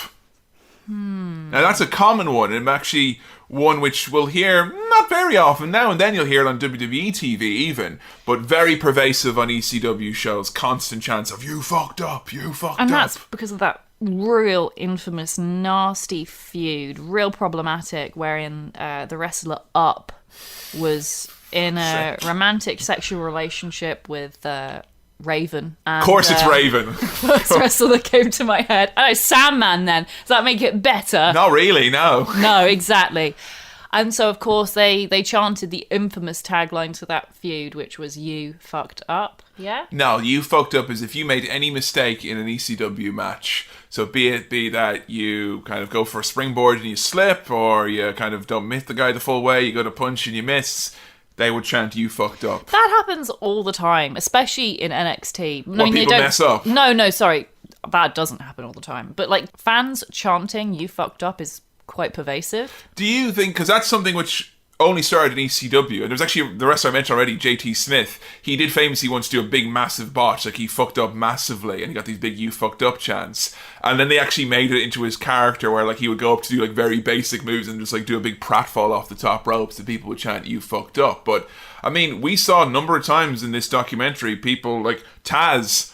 Now that's a common one, and actually one which we'll hear not very often. Now and then you'll hear it on WWE TV even, but very pervasive on ECW shows. Constant chants of, you fucked up, you fucked up. And that's because of that real infamous, nasty feud, real problematic, wherein the wrestler Up was in a romantic sexual relationship with Raven. And, of course it's Raven. First wrestler that came to my head. Oh, Sandman then. Does that make it better? Not really, no. No, exactly. And so, of course, they chanted the infamous tagline to that feud, which was, you fucked up. Yeah? No, you fucked up as if you made any mistake in an ECW match. So be that you kind of go for a springboard and you slip, or you kind of don't miss the guy the full way, you go to punch and you miss, they would chant, you fucked up. That happens all the time, especially in NXT. People mess up? No, sorry. That doesn't happen all the time. But, like, fans chanting, you fucked up is quite pervasive. Do you think, because that's something which only started in ECW, and there's actually the wrestler I mentioned already, JT Smith, he did famously once do a big massive botch, like he fucked up massively and he got these big you fucked up chants, and then they actually made it into his character where like he would go up to do like very basic moves and just like do a big pratfall off the top ropes and people would chant you fucked up. But I mean, we saw a number of times in this documentary people like Taz,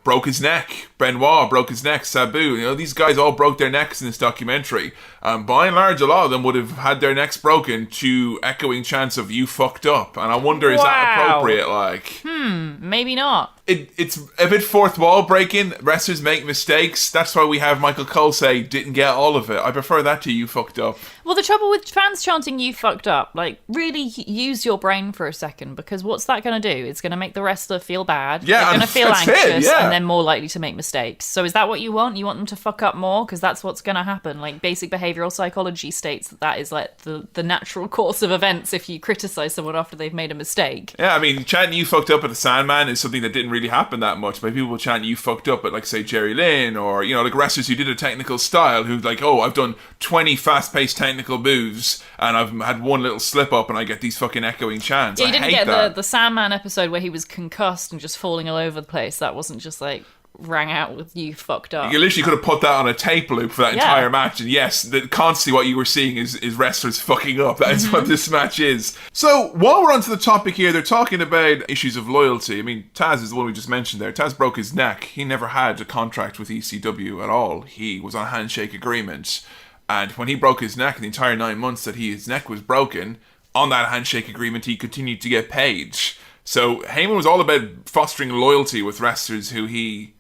broke his neck. Benoit broke his neck. Sabu. These guys all broke their necks in this documentary. By and large, a lot of them would have had their necks broken to echoing chants of "you fucked up." And I wonder, is that appropriate? Like, maybe not. It's a bit fourth wall breaking. Wrestlers make mistakes. That's why we have Michael Cole say, "Didn't get all of it." I prefer that to "you fucked up." Well, the trouble with fans chanting "you fucked up," like, really use your brain for a second, because what's that going to do? It's going to make the wrestler feel bad. Yeah, they're going to feel anxious, yeah. and they're more likely to make mistakes. So is that what you want? You want them to fuck up more? Because that's what's going to happen. Like, basic behavioural psychology states that is like the natural course of events if you criticise someone after they've made a mistake. Yeah, I mean, chanting "you fucked up" at the Sandman is something that didn't really happen that much. But people will chant "you fucked up" at, like, say, Jerry Lynn, or, like wrestlers who did a technical style, who like, oh, I've done 20 fast-paced technical moves, and I've had one little slip-up, and I get these fucking echoing chants. Yeah, you didn't get that. the Sandman episode where he was concussed and just falling all over the place. That wasn't just, like, rang out with "you fucked up." You literally could have put that on a tape loop for that entire match, and yes, constantly what you were seeing is wrestlers fucking up. That is what this match is. So while we're onto the topic here, they're talking about issues of loyalty. I mean, Taz is the one we just mentioned there. Taz broke his neck. He never had a contract with ECW at all. He was on a handshake agreement, and when he broke his neck, the entire 9 months that his neck was broken, on that handshake agreement, he continued to get paid. So Heyman was all about fostering loyalty with wrestlers who he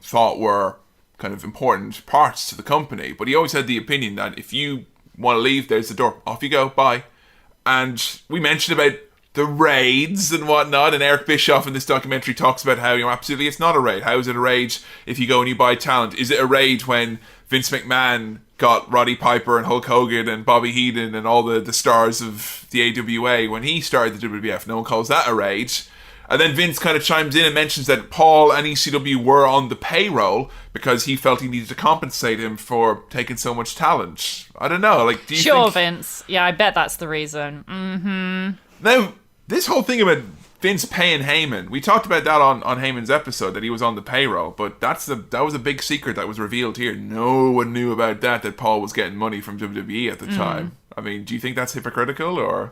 thought were kind of important parts to the company. But he always had the opinion that if you want to leave, there's the door. Off you go. Bye. And we mentioned about the raids and whatnot, and Eric Bischoff in this documentary talks about how, absolutely it's not a raid. How is it a raid if you go and you buy talent? Is it a raid when Vince McMahon got Roddy Piper and Hulk Hogan and Bobby Heenan and all the stars of the AWA when he started the WWF? No one calls that a raid. And then Vince kind of chimes in and mentions that Paul and ECW were on the payroll because he felt he needed to compensate him for taking so much talent. I don't know. Like, do you think... Vince. Yeah, I bet that's the reason. Mm-hmm. Now, this whole thing about Vince paying Heyman, we talked about that on Heyman's episode, that he was on the payroll, but that was a big secret that was revealed here. No one knew about that Paul was getting money from WWE at the time. I mean, do you think that's hypocritical, or...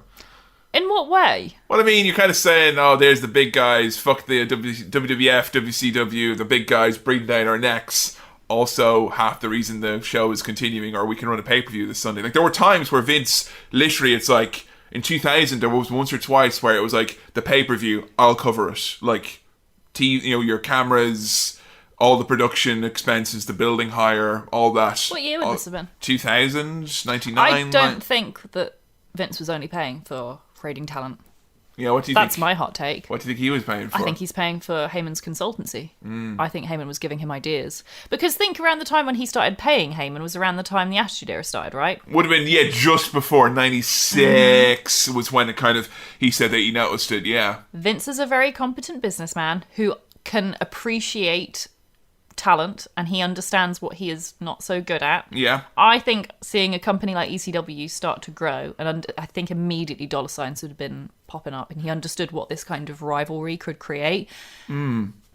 In what way? Well, I mean, you're kind of saying, oh, there's the big guys, fuck the WWF, WCW, the big guys breathing down our necks. Also, half the reason the show is continuing, or we can run a pay-per-view this Sunday. Like, there were times where Vince, literally, it's like, in 2000, there was once or twice where it was like, the pay-per-view, I'll cover it. Like, your cameras, all the production expenses, the building hire, all that. What year would this have been? 2000, 99? I don't think that Vince was only paying for raiding talent. Yeah, what do you That's think? my hot take. What do you think he was paying for? I think he's paying for Heyman's consultancy. I think Heyman was giving him ideas. Because think around the time when he started paying Heyman was around the time the Attitude Era started, right? Would have been, just before 96 was when it kind of, he said that he noticed it, yeah. Vince is a very competent businessman who can appreciate talent and he understands what he is not so good at. Yeah. I think seeing a company like ECW start to grow, and I think immediately dollar signs would have been popping up, and he understood what this kind of rivalry could create. I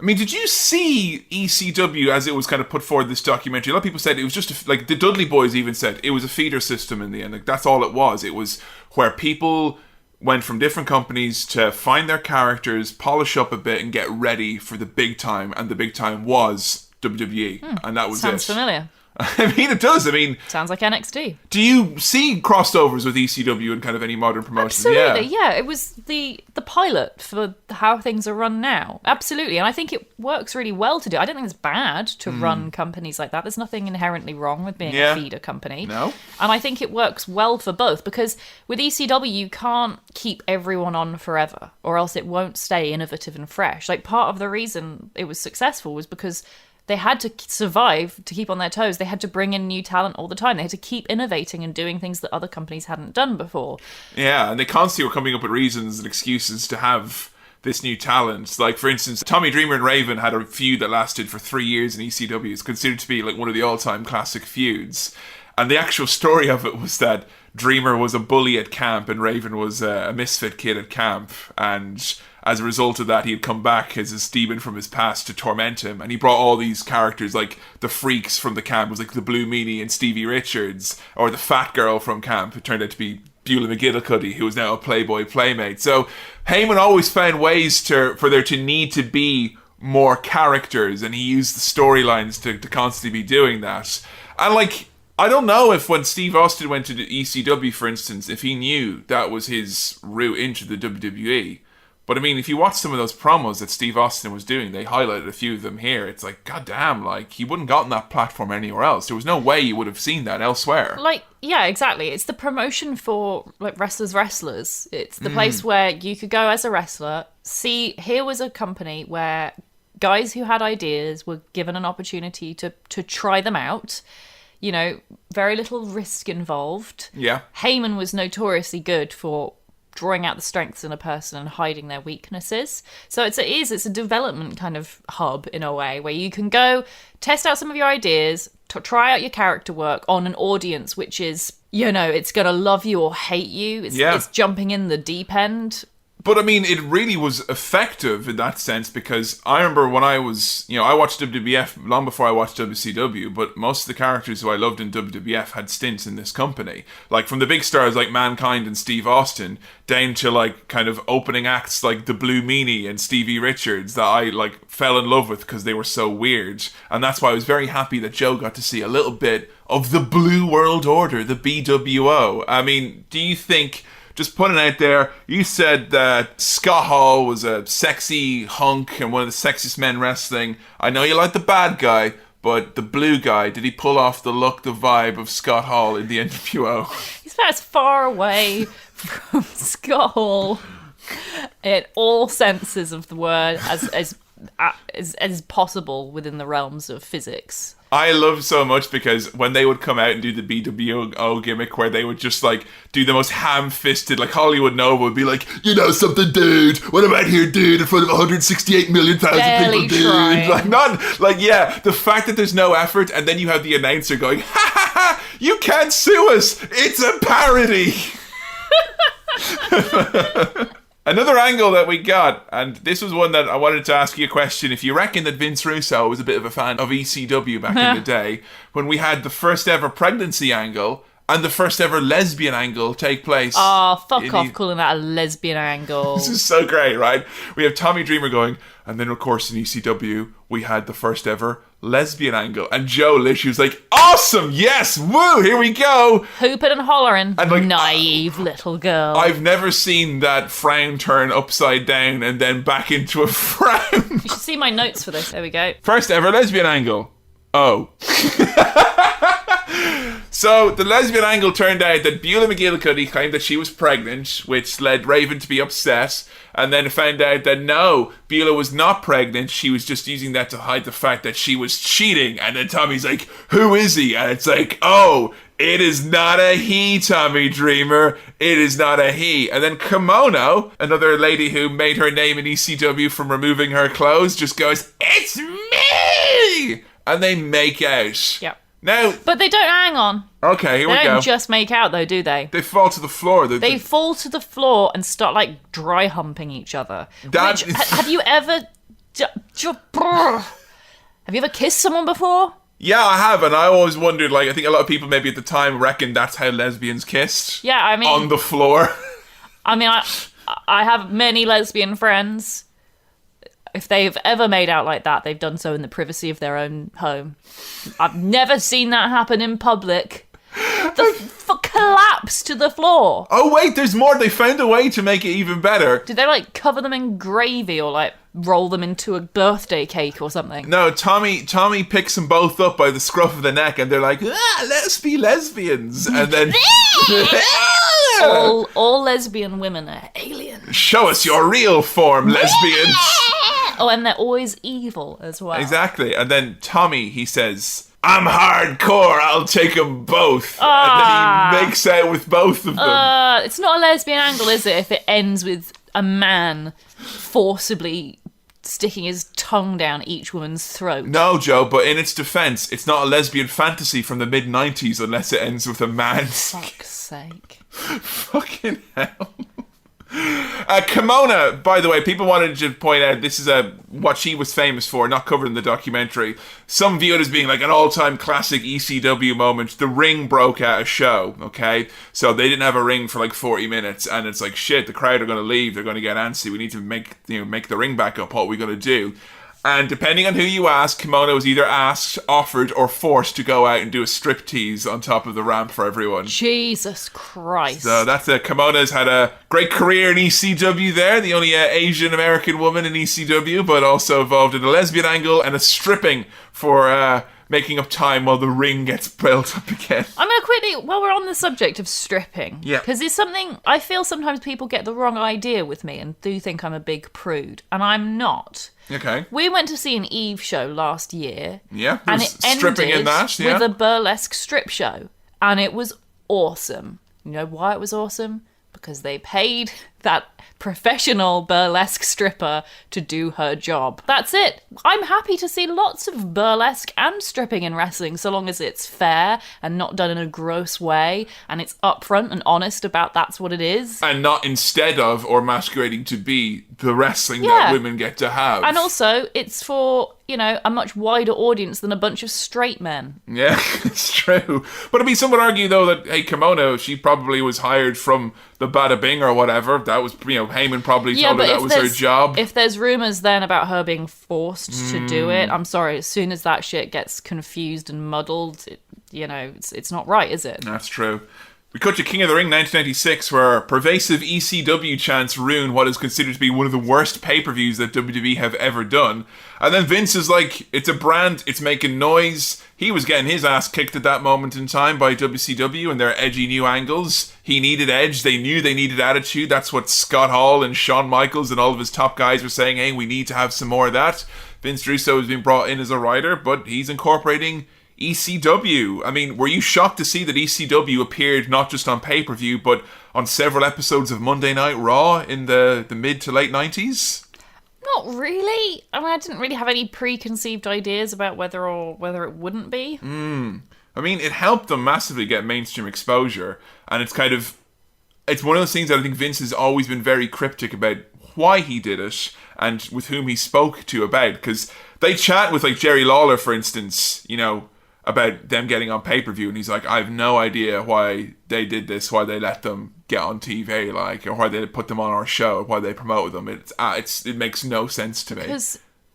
mean, did you see ECW as it was kind of put forward this documentary? A lot of people said it was just, like, the Dudley Boys even said it was a feeder system in the end. Like, that's all it was. It was where people went from different companies to find their characters, polish up a bit, and get ready for the big time. And the big time was WWE. And that was Sounds familiar. I mean, it does. I mean... Sounds like NXT. Do you see crossovers with ECW and kind of any modern promotions? Absolutely, yeah. It was the pilot for how things are run now. Absolutely. And I think it works really well to do. I don't think it's bad to run companies like that. There's nothing inherently wrong with being a feeder company. No. And I think it works well for both, because with ECW, you can't keep everyone on forever, or else it won't stay innovative and fresh. Like, part of the reason it was successful was because they had to survive, to keep on their toes. They had to bring in new talent all the time. They had to keep innovating and doing things that other companies hadn't done before. Yeah, and they constantly were coming up with reasons and excuses to have this new talent. Like, for instance, Tommy Dreamer and Raven had a feud that lasted for 3 years in ECW. It's considered to be like one of the all-time classic feuds. And the actual story of it was that Dreamer was a bully at camp and Raven was a misfit kid at camp. And as a result of that, he had come back as a demon from his past to torment him. And he brought all these characters, like the freaks from the camp, was like the Blue Meanie and Stevie Richards, or the fat girl from camp, who turned out to be Beulah McGillicuddy, who is now a Playboy Playmate. So Heyman always found ways for there to need to be more characters, and he used the storylines to constantly be doing that. And, like, I don't know if when Steve Austin went to the ECW, for instance, if he knew that was his route into the WWE. But I mean, if you watch some of those promos that Steve Austin was doing, they highlighted a few of them here. It's like, goddamn, like, he wouldn't gotten that platform anywhere else. There was no way you would have seen that elsewhere. Like, yeah, exactly. It's the promotion for, like, wrestlers. It's the place where you could go as a wrestler, see, here was a company where guys who had ideas were given an opportunity to try them out. You know, very little risk involved. Yeah. Heyman was notoriously good for drawing out the strengths in a person and hiding their weaknesses. So it's a development kind of hub in a way, where you can go test out some of your ideas, try out your character work on an audience which is, you know, it's going to love you or hate you. It's jumping in the deep end. But I mean, it really was effective in that sense, because I remember when I was, you know, I watched WWF long before I watched WCW, but most of the characters who I loved in WWF had stints in this company. Like, from the big stars like Mankind and Steve Austin, down to, like, kind of opening acts like the Blue Meanie and Stevie Richards that I, like, fell in love with because they were so weird. And that's why I was very happy that Joe got to see a little bit of the Blue World Order, the BWO. I mean, do you think... Just putting it out there, you said that Scott Hall was a sexy hunk and one of the sexiest men wrestling. I know you like the bad guy, but the blue guy, did he pull off the look, the vibe of Scott Hall in the NWO? He's about as far away from Scott Hall in all senses of the word as possible within the realms of physics. I love so much because when they would come out and do the BWO gimmick where they would just, like, do the most ham-fisted, like, Hollywood Nova would be like, you know something, dude? What about here, dude, in front of 168 million people, dude? Trying. Like, not, like, yeah, the fact that there's no effort, and then you have the announcer going, ha ha ha, you can't sue us, it's a parody. Another angle that we got, and this was one that I wanted to ask you a question. If you reckon that Vince Russo was a bit of a fan of ECW back in the day, when we had the first ever pregnancy angle and the first ever lesbian angle take place. Oh, fuck off calling that a lesbian angle. This is so great, right? We have Tommy Dreamer going, and then of course in ECW, we had the first ever lesbian angle. And Joe literally was like, awesome, yes, woo, here we go. Hooping and hollering, and, like, naive little girl. I've never seen that frown turn upside down and then back into a frown. You should see my notes for this. There we go. First ever lesbian angle. Oh. So the lesbian angle turned out that Beulah McGillicuddy claimed that she was pregnant, which led Raven to be upset, and then found out that no, Beulah was not pregnant, she was just using that to hide the fact that she was cheating. And then Tommy's like, who is he? And it's like, oh, it is not a he, Tommy Dreamer. It is not a he. And then Kimono, another lady who made her name in ECW from removing her clothes, just goes, it's me! and they make out. Yep. Now, But they don't hang on. okay, here They we don't go. just make out, though, do they? They fall to the floor. They fall to the floor and start, like, dry humping each other. That Which, is- have you ever... Have you ever kissed someone before? Yeah, I have, and I always wondered, like, I think a lot of people maybe at the time reckoned that's how lesbians kissed. Yeah, I mean... On the floor. I have many lesbian friends. If they've ever made out like that, they've done so in the privacy of their own home. I've never seen that happen in public. Collapse to the floor. Oh, wait, there's more. They found a way to make it even better. Did they, like, cover them in gravy or, like, roll them into a birthday cake or something? No, Tommy picks them both up by the scruff of the neck, and they're like, let's be lesbians. And then... all lesbian women are aliens. Show us your real form, lesbians. Oh, and they're always evil as well. Exactly. And then Tommy, he says, I'm hardcore, I'll take them both. And then he makes out with both of them. It's not a lesbian angle, is it, if it ends with a man forcibly sticking his tongue down each woman's throat? No, Joe, but in its defense, it's not a lesbian fantasy from the mid-90s unless it ends with a man's... Fuck's sake. Fucking hell. Kimona, by the way, people wanted to point out this is what she was famous for, not covered in the documentary. Some view it as being like an all-time classic ECW moment. The ring broke at a show, okay? So they didn't have a ring for like 40 minutes, and it's like, shit, the crowd are going to leave, they're going to get antsy, we need to make the ring back up, what are we going to do? And depending on who you ask, Kimona was either asked, offered, or forced to go out and do a striptease on top of the ramp for everyone. Jesus Christ. So that's it. Kimona's had a great career in ECW there, the only Asian American woman in ECW, but also involved in a lesbian angle and a stripping for making up time while the ring gets built up again. I'm going to quickly, while we're on the subject of stripping, Yeah. because it's something, I feel sometimes people get the wrong idea with me and do think I'm a big prude, and I'm not. Okay. We went to see an Eve show last year. Yeah, and there's it ended stripping in that, yeah. with a burlesque strip show. And it was awesome. You know why it was awesome? Because they paid that professional burlesque stripper to do her job. That's it. I'm happy to see lots of burlesque and stripping in wrestling, so long as it's fair and not done in a gross way, and it's upfront and honest about that's what it is. And not instead of or masquerading to be the wrestling that Yeah. women get to have. And also, it's for, a much wider audience than a bunch of straight men. Yeah, it's true. But I mean, some would argue, though, that, hey, Kimono, she probably was hired from the Bada Bing or whatever. That was, Heyman probably told her that was her job. If there's rumours then about her being forced to do it, I'm sorry, as soon as that shit gets confused and muddled, it's not right, is it? That's true. We cut to King of the Ring 1996, where pervasive ECW chants ruin what is considered to be one of the worst pay-per-views that WWE have ever done. And then Vince is like, it's a brand, it's making noise. He was getting his ass kicked at that moment in time by WCW and their edgy new angles. He needed edge. They knew they needed attitude. That's what Scott Hall and Shawn Michaels and all of his top guys were saying, hey, we need to have some more of that. Vince Russo has been brought in as a writer, but he's incorporating ECW. I mean, were you shocked to see that ECW appeared not just on pay-per-view, but on several episodes of Monday Night Raw in the mid to late 90s? Not really. I mean, I didn't really have any preconceived ideas about whether it wouldn't be. I mean, it helped them massively get mainstream exposure, and it's one of those things that I think Vince has always been very cryptic about why he did it and with whom he spoke to about, because they chat with, like, Jerry Lawler, for instance, about them getting on pay-per-view, and he's like, I have no idea why they did this, why they let them get on TV, or why they put them on our show, or why they promoted them. It makes no sense to me.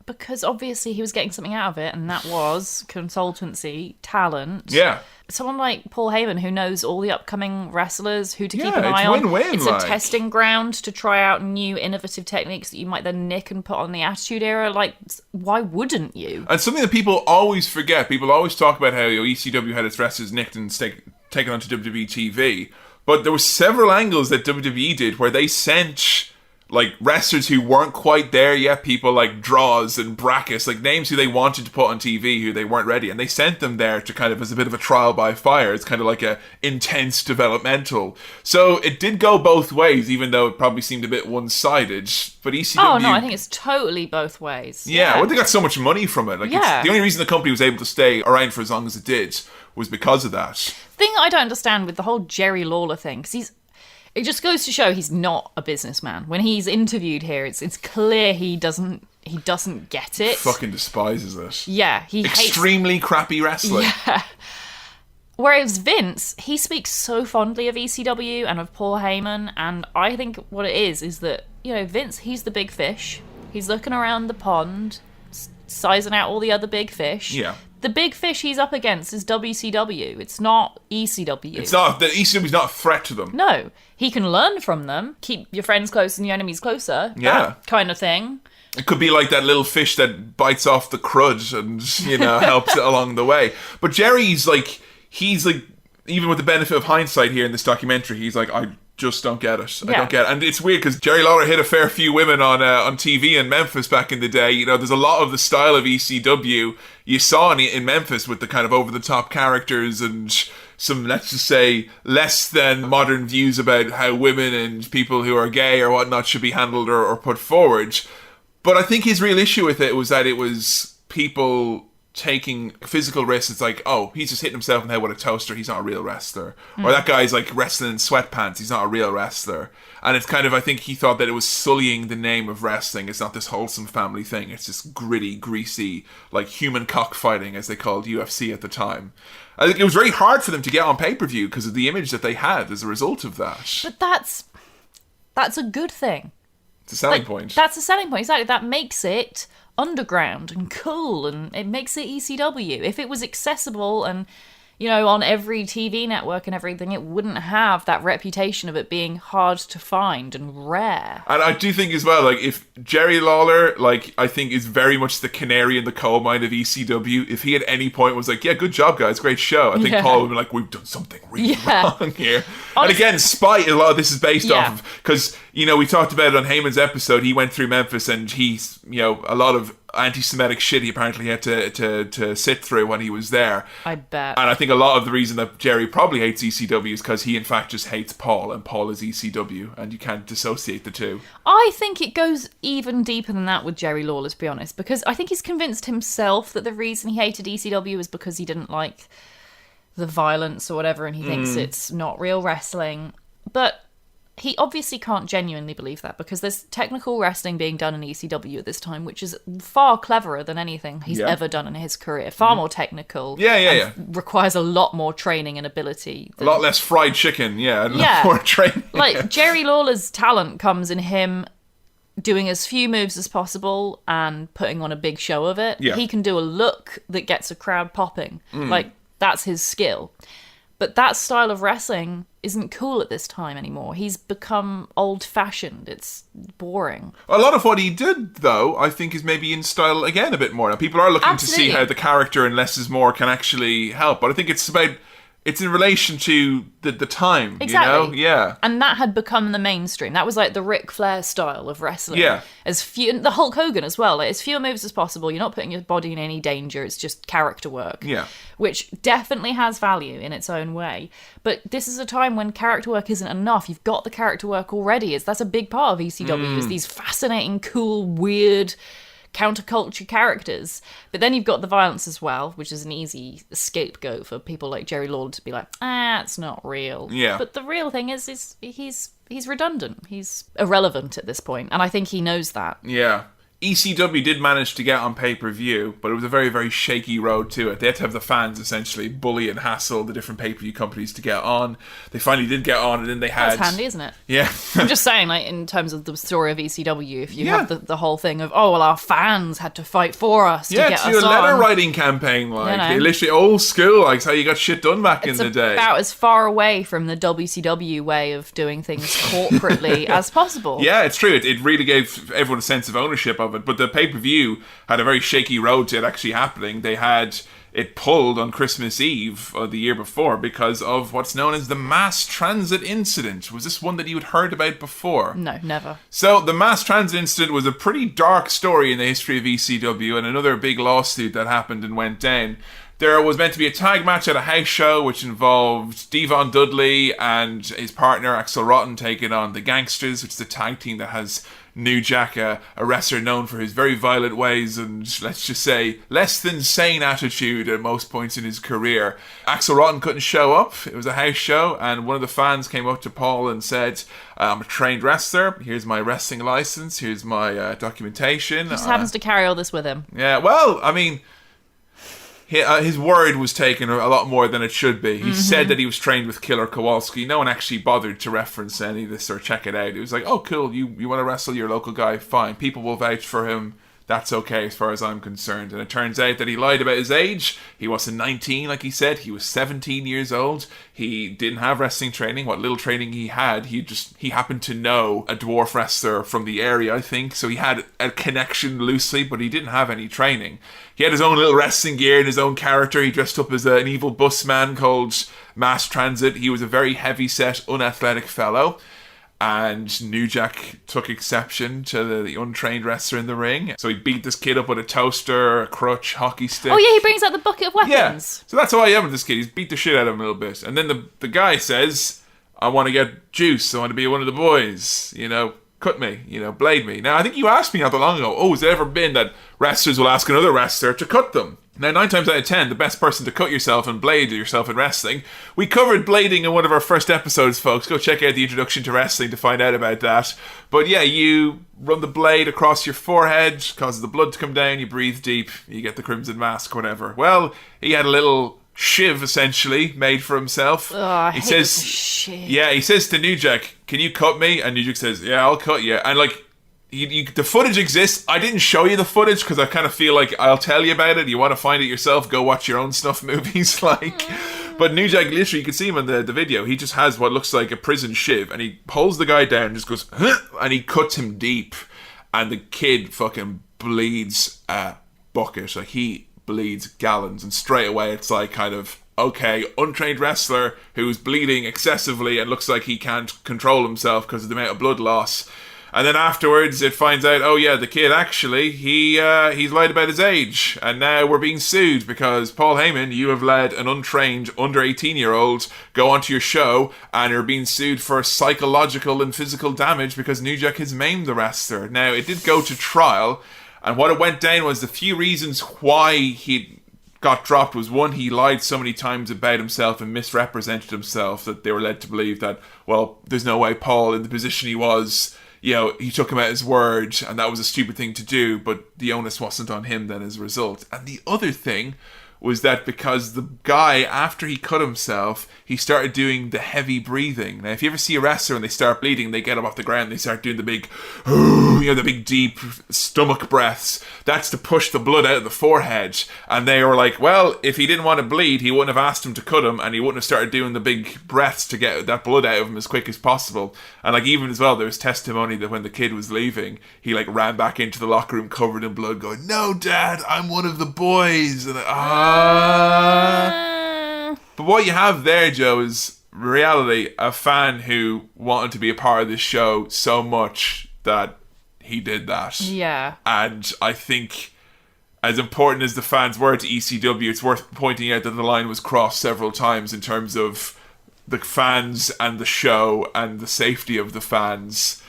Because obviously he was getting something out of it, and that was consultancy, talent. Yeah. Someone like Paul Heyman, who knows all the upcoming wrestlers, who to keep an it's eye on. win-win, It's like. a testing ground to try out new innovative techniques that you might then nick and put on the Attitude Era. Like, why wouldn't you? And something that people always forget, people always talk about how ECW had its wrestlers nicked and taken onto WWE TV, but there were several angles that WWE did where they sent like wrestlers who weren't quite there yet, people like Draws and Brackus, like names who they wanted to put on TV who they weren't ready, and they sent them there to kind of as a bit of a trial by fire. It's kind of like a intense developmental. So it did go both ways, even though it probably seemed a bit one-sided. But ECW... Oh no, I think it's totally both ways. Yeah, well, they got so much money from it. Like, Yeah. the only reason the company was able to stay around for as long as it did was because of that. Thing I don't understand with the whole Jerry Lawler thing, because it just goes to show he's not a businessman. When he's interviewed here, it's clear he doesn't get it. Fucking despises it. Yeah, he hates... Extremely crappy wrestling. Yeah. Whereas Vince, he speaks so fondly of ECW and of Paul Heyman, and I think what it is that, you know, Vince, he's the big fish. He's looking around the pond, sizing out all the other big fish. Yeah. The big fish he's up against is WCW. It's not ECW. It's not... The ECW's not a threat to them. No. He can learn from them. Keep your friends close and your enemies closer. Yeah. That kind of thing. It could be like that little fish that bites off the crud and, you know, helps it along the way. But Jerry's like... He's like... Even with the benefit of hindsight here in this documentary, he's like, I just don't get it. I don't get it. And it's weird because Jerry Lawler hit a fair few women on TV in Memphis back in the day. You know, there's a lot of the style of ECW you saw in Memphis with the kind of over-the-top characters and some, let's just say, less than modern views about how women and people who are gay or whatnot should be handled or put forward. But I think his real issue with it was that it was people taking physical risks. It's like, oh, he's just hitting himself in the head with a toaster, he's not a real wrestler. Or that guy's like wrestling in sweatpants, he's not a real wrestler. And it's kind of, I think he thought that it was sullying the name of wrestling. It's not this wholesome family thing, it's this gritty, greasy, like human cockfighting, as they called UFC at the time. I think it was very hard for them to get on pay-per-view because of the image that they had as a result of that. But that's a good thing. It's a selling point. That's a selling point, exactly. That makes it underground and cool, and it makes it ECW. If it was accessible and, you know, on every TV network and everything, it wouldn't have that reputation of it being hard to find and rare. And I do think as well, like, if Jerry Lawler, like, I think is very much the canary in the coal mine of ECW. If he at any point was like, yeah, good job, guys, great show, I think Paul would be like, we've done something really wrong here. And again, spite, a lot of this is based off of, because, you know, we talked about it on Heyman's episode, he went through Memphis and he's, you know, a lot of anti-Semitic shit he apparently had to sit through when he was there. I bet. And I think a lot of the reason that Jerry probably hates ECW is because he in fact just hates Paul, and Paul is ECW, and you can't dissociate the two. I think it goes even deeper than that with Jerry Lawler, to be honest, because I think he's convinced himself that the reason he hated ECW is because he didn't like the violence or whatever, and he thinks it's not real wrestling. But he obviously can't genuinely believe that, because there's technical wrestling being done in ECW at this time, which is far cleverer than anything he's ever done in his career. Far more technical. Requires a lot more training and ability. A lot less fried chicken, and a lot more training. Like, Jerry Lawler's talent comes in him doing as few moves as possible and putting on a big show of it. Yeah. He can do a look that gets a crowd popping. Like, that's his skill. But that style of wrestling isn't cool at this time anymore. He's become old-fashioned. It's boring. A lot of what he did, though, I think is maybe in style again a bit more. Now, people are looking to see how the character in Less is More can actually help. But I think it's in relation to the time, exactly. You know? Yeah. And that had become the mainstream. That was like the Ric Flair style of wrestling. Yeah. As few, the Hulk Hogan as well. Like, as few moves as possible. You're not putting your body in any danger. It's just character work. Yeah. Which definitely has value in its own way. But this is a time when character work isn't enough. You've got the character work already. That's a big part of ECW. Is these fascinating, cool, weird counterculture characters. But then you've got the violence as well, which is an easy scapegoat for people like Jerry Lawler to be like, it's not real. Yeah. But the real thing is he's redundant. He's irrelevant at this point, and I think he knows that. Yeah. ECW did manage to get on pay-per-view, but it was a very, very shaky road to it. They had to have the fans essentially bully and hassle the different pay-per-view companies to get on. They finally did get on, and then they had... That's handy, isn't it? Yeah. I'm just saying, like, in terms of the story of ECW, if you have the whole thing of, our fans had to fight for us to get us on. Yeah, to a letter-writing campaign, like. They literally old school, like, it's how you got shit done back in the day. It's about as far away from the WCW way of doing things corporately as possible. Yeah, it's true. It really gave everyone a sense of ownership of it, but the pay-per-view had a very shaky road to it actually happening. They had it pulled on Christmas Eve of the year before because of what's known as the mass transit incident. Was this one that you had heard about before? No, never. So the mass transit incident was a pretty dark story in the history of ECW, and another big lawsuit that happened and went down. There was meant to be a tag match at a house show which involved Devon Dudley and his partner Axel Rotten taking on the Gangsters, which is a tag team that has New Jack, a wrestler known for his very violent ways and, let's just say, less than sane attitude at most points in his career. Axel Rotten couldn't show up. It was a house show, and one of the fans came up to Paul and said, I'm a trained wrestler. Here's my wrestling license. Here's my documentation. He just happens to carry all this with him. Yeah, well, I mean, his word was taken a lot more than it should be. He said that he was trained with Killer Kowalski. No one actually bothered to reference any of this or check it out. It was like, oh, cool, you want to wrestle your local guy? Fine. People will vouch for him. That's okay as far as I'm concerned. And it turns out that he lied about his age. He wasn't 19, like he said. He was 17 years old. He didn't have wrestling training. What little training he had, he happened to know a dwarf wrestler from the area, I think. So he had a connection loosely, but he didn't have any training. He had his own little wrestling gear and his own character. He dressed up as an evil busman called Mass Transit. He was a very heavy-set, unathletic fellow. And New Jack took exception to the untrained wrestler in the ring. So he beat this kid up with a toaster, a crutch, hockey stick. Oh yeah, he brings out the bucket of weapons. Yeah. So that's all I am with this kid. He's beat the shit out of him a little bit. And then the guy says, I want to get juice. I want to be one of the boys. Cut me. Blade me. Now, I think you asked me not that long ago, has it ever been that wrestlers will ask another wrestler to cut them? Now, 9 times out of 10, the best person to cut yourself and blade yourself in wrestling. We covered blading in one of our first episodes, folks. Go check out the introduction to wrestling to find out about that. But yeah, you run the blade across your forehead, causes the blood to come down, you breathe deep, you get the crimson mask, whatever. Well, he had a little shiv, essentially, made for himself. Oh, he says, shit. Yeah, he says to New Jack, can you cut me? And New Jack says, yeah, I'll cut you. And the footage exists. I didn't show you the footage because I kind of feel like I'll tell you about it. You want to find it yourself, go watch your own snuff movies. But New Jack, literally, you can see him in the video. He just has what looks like a prison shiv, and he pulls the guy down and just goes, huh, and he cuts him deep. And the kid fucking bleeds a bucket. He bleeds gallons. And straight away, it's like kind of, okay, untrained wrestler who's bleeding excessively and looks like he can't control himself because of the amount of blood loss. And then afterwards, it finds out, oh yeah, the kid actually, he's lied about his age. And now we're being sued because, Paul Heyman, you have let an untrained under 18-year-old go onto your show and you're being sued for psychological and physical damage because New Jack has maimed the wrestler. Now, it did go to trial, and what it went down was the few reasons why he got dropped was, one, he lied so many times about himself and misrepresented himself that they were led to believe that, well, there's no way Paul, in the position he was, he took him at his word, and that was a stupid thing to do, but the onus wasn't on him then as a result. And the other thing was that because the guy, after he cut himself, he started doing the heavy breathing. Now, if you ever see a wrestler and they start bleeding, they get up off the ground, they start doing the big, the big deep stomach breaths. That's to push the blood out of the forehead. And they were like, well, if he didn't want to bleed, he wouldn't have asked him to cut him, and he wouldn't have started doing the big breaths to get that blood out of him as quick as possible. And even as well, there was testimony that when the kid was leaving, he ran back into the locker room covered in blood going, no, Dad, I'm one of the boys. And But what you have there, Joe, is reality, a fan who wanted to be a part of this show so much that he did that. Yeah. And I think, as important as the fans were to ECW, it's worth pointing out that the line was crossed several times in terms of the fans and the show and the safety of the fans.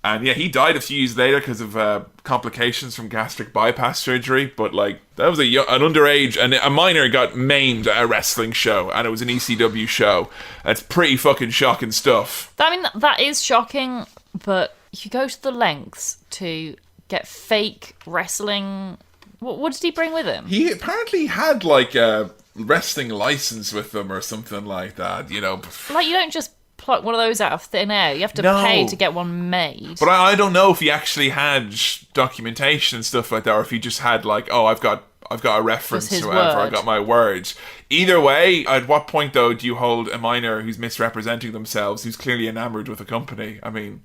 And yeah, he died a few years later because of complications from gastric bypass surgery. But that was an underage, and a minor got maimed at a wrestling show, and it was an ECW show. That's pretty fucking shocking stuff. That is shocking, but you go to the lengths to get fake wrestling. What did he bring with him? He apparently had a wrestling license with them or something like that. You don't just pluck one of those out of thin air. You have to pay to get one made. But I don't know if he actually had documentation and stuff like that, or if he just had I've got a reference or whatever. I got my word. Either way, at what point though do you hold a minor who's misrepresenting themselves, who's clearly enamored with a company? I mean,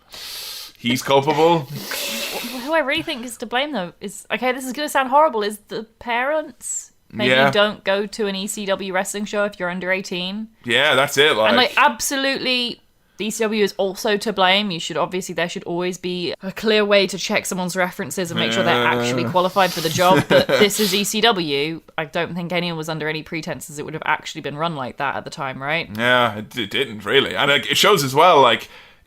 he's culpable. Who I really think is to blame though is, okay, this is going to sound horrible, is the parents. Maybe Yeah. you don't go to an ECW wrestling show if you're under 18. Yeah, that's it. And absolutely, the ECW is also to blame. There should always be a clear way to check someone's references and make sure they're actually qualified for the job. But this is ECW. I don't think anyone was under any pretenses it would have actually been run like that at the time, right? Yeah, it didn't really. And it shows as well,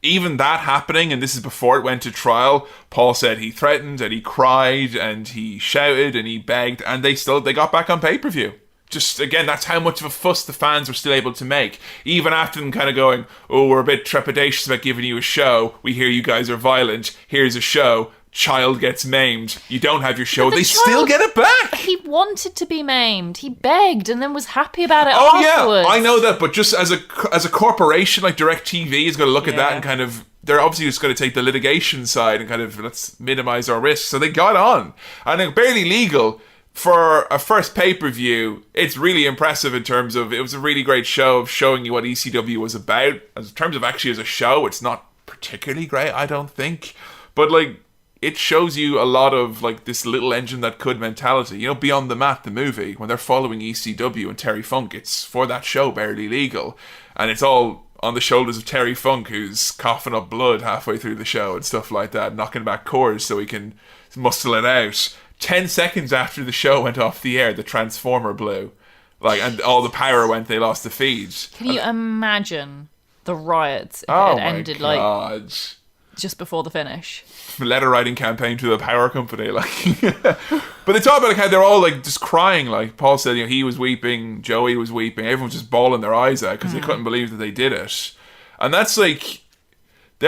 even that happening, and this is before it went to trial, Paul said he threatened and he cried and he shouted and he begged, and they got back on pay-per-view. Just, again, that's how much of a fuss the fans were still able to make. Even after them kind of going, oh, we're a bit trepidatious about giving you a show. We hear you guys are violent. Here's a show. Child gets maimed. You don't have your show. They still get it back. He wanted to be maimed. He begged and then was happy about it Yeah, afterwards. I know that, but just as a corporation like DirecTV is going to look at that and kind of, they're obviously just going to take the litigation side and kind of, let's minimize our risks. So they got on. And Barely Legal, for a first pay-per-view, it's really impressive in terms of, it was a really great show of showing you what ECW was about. In terms of actually as a show, it's not particularly great, I don't think. But it shows you a lot of this little engine that could mentality. Beyond the Mat, the movie, when they're following ECW and Terry Funk, it's for that show, Barely Legal. And it's all on the shoulders of Terry Funk, who's coughing up blood halfway through the show and stuff like that, knocking back cords so he can muscle it out. 10 seconds after the show went off the air, the transformer blew. And all the power went, they lost the feed. Can you imagine the riots if Oh it had ended my God. Just before the finish? Letter writing campaign to the power company, but they talk about how they're all just crying. Paul said, he was weeping, Joey was weeping, everyone was just bawling their eyes out because they couldn't believe that they did it. And that's I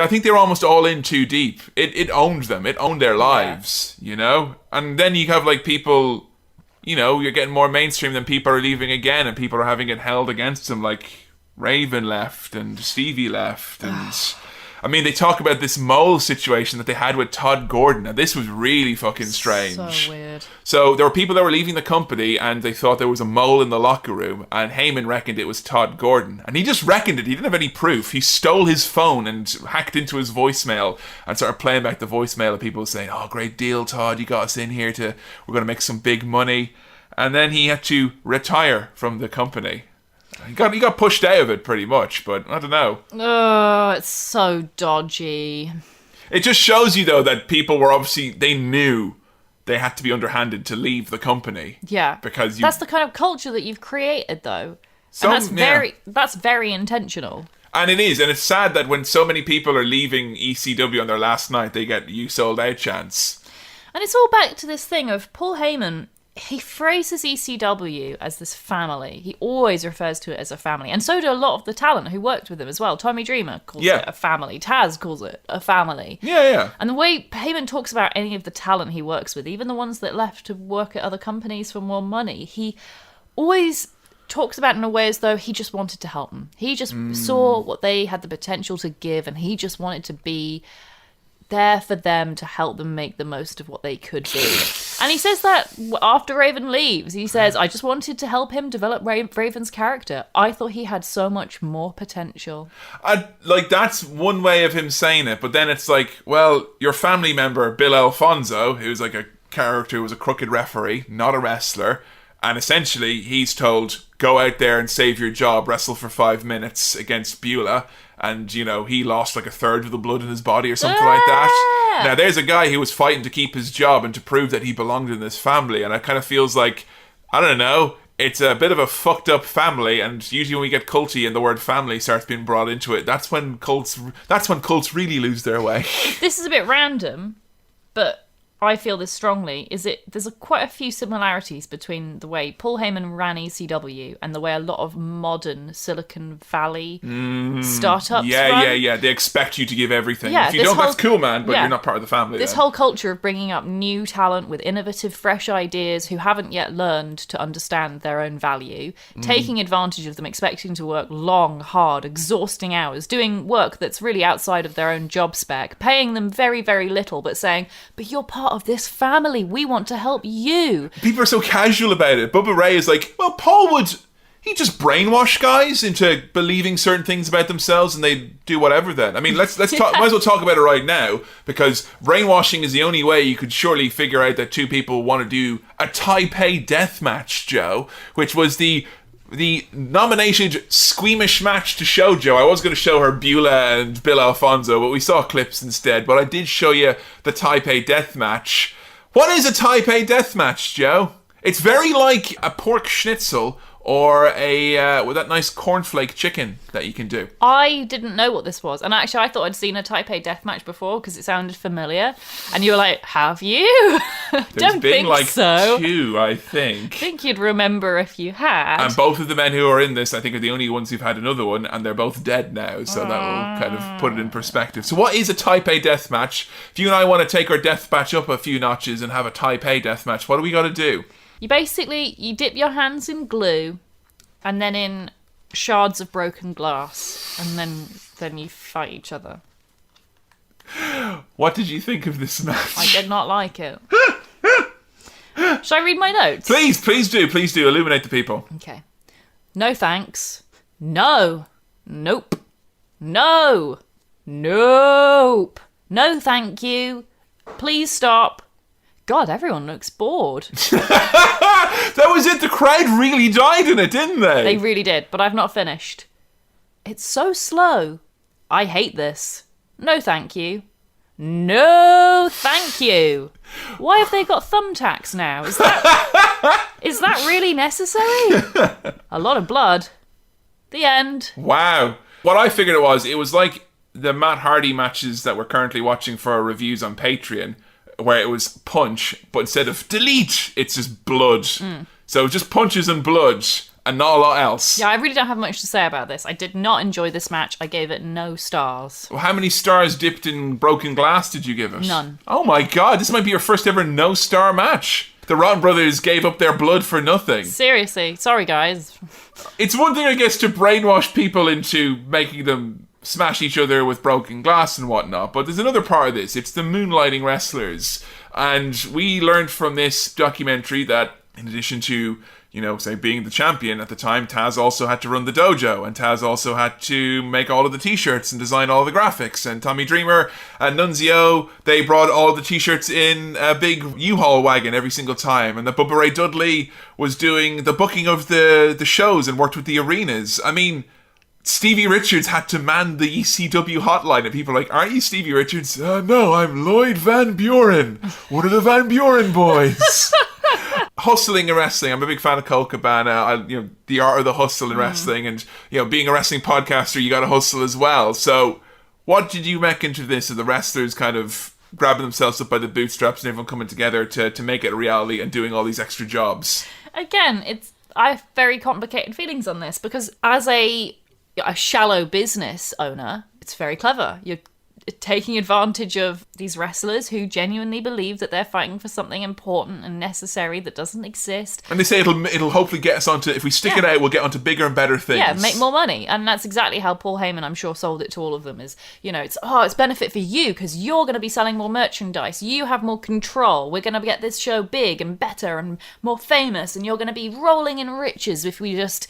think they were almost all in too deep. It owned them. It owned their lives, And then you have people, you're getting more mainstream, then people are leaving again, and people are having it held against them. Raven left and Stevie left, and they talk about this mole situation that they had with Todd Gordon. Now, this was really fucking strange. So weird. So there were people that were leaving the company and they thought there was a mole in the locker room, and Heyman reckoned it was Todd Gordon. And he just reckoned it. He didn't have any proof. He stole his phone and hacked into his voicemail and started playing back the voicemail of people saying, oh, great deal, Todd. You got us in here we're going to make some big money. And then he had to retire from the company. He got pushed out of it pretty much, but I don't know. Oh, it's so dodgy. It just shows you, though, that people were obviously, they knew they had to be underhanded to leave the company. Yeah. Because that's the kind of culture that you've created, though. And that's very intentional. And it is, and it's sad that when so many people are leaving ECW on their last night, they get you sold out chance. And it's all back to this thing of Paul Heyman. He phrases ECW as this family. He always refers to it as a family. And so do a lot of the talent who worked with him as well. Tommy Dreamer calls it a family. Taz calls it a family. Yeah. And the way Heyman talks about any of the talent he works with, even the ones that left to work at other companies for more money, he always talks about it in a way as though he just wanted to help them. He just saw what they had the potential to give, and he just wanted to be there for them to help them make the most of what they could be. And he says that after Raven leaves. He says, I just wanted to help him develop Raven's character. I thought he had so much more potential. That's one way of him saying it, but then it's well, your family member, Bill Alfonso, who's a character who was a crooked referee, not a wrestler, and essentially he's told, go out there and save your job, wrestle for 5 minutes against Beulah, and, he lost a third of the blood in his body or something like that. Now, there's a guy who was fighting to keep his job and to prove that he belonged in this family, and it kind of feels I don't know, it's a bit of a fucked up family, and usually when we get culty and the word family starts being brought into it, that's when cults really lose their way. This is a bit random, but I feel this strongly, there's quite a few similarities between the way Paul Heyman ran ECW and the way a lot of modern Silicon Valley startups run. Yeah. They expect you to give everything. Yeah, if you don't, that's cool, man, but you're not part of the family. This whole culture of bringing up new talent with innovative, fresh ideas who haven't yet learned to understand their own value, taking advantage of them, expecting to work long, hard, exhausting hours, doing work that's really outside of their own job spec, paying them very, very little, but saying, but you're part of this family. We want to help you. People are so casual about it. Bubba Ray is well, Paul would he just brainwashed guys into believing certain things about themselves, and they do whatever then. I mean, let's talk, might as well talk about it right now, because brainwashing is the only way you could surely figure out that two people want to do a Taipei death match, Joe, which was the nominated squeamish match to show Joe. I was going to show her Beulah and Bill Alfonso, but we saw clips instead. But I did show you the Taipei death match. What is a Taipei death match, Joe? It's very like a pork schnitzel or with that nice cornflake chicken that you can do. I didn't know what this was. And actually, I thought I'd seen a Taipei deathmatch before because it sounded familiar. And you were like, have you? Don't think like so. Two, I think. I think you'd remember if you had. And both of the men who are in this, I think, are the only ones who've had another one, and they're both dead now. So that will kind of put it in perspective. So what is a Taipei deathmatch? If you and I want to take our death batch up a few notches and have a Taipei deathmatch, what do we got to do? You dip your hands in glue and then in shards of broken glass, and then you fight each other. What did you think of this match? I did not like it. Shall I read my notes? Please do. Illuminate the people. Okay. No thanks. No. Nope. No. Nope. No thank you. Please stop. God, everyone looks bored. That was it. The crowd really died in it, didn't they? They really did, but I've not finished. It's so slow. I hate this. No thank you. No thank you. Why have they got thumbtacks now? Is that really necessary? A lot of blood. The end. Wow. What I figured it was like the Matt Hardy matches that we're currently watching for our reviews on Patreon, where it was punch, but instead of delete, it's just blood. So just punches and blood, and not a lot else. Yeah, I really don't have much to say about this. I did not enjoy this match. I gave it no stars. Well, how many stars dipped in broken glass did you give it? None. Oh my god, this might be your first ever no-star match. The Rotten Brothers gave up their blood for nothing. Seriously. Sorry, guys. It's one thing, I guess, to brainwash people into making them smash each other with broken glass and whatnot, but there's another part of this. It's the moonlighting wrestlers, and we learned from this documentary that in addition to, say being the champion at the time, Taz also had to run the dojo, and Taz also had to make all of the t-shirts and design all the graphics, and Tommy Dreamer and Nunzio, they brought all the t-shirts in a big U-Haul wagon every single time, and that Bubba Ray Dudley was doing the booking of the shows and worked with the arenas. I mean, Stevie Richards had to man the ECW hotline, and people are like, aren't you Stevie Richards? No, I'm Lloyd Van Buren. What are the Van Buren boys? Hustling in wrestling. I'm a big fan of Cole Cabana. The art of the hustle in wrestling, and being a wrestling podcaster, you got to hustle as well. So, what did you make into this? Of the wrestlers kind of grabbing themselves up by the bootstraps and everyone coming together to make it a reality and doing all these extra jobs? Again, I have very complicated feelings on this, because as a shallow business owner, it's very clever. You're taking advantage of these wrestlers who genuinely believe that they're fighting for something important and necessary that doesn't exist. And they say it'll hopefully get us onto, if we stick it out, we'll get onto bigger and better things. Yeah, make more money. And that's exactly how Paul Heyman, I'm sure, sold it to all of them, is, it's benefit for you because you're going to be selling more merchandise. You have more control. We're going to get this show big and better and more famous, and you're going to be rolling in riches if we just,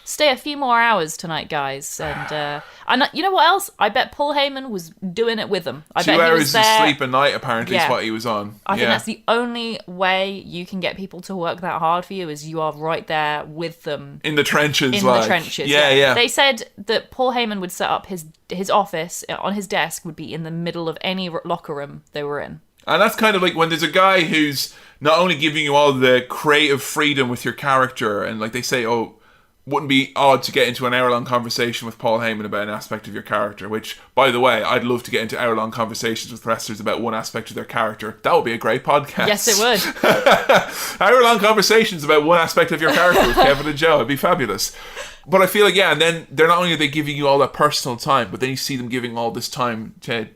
stay a few more hours tonight, guys. And you know what else? I bet Paul Heyman was doing it with them. I 2 bet he was hours of there. sleep a night, apparently, is what he was on. I think that's the only way you can get people to work that hard for you, is you are right there with them. In the trenches. The trenches. Yeah. They said that Paul Heyman would set up his office, on his desk would be in the middle of any locker room they were in. And that's kind of like when there's a guy who's not only giving you all the creative freedom with your character, and like they say, wouldn't be odd to get into an hour-long conversation with Paul Heyman about an aspect of your character, which, by the way, I'd love to get into hour-long conversations with wrestlers about one aspect of their character. That would be a great podcast. Yes, it would. Hour-long conversations about one aspect of your character with Kevin and Jo. It'd be fabulous. But I feel like, and then they're not only are they giving you all that personal time, but then you see them giving all this time to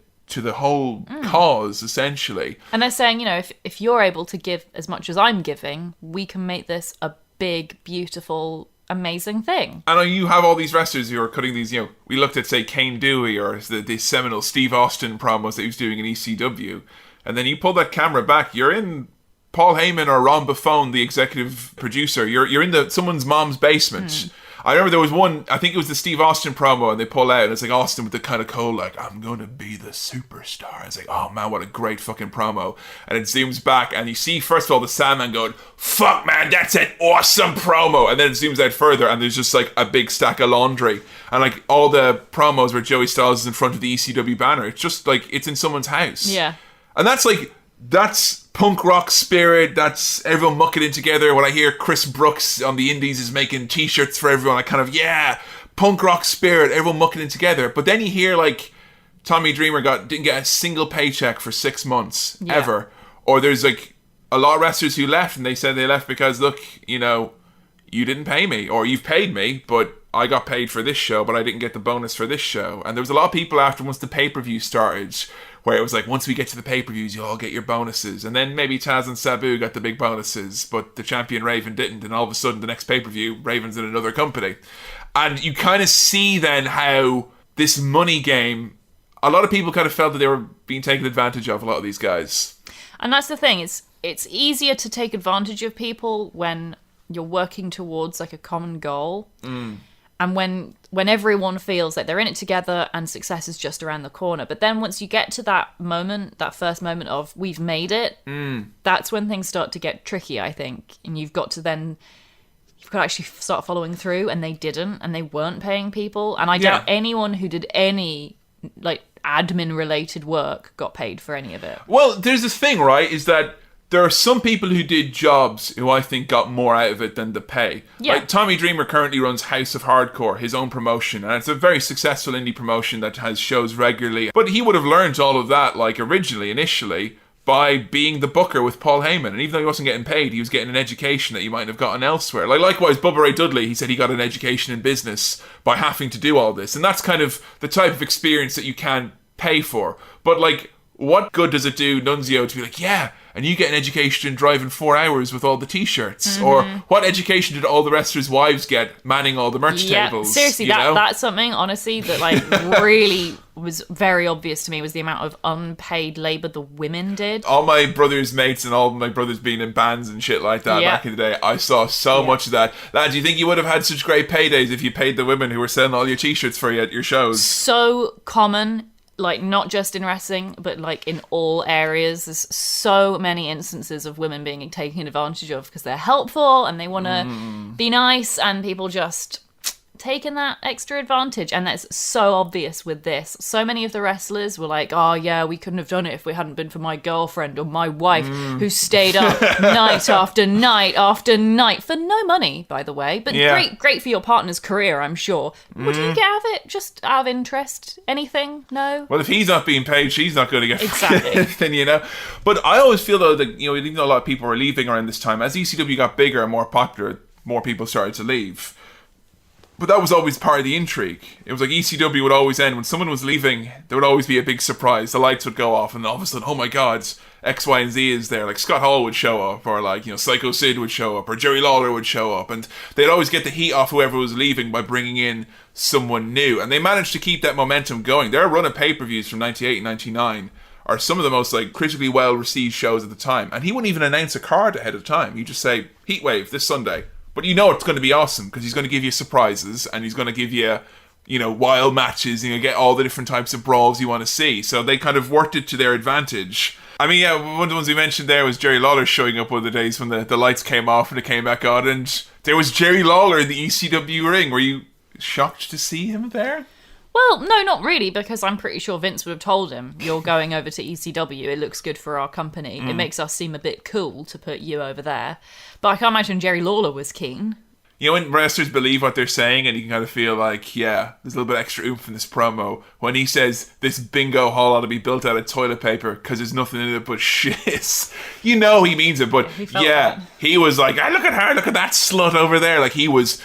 the whole cause, essentially. And they're saying, if you're able to give as much as I'm giving, we can make this a big, beautiful, amazing thing. And you have all these wrestlers who are cutting these, we looked at, say, Kane Dewey or the seminal Steve Austin promos that he was doing in ECW, and then you pull that camera back, you're in Paul Heyman or Ron Buffon, the executive producer, you're in someone's mom's basement. I remember there was one, I think it was the Steve Austin promo, and they pull out, and it's like Austin with the kind of cold, like, I'm going to be the superstar. It's like, oh man, what a great fucking promo. And it zooms back, and you see, first of all, the Sandman going, fuck man, that's an awesome promo. And then it zooms out further, and there's just like a big stack of laundry. And like all the promos where Joey Styles is in front of the ECW banner, it's just like, it's in someone's house. Yeah. And that's punk rock spirit. That's everyone mucking in together. When I hear Chris Brooks on the Indies is making t-shirts for everyone, I kind of, yeah, punk rock spirit, everyone mucking in together. But then you hear like Tommy Dreamer didn't get a single paycheck for 6 months ever. Or there's like a lot of wrestlers who left, and they said they left because, look, you know, you didn't pay me, or you've paid me, but I got paid for this show, but I didn't get the bonus for this show. And there was a lot of people after, once the pay-per-view started, where it was like, once we get to the pay-per-views, you all get your bonuses. And then maybe Taz and Sabu got the big bonuses, but the champion Raven didn't. And all of a sudden, the next pay-per-view, Raven's in another company. And you kind of see then how this money game, a lot of people kind of felt that they were being taken advantage of, a lot of these guys. And that's the thing, it's easier to take advantage of people when you're working towards like a common goal. And when everyone feels like they're in it together and success is just around the corner. But then once you get to that moment, that first moment of we've made it, that's when things start to get tricky, I think. And you've got to actually start following through, and they didn't, and they weren't paying people. And I doubt anyone who did any like admin related work got paid for any of it. Well, there's this thing, right, is that there are some people who did jobs who I think got more out of it than the pay. Yeah. Like Tommy Dreamer currently runs House of Hardcore, his own promotion, and it's a very successful indie promotion that has shows regularly. But he would have learned all of that, like initially, by being the booker with Paul Heyman. And even though he wasn't getting paid, he was getting an education that you might have gotten elsewhere. Like likewise, Bubba Ray Dudley, he said he got an education in business by having to do all this. And that's kind of the type of experience that you can pay for. But like, what good does it do Nunzio to be like, yeah, and you get an education in driving 4 hours with all the t-shirts? Or what education did all the wrestlers' wives get manning all the merch tables? Seriously, that's something, honestly, that like really was very obvious to me, was the amount of unpaid labour the women did. All my brother's mates and all my brothers being in bands and shit like that back in the day, I saw so much of that. Lad, do you think you would have had such great paydays if you paid the women who were selling all your t-shirts for you at your shows? So common. Like, not just in wrestling, but like in all areas. There's so many instances of women being taken advantage of because they're helpful and they want to be nice, and people just taking that extra advantage. And that's so obvious with this. So many of the wrestlers were like, oh yeah, we couldn't have done it if we hadn't been for my girlfriend or my wife who stayed up night after night after night for no money, by the way, but great for your partner's career, I'm sure. What do you get out of it? Just out of interest? Anything? No? Well, if he's not being paid, she's not going to get exactly anything, you know. But I always feel though that, you know, even though a lot of people were leaving around this time, as ECW got bigger and more popular, more people started to leave. But that was always part of the intrigue. It was like ECW would always end. When someone was leaving, there would always be a big surprise. The lights would go off, and all of a sudden, oh my God, X, Y, and Z is there. Like Scott Hall would show up, or like, you know, Psycho Sid would show up, or Jerry Lawler would show up. And they'd always get the heat off whoever was leaving by bringing in someone new. And they managed to keep that momentum going. Their run of pay-per-views from 98 and 99 are some of the most like critically well-received shows at the time. And he wouldn't even announce a card ahead of time. He'd just say, Heatwave, this Sunday. But you know it's going to be awesome because he's going to give you surprises and he's going to give you, you know, wild matches and you get all the different types of brawls you want to see. So they kind of worked it to their advantage. I mean, yeah, one of the ones we mentioned there was Jerry Lawler showing up one of the days when the lights came off and it came back on, and there was Jerry Lawler in the ECW ring. Were you shocked to see him there? Well, no, not really, because I'm pretty sure Vince would have told him, you're going over to ECW, it looks good for our company. It makes us seem a bit cool to put you over there. But I can't imagine Jerry Lawler was keen. You know, when wrestlers believe what they're saying and you can kind of feel like, yeah, there's a little bit extra oomph in this promo. When he says this bingo hall ought to be built out of toilet paper because there's nothing in it but shit. You know he means it, but yeah, he was like, look at her, look at that slut over there. Like it was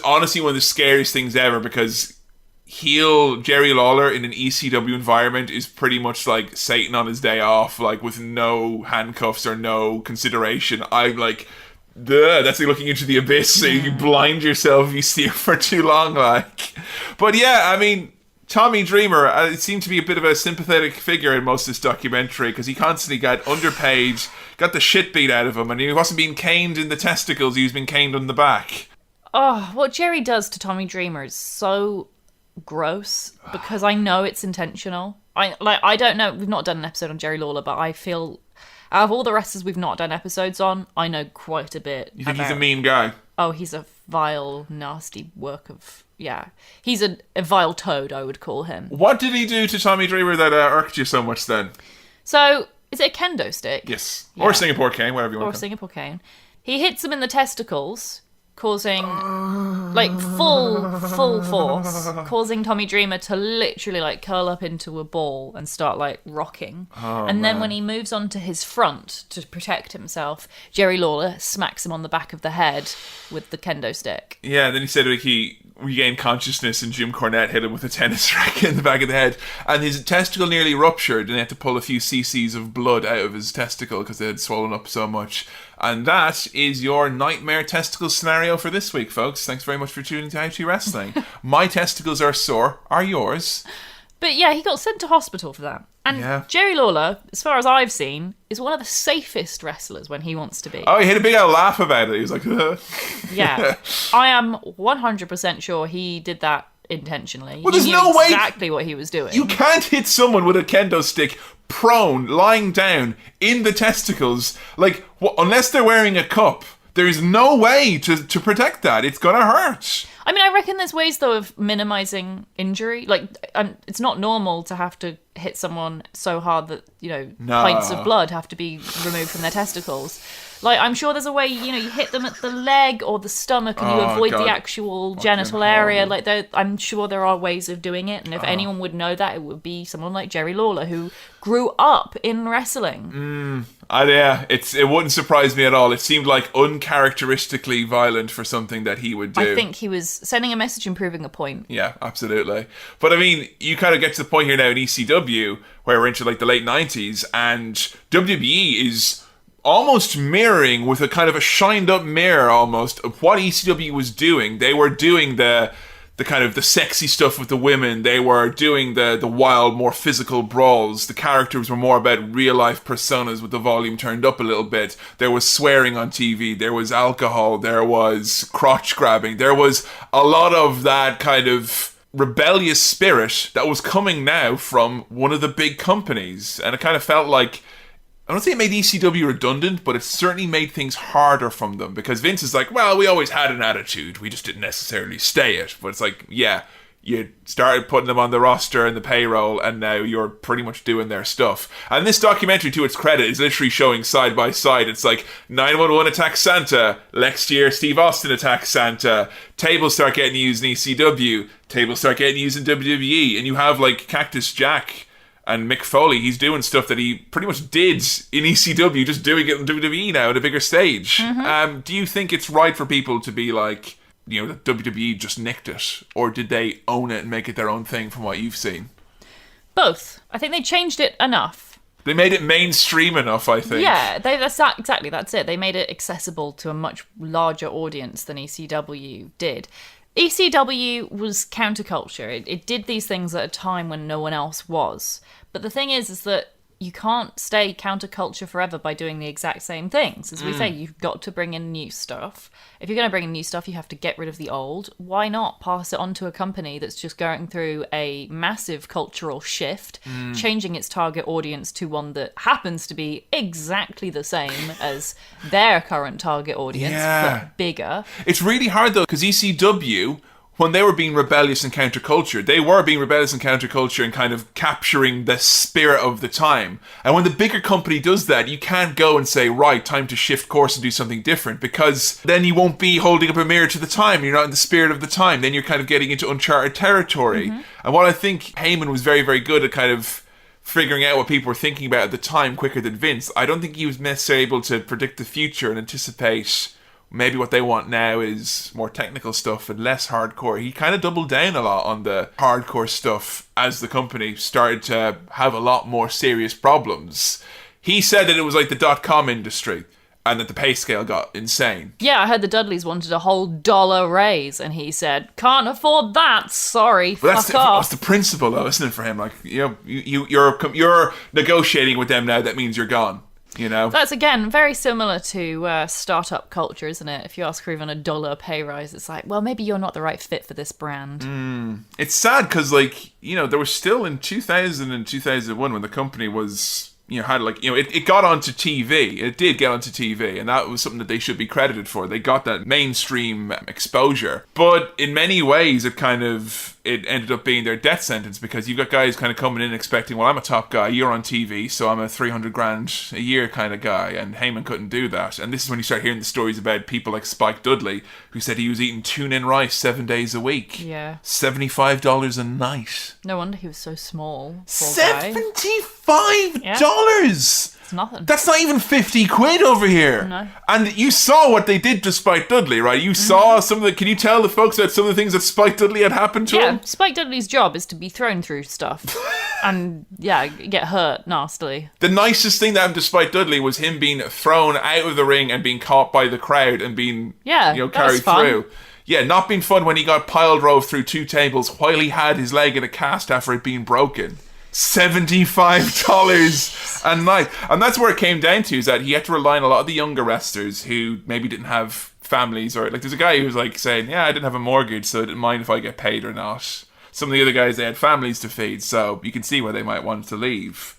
honestly one of the scariest things ever because heel Jerry Lawler in an ECW environment is pretty much like Satan on his day off, like with no handcuffs or no consideration. I'm like, that's like looking into the abyss, so you blind yourself if you see it for too long, like. But yeah, I mean, Tommy Dreamer seemed to be a bit of a sympathetic figure in most of this documentary because he constantly got underpaid, got the shit beat out of him, and he wasn't being caned in the testicles, he was being caned on the back. Oh, what Jerry does to Tommy Dreamer is so gross because I know it's intentional. I don't know, we've not done an episode on Jerry Lawler, but I feel out of all the wrestlers we've not done episodes on, I know quite a bit. You think he's a mean guy? Oh, he's a vile, nasty work of... Yeah. He's a vile toad, I would call him. What did he do to Tommy Dreamer that irked you so much then? So, is it a kendo stick? Yes. Yeah. Or Singapore cane, whatever you want to call it. Or Singapore cane. He hits him in the testicles, causing, like, full force, causing Tommy Dreamer to literally, like, curl up into a ball and start, like, rocking. And then when he moves on to his front to protect himself, Jerry Lawler smacks him on the back of the head with the kendo stick. Yeah, then he said like, he regained consciousness and Jim Cornette hit him with a tennis racket in the back of the head. And his testicle nearly ruptured and he had to pull a few cc's of blood out of his testicle because they had swollen up so much. And that is your nightmare testicle scenario for this week, folks. Thanks very much for tuning to How to Wrestling. My testicles are sore. Are yours? But yeah, he got sent to hospital for that. And Jerry Lawler, as far as I've seen, is one of the safest wrestlers when he wants to be. Oh, he had a big old laugh about it. He was like, Yeah. I am 100% sure he did that intentionally. Well, there's no way. Exactly what he was doing. You can't hit someone with a kendo stick prone, lying down, in the testicles. Like, unless they're wearing a cup, there's no way to protect that. It's gonna hurt. I mean, I reckon there's ways, though, of minimising injury. Like, it's not normal to have to hit someone so hard that, pints of blood have to be removed from their testicles. Like, I'm sure there's a way, you hit them at the leg or the stomach and you avoid the actual genital area. Like, I'm sure there are ways of doing it. And if anyone would know that, it would be someone like Jerry Lawler, who grew up in wrestling. Yeah, it wouldn't surprise me at all. It seemed like uncharacteristically violent for something that he would do. I think he was sending a message and proving a point. Yeah, absolutely. But I mean, you kind of get to the point here now in ECW, where we're into like the late 90s, and WWE is almost mirroring with a kind of a shined up mirror almost of what ECW was doing. They were doing the kind of the sexy stuff with the women. They were doing the wild, more physical brawls. The characters were more about real life personas with the volume turned up a little bit. There was swearing on TV. There was alcohol. There was crotch grabbing. There was a lot of that kind of rebellious spirit that was coming now from one of the big companies. And it kind of felt like, I don't say it made ECW redundant, but it certainly made things harder from them, because Vince is like, well, we always had an attitude, we just didn't necessarily stay it. But it's like, yeah, you started putting them on the roster and the payroll, and now you're pretty much doing their stuff. And this documentary, to its credit, is literally showing side by side. It's like 911 attacks Santa, next year Steve Austin attacks Santa, tables start getting used in ECW, tables start getting used in WWE, and you have like Cactus Jack and Mick Foley. He's doing stuff that he pretty much did in ECW, just doing it in WWE now at a bigger stage. Do you think it's right for people to be like, that WWE just nicked it? Or did they own it and make it their own thing from what you've seen? Both. I think they changed it enough. They made it mainstream enough, I think. Yeah, that's it. They made it accessible to a much larger audience than ECW did. ECW was counterculture. It did these things at a time when no one else was. But the thing is that you can't stay counterculture forever by doing the exact same things. As we say, you've got to bring in new stuff. If you're going to bring in new stuff, you have to get rid of the old. Why not pass it on to a company that's just going through a massive cultural shift, changing its target audience to one that happens to be exactly the same as their current target audience, but bigger. It's really hard, though, because ECW, when they were being rebellious and counterculture, they were being rebellious and counterculture and kind of capturing the spirit of the time. And when the bigger company does that, you can't go and say, right, time to shift course and do something different, because then you won't be holding up a mirror to the time. You're not in the spirit of the time. Then you're kind of getting into uncharted territory. And while I think Heyman was very, very good at kind of figuring out what people were thinking about at the time quicker than Vince, I don't think he was necessarily able to predict the future and anticipate maybe what they want now is more technical stuff and less hardcore. He kind of doubled down a lot on the hardcore stuff as the company started to have a lot more serious problems. He said that it was like the .com industry. and that the pay scale got insane. Yeah, I heard the Dudleys wanted a whole $1 raise, and he said, "Can't afford that. Sorry, But fuck off." that's the principle, though, isn't it, for him? Like, you're negotiating with them now. That means you're gone. You know, that's again very similar to startup culture, isn't it? If you ask for even $1 pay rise, it's like, well, maybe you're not the right fit for this brand. It's sad because, like, you know, there was still in 2000 and 2001 when the company was, you know, had like, you know, it got onto TV. It did get onto TV, and that was something that they should be credited for. They got that mainstream exposure, but in many ways, it ended up being their death sentence, because you've got guys kind of coming in expecting, well, I'm a top guy, you're on TV, so I'm a 300 grand a year kind of guy, and Heyman couldn't do that. And this is when you start hearing the stories about people like Spike Dudley, who said he was eating tuna and rice 7 days a week. Yeah. $75 a night. No wonder he was so small. Poor guy. $75? Yeah. It's nothing. That's not even 50 quid over here. No. And you saw what they did to Spike Dudley, right? You saw some of the... Can you tell the folks about some of the things that Spike Dudley had happened to him? Yeah, Spike Dudley's job is to be thrown through stuff. And, yeah, get hurt nastily. The nicest thing that happened to Spike Dudley was him being thrown out of the ring and being caught by the crowd and being, carried through. Yeah, not being fun when he got pile drove through 2 tables while he had his leg in a cast after it being broken. $75 a night. And that's where it came down to, is that he had to rely on a lot of the younger wrestlers who maybe didn't have families, or like there's a guy who was like saying, yeah, I didn't have a mortgage, so I didn't mind if I get paid or not. Some of the other guys, they had families to feed, so you can see where they might want to leave.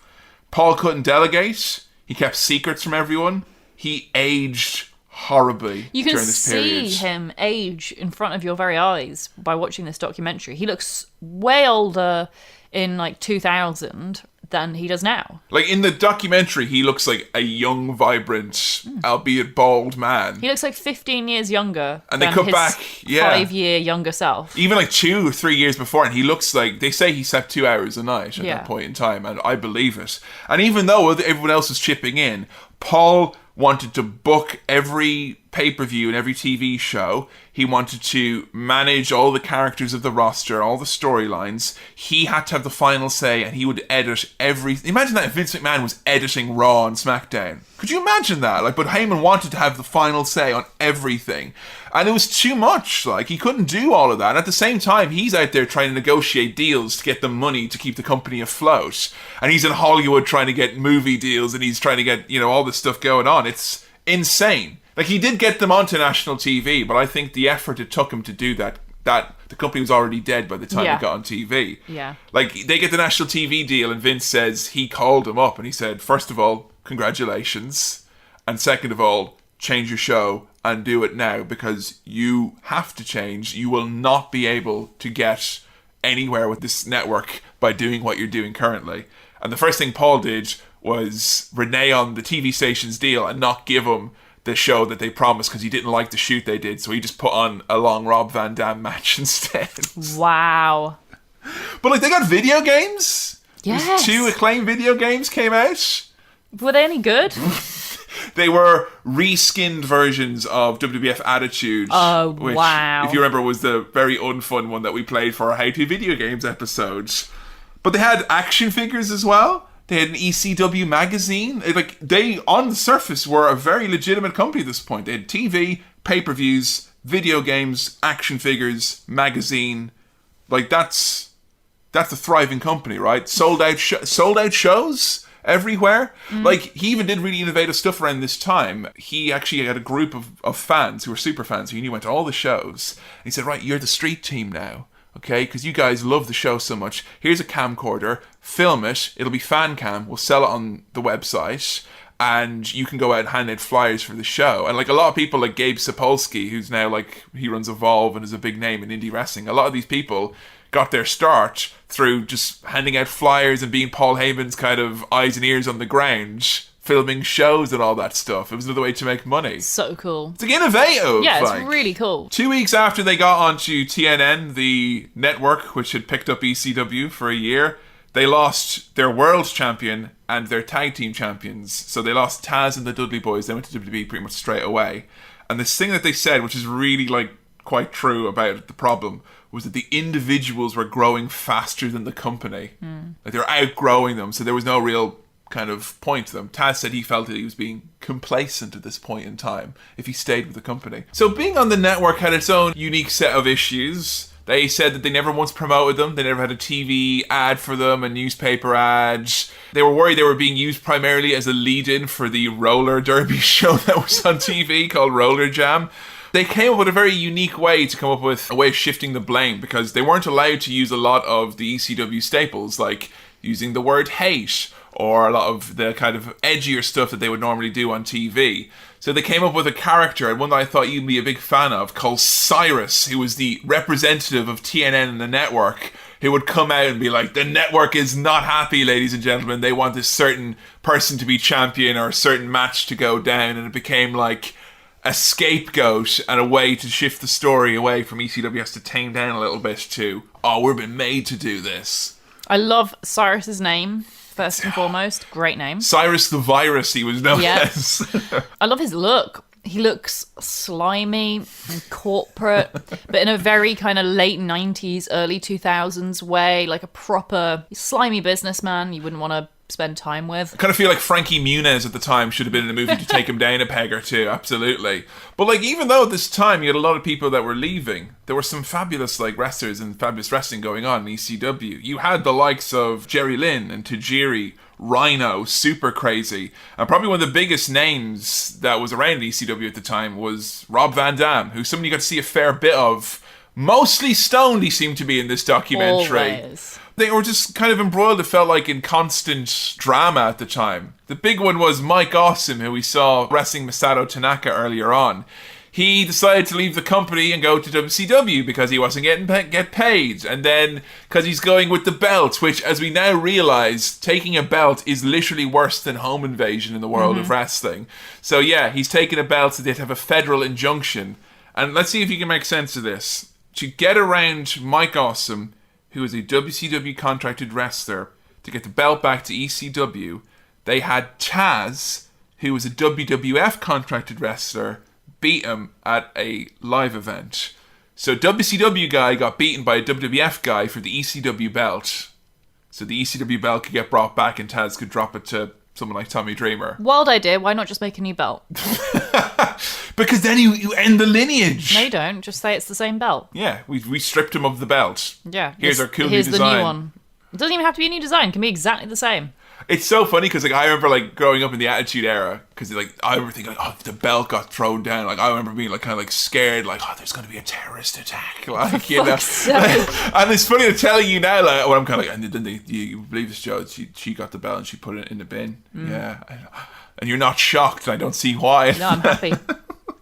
Paul couldn't delegate. He kept secrets from everyone. He aged horribly you can during this period. see him age in front of your very eyes by watching this documentary. He looks way older in like 2000 than he does now. Like in the documentary, he looks like a young, vibrant, albeit bald man. He looks like 15 years younger and than they cut his back 5-year younger self. Even like 2 or 3 years before, and he looks like, they say he slept 2 hours a night at that point in time, and I believe it. And even though everyone else was chipping in, Paul wanted to book every pay-per-view and every TV show. He wanted to manage all the characters of the roster, all the storylines. He had to have the final say, and he would edit every... Imagine that if Vince McMahon was editing Raw and SmackDown. Could you imagine that? Like, but Heyman wanted to have the final say on everything. And it was too much. Like, he couldn't do all of that. And at the same time, he's out there trying to negotiate deals to get the money to keep the company afloat. And he's in Hollywood trying to get movie deals, and he's trying to get, you know, all this stuff going on. It's insane. Like, he did get them onto national TV, but I think the effort it took him to do that the company was already dead by the time it got on TV. Yeah. Like, they get the national TV deal, and Vince says he called him up, and he said, first of all, congratulations. And second of all, change your show and do it now, because you have to change. You will not be able to get anywhere with this network by doing what you're doing currently. And the first thing Paul did was renege on the TV station's deal and not give him the show that they promised, because he didn't like the shoot they did, so he just put on a long Rob Van Dam match instead. Wow. But like, they got video games. Yes. 2 acclaimed video games came out. Were they any good? They were reskinned versions of WWF Attitude. Oh, which, wow. if you remember, was the very unfun one that we played for our How To Video Games episodes. But they had action figures as well. They had an ECW magazine. They, on the surface, were a very legitimate company at this point. They had TV, pay-per-views, video games, action figures, magazine. Like, that's a thriving company, right? Sold out shows everywhere. Like, he even did really innovative stuff around this time. He actually had a group of fans who were super fans who he knew went to all the shows. And he said, right, you're the street team now. Okay, because you guys love the show so much. Here's a camcorder, film it, it'll be fan cam, we'll sell it on the website, and you can go out and hand out flyers for the show. And like a lot of people like Gabe Sapolsky, who's now like, he runs Evolve and is a big name in indie wrestling, a lot of these people got their start through just handing out flyers and being Paul Heyman's kind of eyes and ears on the ground, filming shows and all that stuff. It was another way to make money. So cool. It's like innovative. Yeah, it's really cool. 2 weeks after they got onto TNN, the network, which had picked up ECW for a year, they lost their world champion and their tag team champions. So they lost Taz and the Dudley Boys. They went to WWE pretty much straight away. And this thing that they said, which is really like quite true about the problem, was that the individuals were growing faster than the company. Like, they were outgrowing them, so there was no real kind of point to them. Taz said he felt that he was being complacent at this point in time if he stayed with the company. So being on the network had its own unique set of issues. They said that they never once promoted them. They never had a TV ad for them, a newspaper ad. They were worried they were being used primarily as a lead-in for the roller derby show that was on TV called Roller Jam. They came up with a very unique way to come up with a way of shifting the blame, because they weren't allowed to use a lot of the ECW staples, like using the word hate or a lot of the kind of edgier stuff that they would normally do on TV. So they came up with a character, and one that I thought you'd be a big fan of, called Cyrus, who was the representative of TNN and the network, who would come out and be like, the network is not happy, ladies and gentlemen. They want this certain person to be champion or a certain match to go down. And it became like a scapegoat and a way to shift the story away from ECW has to tame down a little bit to, oh, we've been made to do this. I love Cyrus's name, first and foremost. Great name. Cyrus the Virus, he was known as. I love his look. He looks slimy and corporate, but in a very kind of late 90s, early 2000s way, like a proper slimy businessman you wouldn't want to spend time with. I kind of feel like Frankie Muniz at the time should have been in a movie to take him down a peg or two, absolutely. But like, even though at this time you had a lot of people that were leaving, there were some fabulous like wrestlers and fabulous wrestling going on in ECW. You had the likes of Jerry Lynn and Tajiri, Rhino, Super Crazy, and probably one of the biggest names that was around ECW at the time was Rob Van Dam, who's someone you got to see a fair bit of. Mostly stoned he seemed to be in this documentary. Always. They were just kind of embroiled, it felt like, in constant drama at the time. The big one was Mike Awesome, who we saw wrestling Masato Tanaka earlier on. He decided to leave the company and go to WCW because he wasn't get paid. And then, because he's going with the belt, which, as we now realise, taking a belt is literally worse than home invasion in the world of wrestling. So yeah, he's taken a belt so they'd have a federal injunction. And let's see if you can make sense of this. To get around Mike Awesome, who is a WCW contracted wrestler, to get the belt back to ECW, they had Taz, who was a WWF contracted wrestler, beat him at a live event. So WCW guy got beaten by a WWF guy for the ECW belt. So the ECW belt could get brought back and Taz could drop it to someone like Tommy Dreamer. Wild idea. Why not just make a new belt? Because then you end the lineage. No, you don't. Just say it's the same belt. Yeah, we stripped him of the belt. Yeah. Here's our cool new Here's design. the new one. It doesn't even have to be a new design. It can be exactly the same. It's so funny because like I remember like growing up in the Attitude Era, because like I remember thinking like, oh, if the belt got thrown down, like I remember being like kind of like scared, like, oh, there's going to be a terrorist attack, like, you know. And it's funny to tell you now, like, when I'm kind of like, and then you believe this, Joe? She got the belt and she put it in the bin. Yeah, and you're not shocked. I don't see why. No, I'm happy.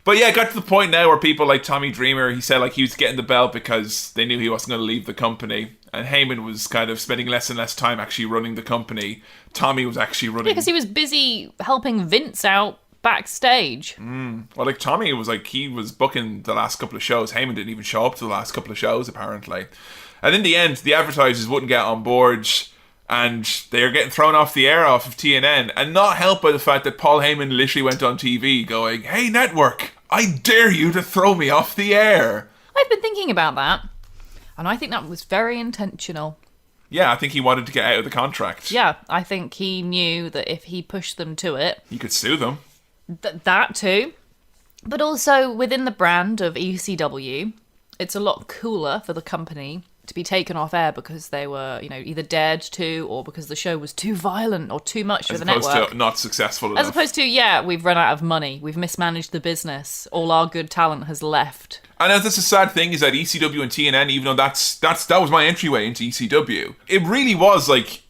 But yeah, it got to the point now where people like Tommy Dreamer, he said like he was getting the belt because they knew he wasn't going to leave the company. And Heyman was kind of spending less and less time actually running the company. Tommy was actually running... Because he was busy helping Vince out backstage. Well, like Tommy was like, he was booking the last couple of shows. Heyman didn't even show up to the last couple of shows, apparently. And in the end, the advertisers wouldn't get on board, and they are getting thrown off the air off of TNN, and not helped by the fact that Paul Heyman literally went on TV going, "Hey, network, I dare you to throw me off the air." I've been thinking about that, and I think that was very intentional. Yeah, I think he wanted to get out of the contract. Yeah, I think he knew that if he pushed them to it... He could sue them. That too. But also, within the brand of ECW, it's a lot cooler for the company to be taken off air because they were, you know, either dared to or because the show was too violent or too much for the network. As opposed to not successful enough. As opposed to, yeah, we've run out of money, we've mismanaged the business, all our good talent has left. And that's a sad thing, is that ECW and TNN, even though that was my entryway into ECW, it really was like,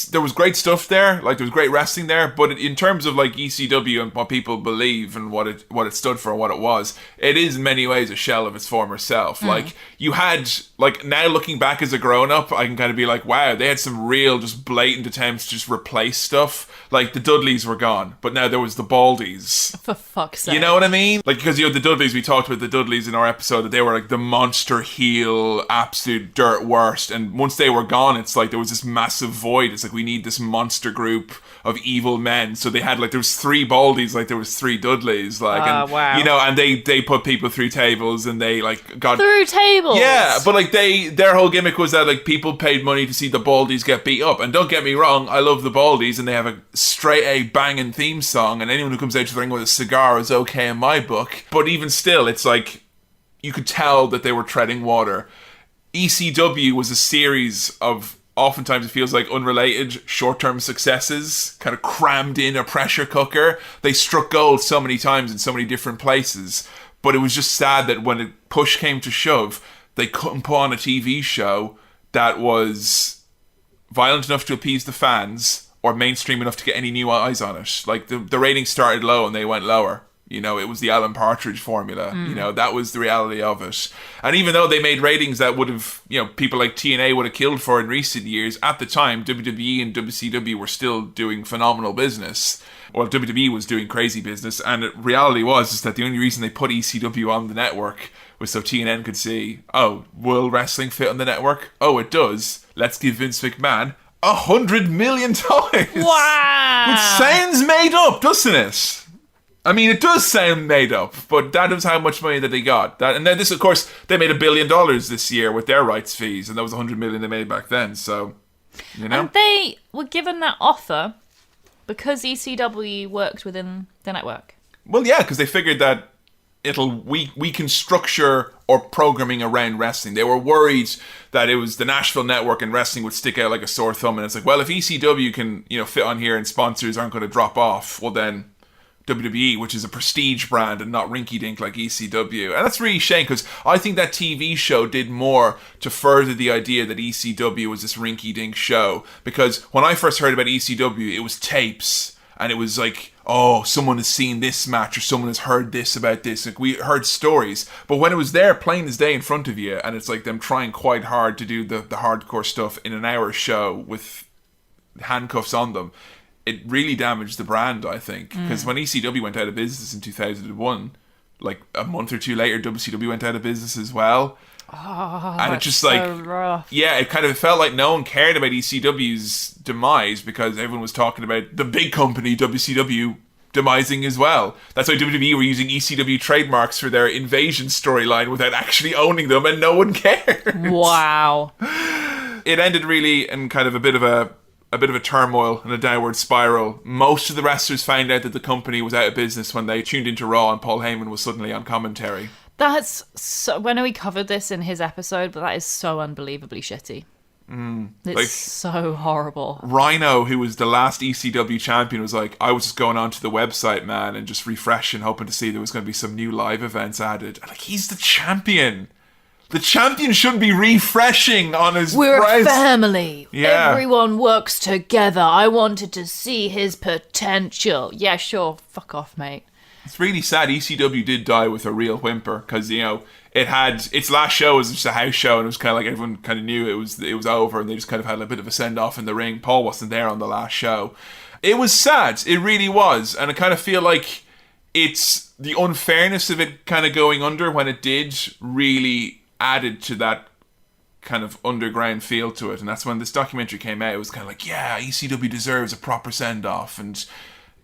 there was great stuff there, like there was great wrestling there, but in terms of like ECW and what people believe and what it stood for and what it was, it is in many ways a shell of its former self. Like you had, like now looking back as a grown up, I can kind of be like, wow, they had some real just blatant attempts to just replace stuff. Like the Dudleys were gone, but now there was the Baldies. For fuck's sake. You know what I mean? Like, because you know the Dudleys, we talked about the Dudleys in our episode, that they were like the monster heel, absolute dirt worst, and once they were gone, it's like there was this massive void destroyed. It's like, we need this monster group of evil men. So they had, like, there was 3 Baldies, like there was 3 Dudleys, like, and wow. you know, and they put people through tables, and they like got through tables. Yeah, but like their whole gimmick was that like people paid money to see the Baldies get beat up. And don't get me wrong, I love the Baldies, and they have a straight A banging theme song, and anyone who comes out to the ring with a cigar is okay in my book. But even still, it's like, you could tell that they were treading water. ECW was a series of, oftentimes it feels like, unrelated short-term successes, kind of crammed in a pressure cooker. They struck gold so many times in so many different places, but it was just sad that when push came to shove, they couldn't put on a TV show that was violent enough to appease the fans or mainstream enough to get any new eyes on it. Like, the ratings started low and they went lower. You know, it was the Alan Partridge formula. You know, that was the reality of it. And even though they made ratings that would have, you know, people like TNA would have killed for in recent years, at the time, WWE and WCW were still doing phenomenal business. Well, WWE was doing crazy business. And the reality was is that the only reason they put ECW on the network was so TNN could see, oh, will wrestling fit on the network? Oh, it does. Let's give Vince McMahon $100 million. Wow. Which sounds made up, doesn't it? I mean, it does sound made up, but that is how much money that they got. And then this, of course, they made $1 billion this year with their rights fees, and that was $100 million they made back then. So, you know, and they were given that offer because ECW worked within the network. Well, yeah, because they figured that we can structure our programming around wrestling. They were worried that it was the Nashville network and wrestling would stick out like a sore thumb. And it's like, well, if ECW can, you know, fit on here and sponsors aren't going to drop off, well then WWE, which is a prestige brand and not rinky-dink like ECW. And that's really a shame, because I think that TV show did more to further the idea that ECW was this rinky-dink show. Because when I first heard about ECW, it was tapes, and it was like, oh, someone has seen this match, or someone has heard this about this. Like, we heard stories. But when it was there, plain as day in front of you, and it's like them trying quite hard to do the hardcore stuff in an hour show with handcuffs on them, it really damaged the brand, I think. Because when ECW went out of business in 2001, like a month or two later, WCW went out of business as well. Oh, and it just so like, rough. Yeah, it kind of felt like no one cared about ECW's demise because everyone was talking about the big company, WCW, demising as well. That's why WWE were using ECW trademarks for their invasion storyline without actually owning them, and no one cared. Wow. It ended really in kind of a bit of a turmoil and a downward spiral. Most of the wrestlers found out that the company was out of business when they tuned into Raw and Paul Heyman was suddenly on commentary. That's so... When we covered this in his episode, but that is so unbelievably shitty. It's like, so horrible. Rhino, who was the last ECW champion, was like, I was just going onto the website, man, and just refreshing, hoping to see there was going to be some new live events added. And like, he's the champion. The champion shouldn't be refreshing on his We're price. a family. Yeah. Everyone works together. I wanted to see his potential. Yeah, sure. Fuck off, mate. It's really sad. ECW did die with a real whimper because, you know, it had its last show was just a house show, and it was kind of like everyone kind of knew it was over, and they just kind of had a bit of a send off in the ring. Paul wasn't there on the last show. It was sad. It really was, and I kind of feel like it's the unfairness of it kind of going under when it did really added to that kind of underground feel to it. And that's when this documentary came out. It was kind of like, yeah, ECW deserves a proper send-off. And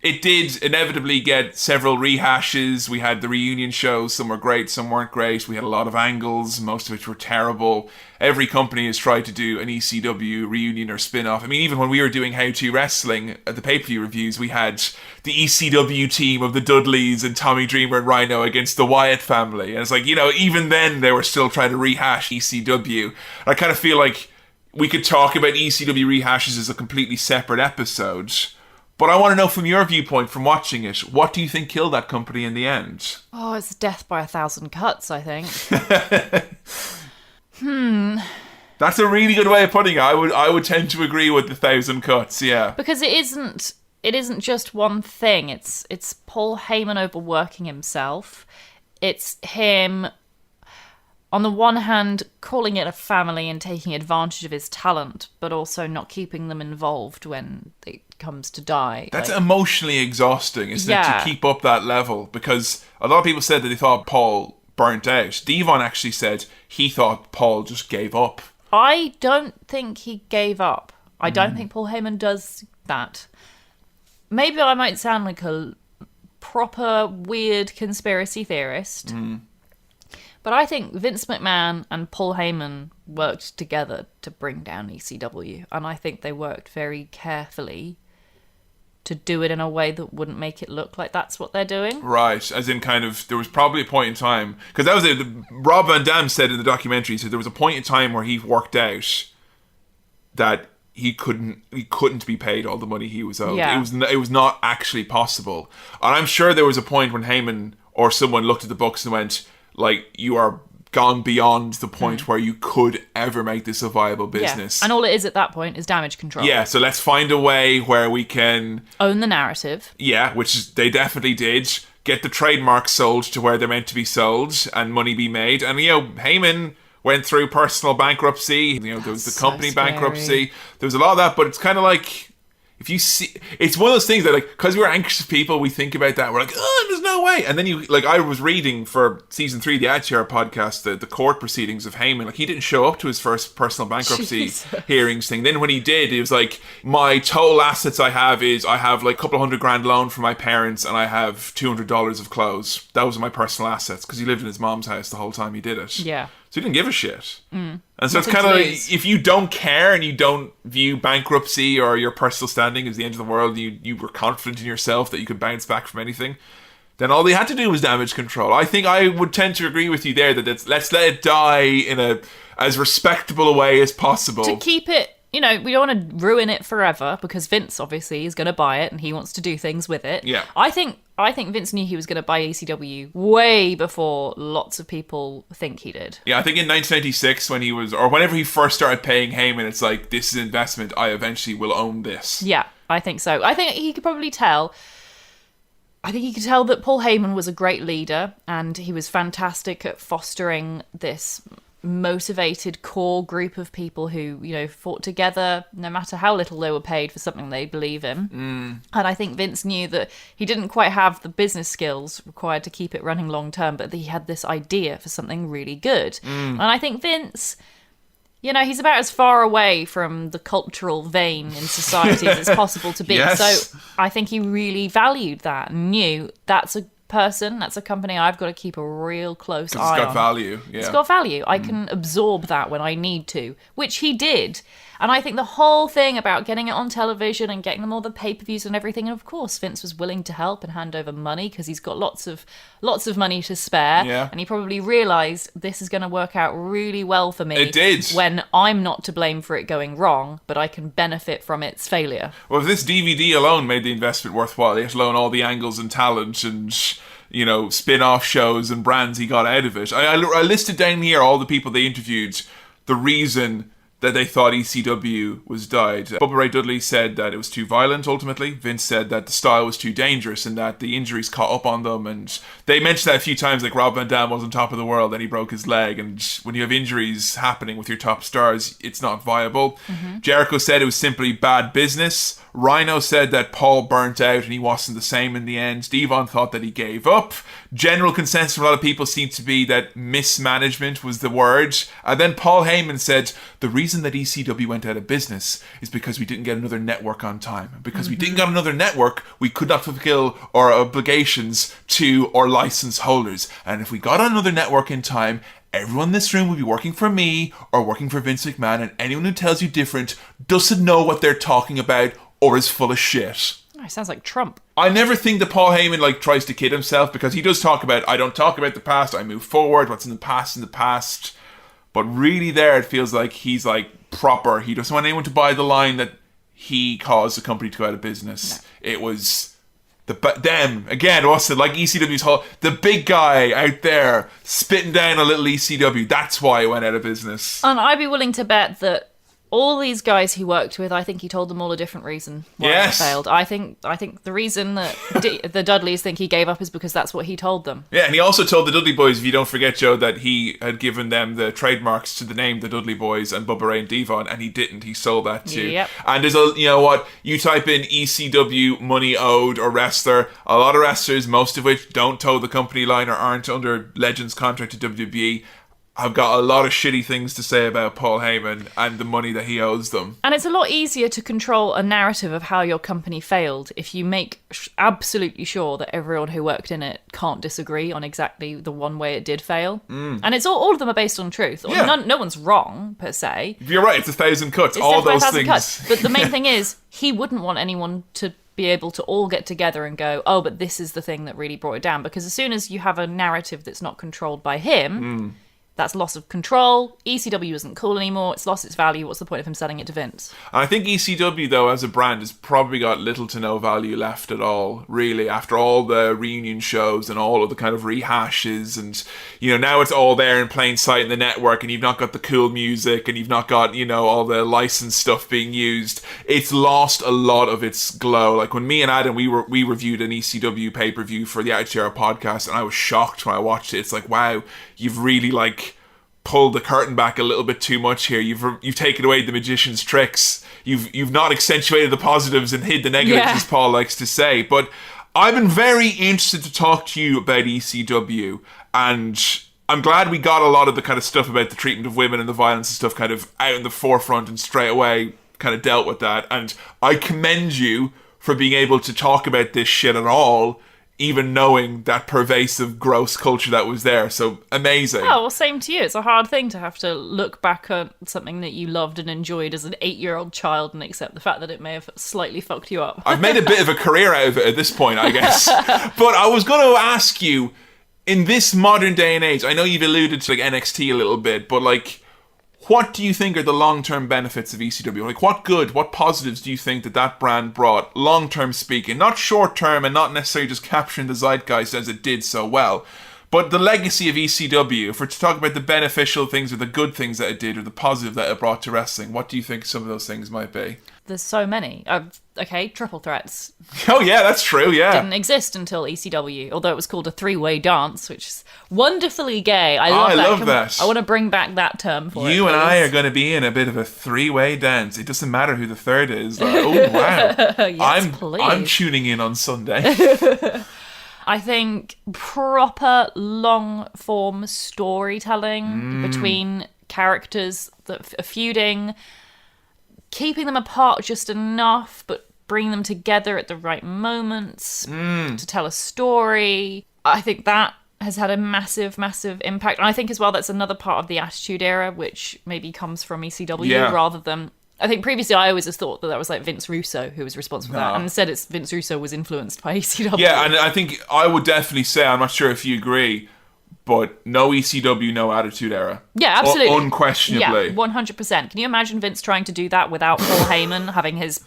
it did inevitably get several rehashes. We had the reunion shows. Some were great, some weren't great. We had a lot of angles, most of which were terrible. Every company has tried to do an ECW reunion or spin-off. I mean, even when we were doing How To Wrestling at the pay-per-view reviews, we had the ECW team of the Dudleys and Tommy Dreamer and Rhino against the Wyatt family. And it's like, you know, even then they were still trying to rehash ECW. I kind of feel like we could talk about ECW rehashes as a completely separate episode. But I want to know from your viewpoint, from watching it, what do you think killed that company in the end? Oh, it's death by 1,000 cuts, I think. That's a really good way of putting it. I would tend to agree with the 1,000 cuts, yeah. Because it isn't just one thing. It's Paul Heyman overworking himself. It's him, on the one hand, calling it a family and taking advantage of his talent, but also not keeping them involved when it comes to die. That's emotionally exhausting, isn't it, to keep up that level? Because a lot of people said that they thought Paul burnt out. Devon actually said he thought Paul just gave up. I don't think he gave up. I don't think Paul Heyman does that. Maybe I might sound like a proper weird conspiracy theorist, but I think Vince McMahon and Paul Heyman worked together to bring down ECW, and I think they worked very carefully to do it in a way that wouldn't make it look like that's what they're doing. Right, as in kind of, there was probably a point in time, because that was it, Rob Van Dam said in the documentary, he said there was a point in time where he worked out that he couldn't be paid all the money he was owed. Yeah. It was not actually possible. And I'm sure there was a point when Heyman or someone looked at the books and went, like, you are gone beyond the point where you could ever make this a viable business. Yeah. And all it is at that point is damage control. Yeah, so let's find a way where we can own the narrative. Yeah, which they definitely did. Get the trademarks sold to where they're meant to be sold and money be made. And, Heyman went through personal bankruptcy. There was the company bankruptcy. There was a lot of that, but it's kind of like, if you see, it's one of those things that, like, because we're anxious people, we think about that. We're like, oh, there's no way. And then I was reading for season 3, the ATR podcast, the court proceedings of Heyman. Like, he didn't show up to his first personal bankruptcy hearings thing. Then when he did, it was like, my total assets I have like a couple of $100,000 loan from my parents, and I have $200 of clothes. That was my personal assets, because he lived in his mom's house the whole time he did it. Yeah. So he didn't give a shit. And so it's kind of like, if you don't care and you don't view bankruptcy or your personal standing as the end of the world, you were confident in yourself that you could bounce back from anything, then all they had to do was damage control. I think I would tend to agree with you there that let's let it die in as respectable a way as possible. To keep it, we don't want to ruin it forever, because Vince obviously is going to buy it and he wants to do things with it. Yeah. I think Vince knew he was going to buy ECW way before lots of people think he did. Yeah, I think in 1996 whenever he first started paying Heyman, it's like, this is investment. I eventually will own this. Yeah, I think so. I think he could probably tell. I think he could tell that Paul Heyman was a great leader, and he was fantastic at fostering this motivated core group of people who, fought together no matter how little they were paid for something they believe in. And I think Vince knew that he didn't quite have the business skills required to keep it running long term, but that he had this idea for something really good. And I think Vince, he's about as far away from the cultural vein in society as it's possible to be. Yes. So I think he really valued that and knew that's a company I've got to keep a real close eye on. It's got value. Yeah. It's got value. I can absorb that when I need to, which he did. And I think the whole thing about getting it on television and getting them all the pay-per-views and everything, and of course Vince was willing to help and hand over money because he's got lots of money to spare. Yeah. And he probably realised this is going to work out really well for me. It did. When I'm not to blame for it going wrong, but I can benefit from its failure. Well, if this DVD alone made the investment worthwhile, let alone all the angles and talent and spin-off shows and brands he got out of it. I listed down here all the people they interviewed, the reason that they thought ECW was died. Bubba Ray Dudley said that it was too violent, ultimately. Vince said that the style was too dangerous and that the injuries caught up on them. And they mentioned that a few times, like Rob Van Dam was on top of the world and he broke his leg. And when you have injuries happening with your top stars, it's not viable. Jericho said it was simply bad business. Rhino said that Paul burnt out and he wasn't the same in the end. Devon thought that he gave up. General consensus from a lot of people seemed to be that mismanagement was the word. And then Paul Heyman said, the reason that ECW went out of business is because we didn't get another network on time. Because we didn't get another network, we could not fulfill our obligations to our license holders. And if we got another network in time, everyone in this room would be working for me or working for Vince McMahon, and anyone who tells you different doesn't know what they're talking about or is full of shit. Oh, sounds like Trump. I never think that Paul Heyman tries to kid himself, because he does talk about, I don't talk about the past, I move forward, what's in the past. But really there it feels like he's proper. He doesn't want anyone to buy the line that he caused the company to go out of business. No. It was them again. What's it like? ECW's whole, the big guy out there spitting down a little ECW. That's why it went out of business. And I'd be willing to bet that all these guys he worked with, I think he told them all a different reason why it failed. I think the reason that the Dudleys think he gave up is because that's what he told them. Yeah, and he also told the Dudley Boys, if you don't forget, Joe, that he had given them the trademarks to the name the Dudley Boys and Bubba Ray and Devon, and he didn't. He sold that too. Yep. And there's you type in ECW money owed or wrestler, a lot of wrestlers, most of which don't toe the company line or aren't under Legends contract to WWE, have got a lot of shitty things to say about Paul Heyman and the money that he owes them. And it's a lot easier to control a narrative of how your company failed if you make absolutely sure that everyone who worked in it can't disagree on exactly the one way it did fail. And it's all of them are based on truth. Yeah. No one's wrong, per se. You're right, it's 1,000 cuts. It's all definitely those 1,000 things. cuts. But the main thing is, he wouldn't want anyone to be able to all get together and go, oh, but this is the thing that really brought it down. Because as soon as you have a narrative that's not controlled by him... That's loss of control. ECW isn't cool anymore. It's lost its value. What's the point of him selling it to Vince? And I think ECW, though, as a brand, has probably got little to no value left at all, really, after all the reunion shows and all of the kind of rehashes. And, you know, now it's all there in plain sight in the network, and you've not got the cool music, and you've not got, you know, all the licensed stuff being used. It's lost a lot of its glow. Like, when me and Adam, we reviewed an ECW pay-per-view for the Attitude Era podcast, and I was shocked when I watched it. It's like, wow, you've really, like... pulled the curtain back a little bit too much here. You've taken away the magician's tricks. You've not accentuated the positives and hid the negatives, as Paul likes to say. But I've been very interested to talk to you about ECW, and I'm glad we got a lot of the kind of stuff about the treatment of women and the violence and stuff kind of out in the forefront and straight away kind of dealt with that. And I commend you for being able to talk about this shit at all, even knowing that pervasive, gross culture that was there. So, amazing. Oh, well, same to you. It's a hard thing to have to look back at something that you loved and enjoyed as an 8-year-old child and accept the fact that it may have slightly fucked you up. I've made a bit of a career out of it at this point, I guess. But I was going to ask you, in this modern day and age, I know you've alluded to like NXT a little bit, but like, what do you think are the long-term benefits of ECW? Like, what positives do you think that brand brought, long-term speaking? Not short-term and not necessarily just capturing the zeitgeist as it did so well, but the legacy of ECW, if we're to talk about the beneficial things or the good things that it did or the positive that it brought to wrestling, what do you think some of those things might be? There's so many. Okay, triple threats. Oh yeah, that's true, yeah. Didn't exist until ECW, although it was called a three-way dance, which is wonderfully gay. I love that. I want to bring back that term for it. You and I are going to be in a bit of a three-way dance. It doesn't matter who the third is. Like, oh wow. Yes, please. I'm tuning in on Sunday. I think proper long-form storytelling between characters that are feuding, keeping them apart just enough, but bring them together at the right moments to tell a story. I think that has had a massive, massive impact. And I think as well that's another part of the Attitude Era, which maybe comes from ECW rather than... I think previously I always just thought that was like Vince Russo who was responsible for that. And instead it's Vince Russo was influenced by ECW. Yeah, and I think I would definitely say, I'm not sure if you agree, but no ECW, no Attitude Era. Yeah, absolutely. Unquestionably. Yeah, 100%. Can you imagine Vince trying to do that without Paul Heyman having his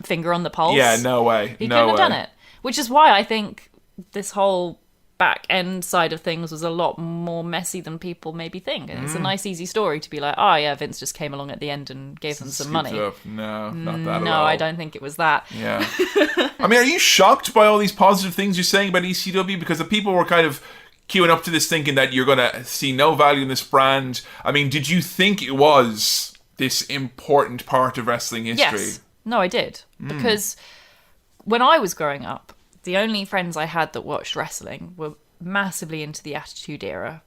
finger on the pulse? Yeah, no way. He couldn't have done it. Which is why I think this whole back end side of things was a lot more messy than people maybe think. And it's a nice, easy story to be like, oh yeah, Vince just came along at the end and gave them some money. No, not that at all. No, I don't think it was that. Yeah. I mean, are you shocked by all these positive things you're saying about ECW? Because the people were kind of queuing up to this thinking that you're going to see no value in this brand. I mean, did you think it was this important part of wrestling history? Yes. No, I did. Because when I was growing up, the only friends I had that watched wrestling were massively into the Attitude Era.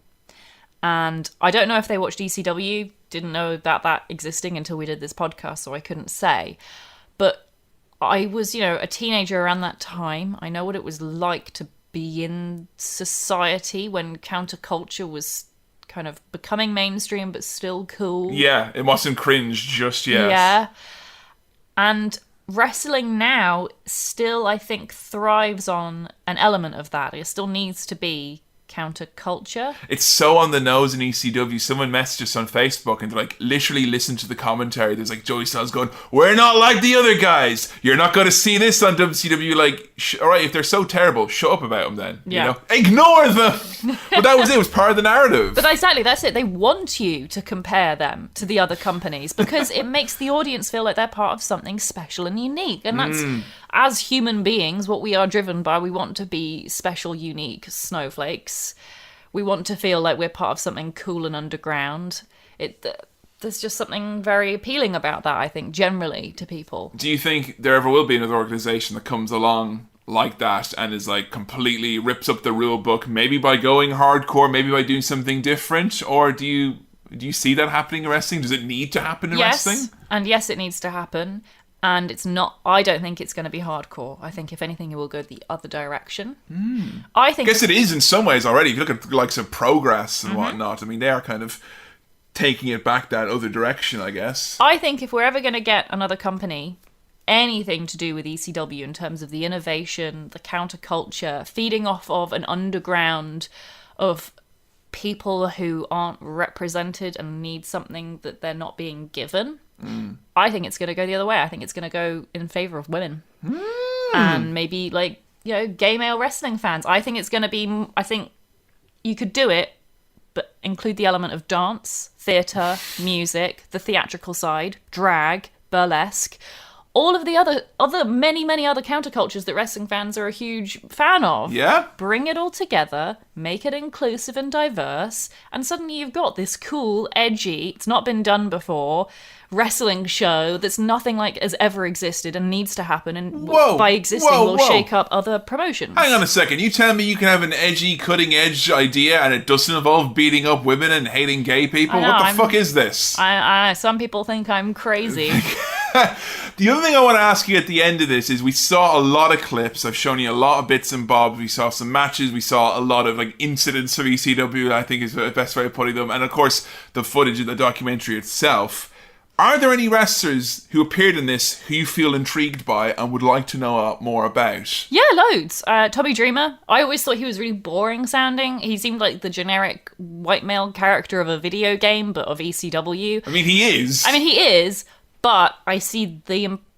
And I don't know if they watched ECW, didn't know about that existing until we did this podcast, so I couldn't say. But I was, a teenager around that time. I know what it was like to be in society when counterculture was kind of becoming mainstream but still cool. Yeah, it wasn't cringe just yet. Yeah. And wrestling now still, I think, thrives on an element of that. It still needs to be counterculture. It's so on the nose in ECW. Someone messaged us on Facebook and they're like, literally listen to the commentary. There's like Joey Styles going, we're not like the other guys. You're not going to see this on WCW. Like, alright, if they're so terrible, shut up about them then. Yeah. Ignore them. But that was it. It was part of the narrative. But exactly, that's it. They want you to compare them to the other companies because it makes the audience feel like they're part of something special and unique. And that's, as human beings, what we are driven by. We want to be special, unique snowflakes. We want to feel like we're part of something cool and underground. There's just something very appealing about that, I think, generally to people. Do you think there ever will be another organisation that comes along like that and is like completely rips up the rule book, maybe by going hardcore, maybe by doing something different? Or do you see that happening in wrestling? Does it need to happen in wrestling? And yes, it needs to happen. And it's not, I don't think it's going to be hardcore. I think if anything, it will go the other direction. I guess it is in some ways already. If you look at like some Progress and whatnot, I mean, they are kind of taking it back that other direction, I guess. I think if we're ever going to get another company, anything to do with ECW in terms of the innovation, the counterculture, feeding off of an underground of people who aren't represented and need something that they're not being given, I think it's going to go the other way. I think it's going to go in favour of women. And maybe, like, you know, gay male wrestling fans. I think it's going to be, I think you could do it, but include the element of dance, theatre, music, the theatrical side, drag, burlesque, all of the other many other countercultures that wrestling fans are a huge fan of. Yeah. Bring it all together, make it inclusive and diverse, and suddenly you've got this cool, edgy, it's not been done before, wrestling show that's nothing like has ever existed and needs to happen, and by existing will shake up other promotions. Hang on a second, you tell me you can have an edgy, cutting-edge idea and it doesn't involve beating up women and hating gay people? What the fuck is this? Some people think I'm crazy. The other thing I want to ask you at the end of this is we saw a lot of clips. I've shown you a lot of bits and bobs. We saw some matches. We saw a lot of like incidents of ECW, I think is the best way of putting them. And of course, the footage of the documentary itself. Are there any wrestlers who appeared in this who you feel intrigued by and would like to know more about? Yeah, loads. Tommy Dreamer. I always thought he was really boring sounding. He seemed like the generic white male character of a video game, but of ECW. I mean, he is. But I see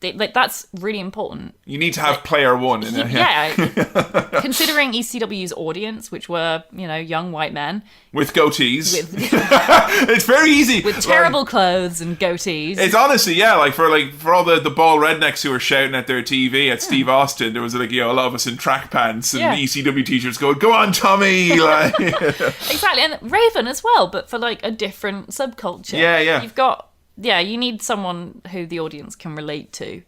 like that's really important. You need to have player one in it. Yeah. Considering ECW's audience, which were, you know, young white men. With goatees. It's very easy. With terrible clothes and goatees. It's honestly, yeah, like for all the bald rednecks who were shouting at their TV at Steve Austin, there was like, you know, a lot of us in track pants and ECW t-shirts going, "Go on, Tommy!" Like. Exactly. And Raven as well, but for like a different subculture. Yeah. You've got... Yeah, you need someone who the audience can relate to.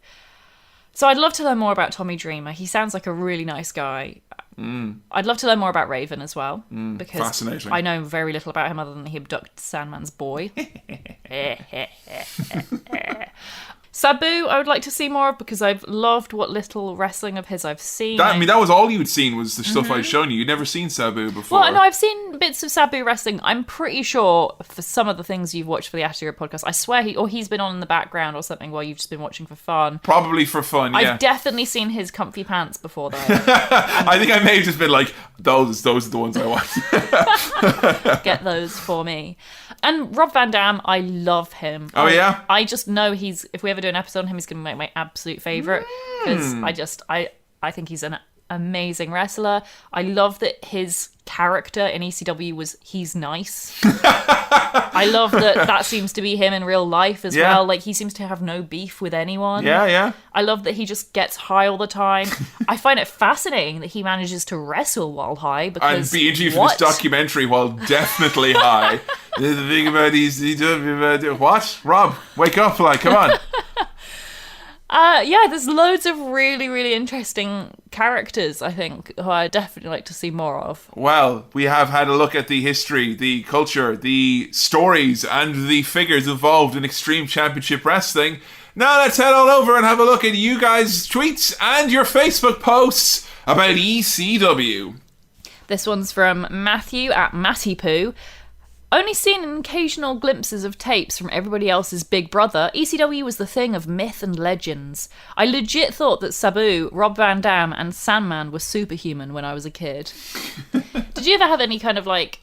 So I'd love to learn more about Tommy Dreamer. He sounds like a really nice guy. I'd love to learn more about Raven as well. Because fascinating. I know very little about him other than he abducted Sandman's boy. Sabu, I would like to see more of because I've loved what little wrestling of his I've seen. That was all you'd seen was the stuff I'd shown you. You'd never seen Sabu before. Well, no, I've seen bits of Sabu wrestling. I'm pretty sure for some of the things you've watched for the After Your podcast, I swear he's been on in the background or something while you've just been watching for fun. Probably for fun, yeah. I've definitely seen his comfy pants before, though. I think I may have just been like, those are the ones I want. Get those for me. And Rob Van Dam, I love him. Oh, yeah? I just know if we ever do an episode on him, he's going to be my absolute favourite. Because I think he's an amazing wrestler. I love that his character in ECW he's nice. I love that seems to be him in real life as well. Like, he seems to have no beef with anyone. Yeah. I love that he just gets high all the time. I find it fascinating that he manages to wrestle while high. Because and be interviewed for this documentary while definitely high. The thing about ECW, what? Rob, wake up, like, come on. There's loads of really, really interesting characters, I think, who I'd definitely like to see more of. Well, we have had a look at the history, the culture, the stories, and the figures involved in Extreme Championship Wrestling. Now let's head on over and have a look at you guys' tweets and your Facebook posts about ECW. This one's from Matthew at MattyPoo. Only seen in occasional glimpses of tapes from everybody else's Big Brother, ECW was the thing of myth and legends. I legit thought that Sabu, Rob Van Dam, and Sandman were superhuman when I was a kid. Did you ever have any kind of like...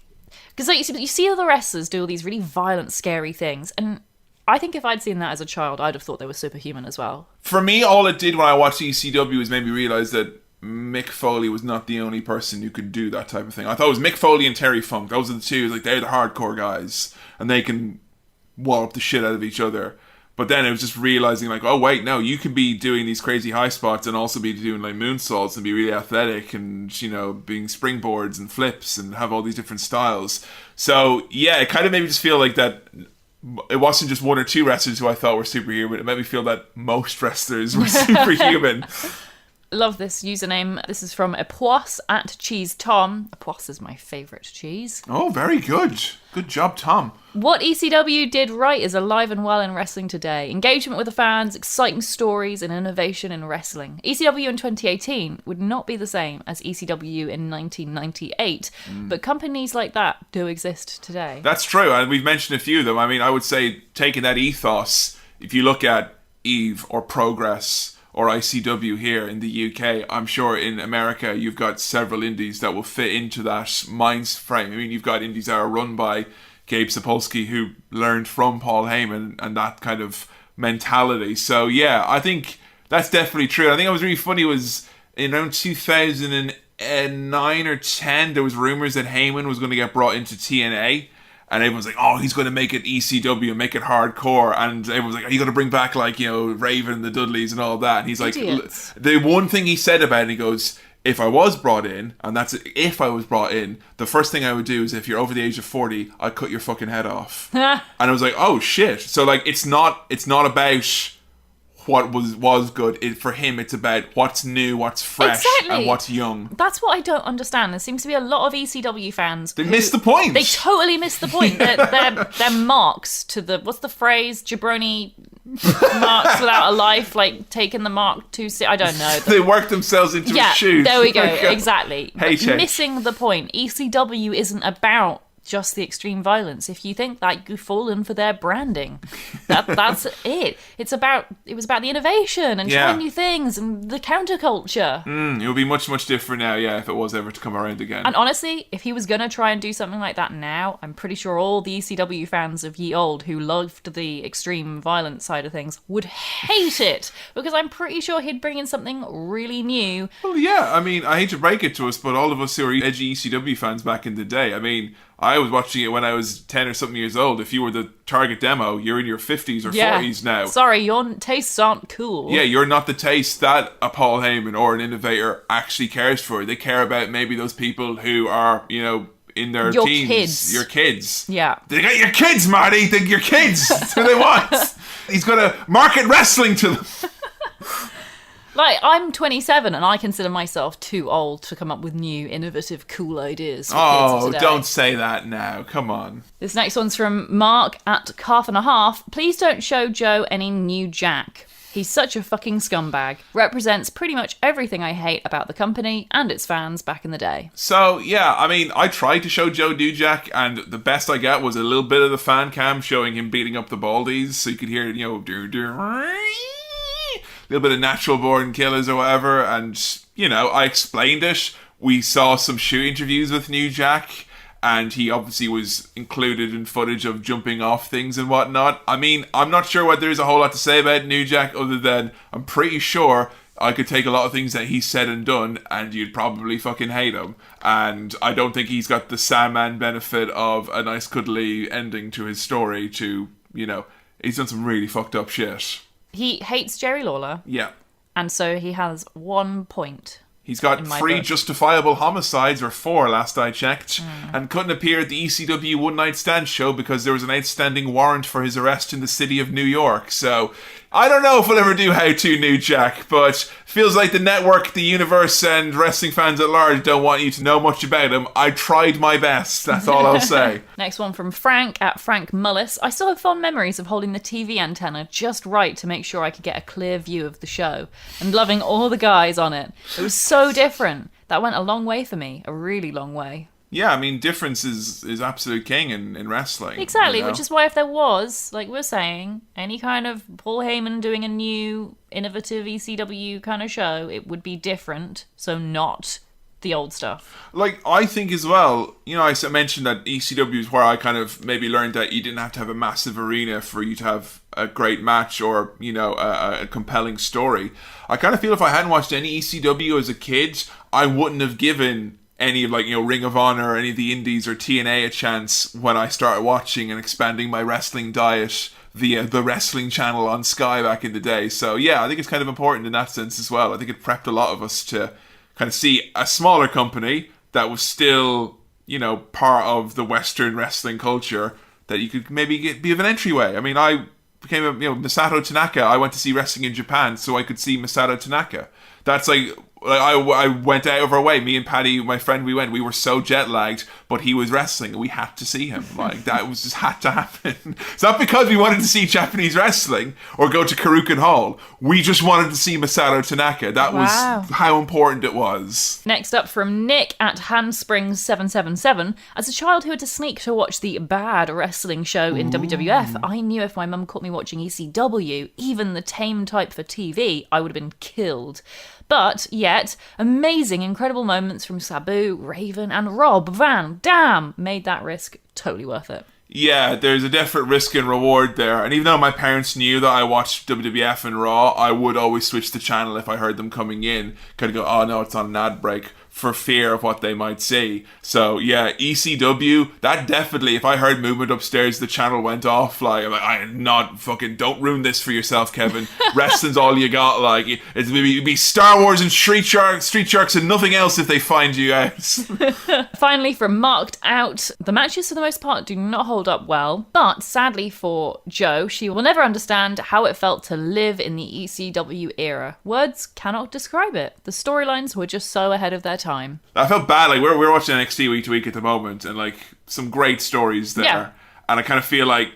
Because like, you see other wrestlers do all these really violent, scary things, and I think if I'd seen that as a child, I'd have thought they were superhuman as well. For me, all it did when I watched ECW was make me realise that Mick Foley was not the only person who could do that type of thing. I thought it was Mick Foley and Terry Funk. Those are the two. Like, they're the hardcore guys, and they can wallop the shit out of each other. But then it was just realizing, like, oh wait, no, you can be doing these crazy high spots and also be doing like moonsaults and be really athletic and, you know, being springboards and flips and have all these different styles. So yeah, it kind of made me just feel like that. It wasn't just one or two wrestlers who I thought were superhuman. It made me feel that most wrestlers were superhuman. Love this username. This is from Epoisse at Cheese Tom. Epoisse is my favourite cheese. Oh, very good. Good job, Tom. What ECW did right is alive and well in wrestling today. Engagement with the fans, exciting stories, and innovation in wrestling. ECW in 2018 would not be the same as ECW in 1998, but companies like that do exist today. That's true, and we've mentioned a few of them. I mean, I would say, taking that ethos, if you look at Eve or Progress or ICW here in the UK, I'm sure in America you've got several indies that will fit into that mind frame. I mean, you've got indies that are run by Gabe Sapolsky, who learned from Paul Heyman and that kind of mentality. So yeah, I think that's definitely true. I think what was really funny was in around 2009 or 10, there was rumors that Heyman was going to get brought into TNA. And everyone's like, oh, he's going to make it ECW and make it hardcore. And everyone's like, are you going to bring back, like, you know, Raven and the Dudleys and all that? And he's Idiots. like, the one thing he said about it, he goes, if I was brought in, and that's if I was brought in, the first thing I would do is if you're over the age of 40, I'd cut your fucking head off. And I was like, oh, shit. So, like, it's not about what was good. For him, it's about what's new, what's fresh, and what's young. That's what I don't understand. There seems to be a lot of ECW fans. They miss the point. They totally miss the point. They're marks to the, what's the phrase? Jabroni marks without a life, like taking the mark too I don't know. They work themselves into a shoe. There we go. Exactly. But missing the point. ECW isn't about just the extreme violence. If you think that, you've fallen for their branding. That's it. It was about the innovation and trying new things and the counterculture. It would be much, much different now, yeah, if it was ever to come around again. And honestly, if he was going to try and do something like that now, I'm pretty sure all the ECW fans of ye old who loved the extreme violence side of things would hate it, because I'm pretty sure he'd bring in something really new. Well, yeah, I mean, I hate to break it to us, but all of us who are edgy ECW fans back in the day, I mean, I was watching it when I was 10 or something years old. If you were the target demo, you're in your 50s or 40s now. Sorry, your tastes aren't cool. Yeah, you're not the taste that a Paul Heyman or an innovator actually cares for. They care about maybe those people who are, you know, in their teens. Kids. Your kids. Yeah. They got your kids, Marty. They're your kids. That's who they want. He's going to market wrestling to them. Like, I'm 27 and I consider myself too old to come up with new, innovative, cool ideas for kids of today. Don't say that now. Come on. This next one's from Mark at Calf and a Half. Please don't show Joe any new Jack. He's such a fucking scumbag. Represents pretty much everything I hate about the company and its fans back in the day. So, yeah, I mean, I tried to show Joe New Jack, and the best I got was a little bit of the fan cam showing him beating up the Baldies, so you could hear, you know, little bit of Natural Born Killers or whatever, and, you know, I explained it. We saw some shoot interviews with New Jack, and he obviously was included in footage of jumping off things and whatnot. I mean, I'm not sure whether there's a whole lot to say about New Jack, other than I'm pretty sure I could take a lot of things that he said and done, and you'd probably fucking hate him. And I don't think he's got the Sandman benefit of a nice cuddly ending to his story to, you know, he's done some really fucked up shit. He hates Jerry Lawler. Yeah. And so he has 1 point. He's got 3 justifiable homicides, or 4 last I checked, and couldn't appear at the ECW One Night Stand show because there was an outstanding warrant for his arrest in the city of New York. So, I don't know if we'll ever do How To New Jack, but feels like the network, the universe, and wrestling fans at large don't want you to know much about him. I tried my best, that's all I'll say. Next one from Frank at Frank Mullis. I still have fond memories of holding the TV antenna just right to make sure I could get a clear view of the show, and loving all the guys on it. It was so different. That went a long way for me, a really long way. Yeah, I mean, difference is absolute king in wrestling. Exactly, you know? Which is why if there was, like we're saying, any kind of Paul Heyman doing a new, innovative ECW kind of show, it would be different, so not the old stuff. Like, I think as well, you know, I mentioned that ECW is where I kind of maybe learned that you didn't have to have a massive arena for you to have a great match or, you know, a compelling story. I kind of feel if I hadn't watched any ECW as a kid, I wouldn't have given any of, like, you know, Ring of Honor or any of the indies or TNA a chance when I started watching and expanding my wrestling diet via the wrestling channel on Sky back in the day. So yeah, I think it's kind of important in that sense as well. I think it prepped a lot of us to kind of see a smaller company that was still, you know, part of the Western wrestling culture that you could maybe be of an entryway. I mean, I became Masato Tanaka. I went to see wrestling in Japan so I could see Masato Tanaka. That's like I went out of our way. Me and Paddy, my friend, we were so jet lagged, but he was wrestling. We had to see him. Like, that was just had to happen. It's not because we wanted to see Japanese wrestling or go to Karukan Hall. We just wanted to see Masato Tanaka. That was how important it was. Next up from Nick at Handsprings777. As a child who had to sneak to watch the bad wrestling show in WWF, I knew if my mum caught me watching ECW, even the tame type for TV, I would have been killed. But yet, amazing, incredible moments from Sabu, Raven, and Rob Van Dam made that risk totally worth it. Yeah, there's a definite risk and reward there. And even though my parents knew that I watched WWF and Raw, I would always switch the channel if I heard them coming in. Kind of go, oh no, it's on an ad break, for fear of what they might see. So yeah, ECW, that definitely, if I heard movement upstairs, the channel went off. Like, I'm not fucking, don't ruin this for yourself, Kevin. Wrestling's all you got. Like, it'd be Star Wars and Street Sharks and nothing else if they find you out. Finally, from Marked Out, the matches for the most part do not hold up well, but sadly for Jo, she will never understand how it felt to live in the ECW era. Words cannot describe it. The storylines were just so ahead of their time. I felt bad. Like, we're watching NXT week to week at the moment, and like some great stories there. Yeah. And I kind of feel like,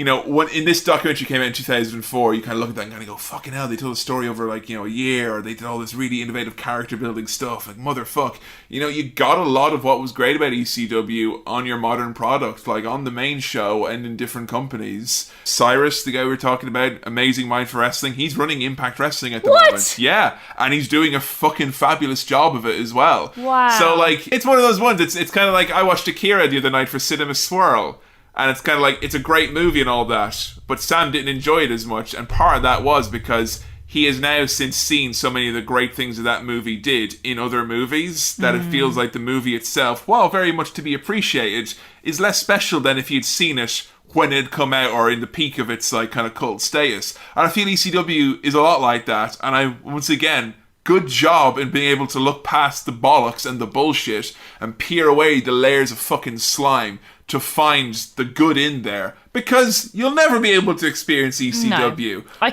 when in this documentary came out in 2004, you kind of look at that and kind of go, fucking hell, they told a story over like, a year, or they did all this really innovative character building stuff. Like, motherfuck. You got a lot of what was great about ECW on your modern product, like on the main show and in different companies. Cyrus, the guy we were talking about, Amazing Mind for Wrestling, he's running Impact Wrestling at the moment. Yeah. And he's doing a fucking fabulous job of it as well. Wow. So like, it's one of those ones, it's kind of like, I watched Akira the other night for Cinema Swirl. And it's kind of like, it's a great movie and all that, but Sam didn't enjoy it as much. And part of that was because he has now since seen so many of the great things that movie did in other movies that it feels like the movie itself, while very much to be appreciated, is less special than if you'd seen it when it had come out or in the peak of its like kind of cult status. And I feel ECW is a lot like that. And I, once again, good job in being able to look past the bollocks and the bullshit and peer away the layers of fucking slime to find the good in there, because you'll never be able to experience ECW. No. I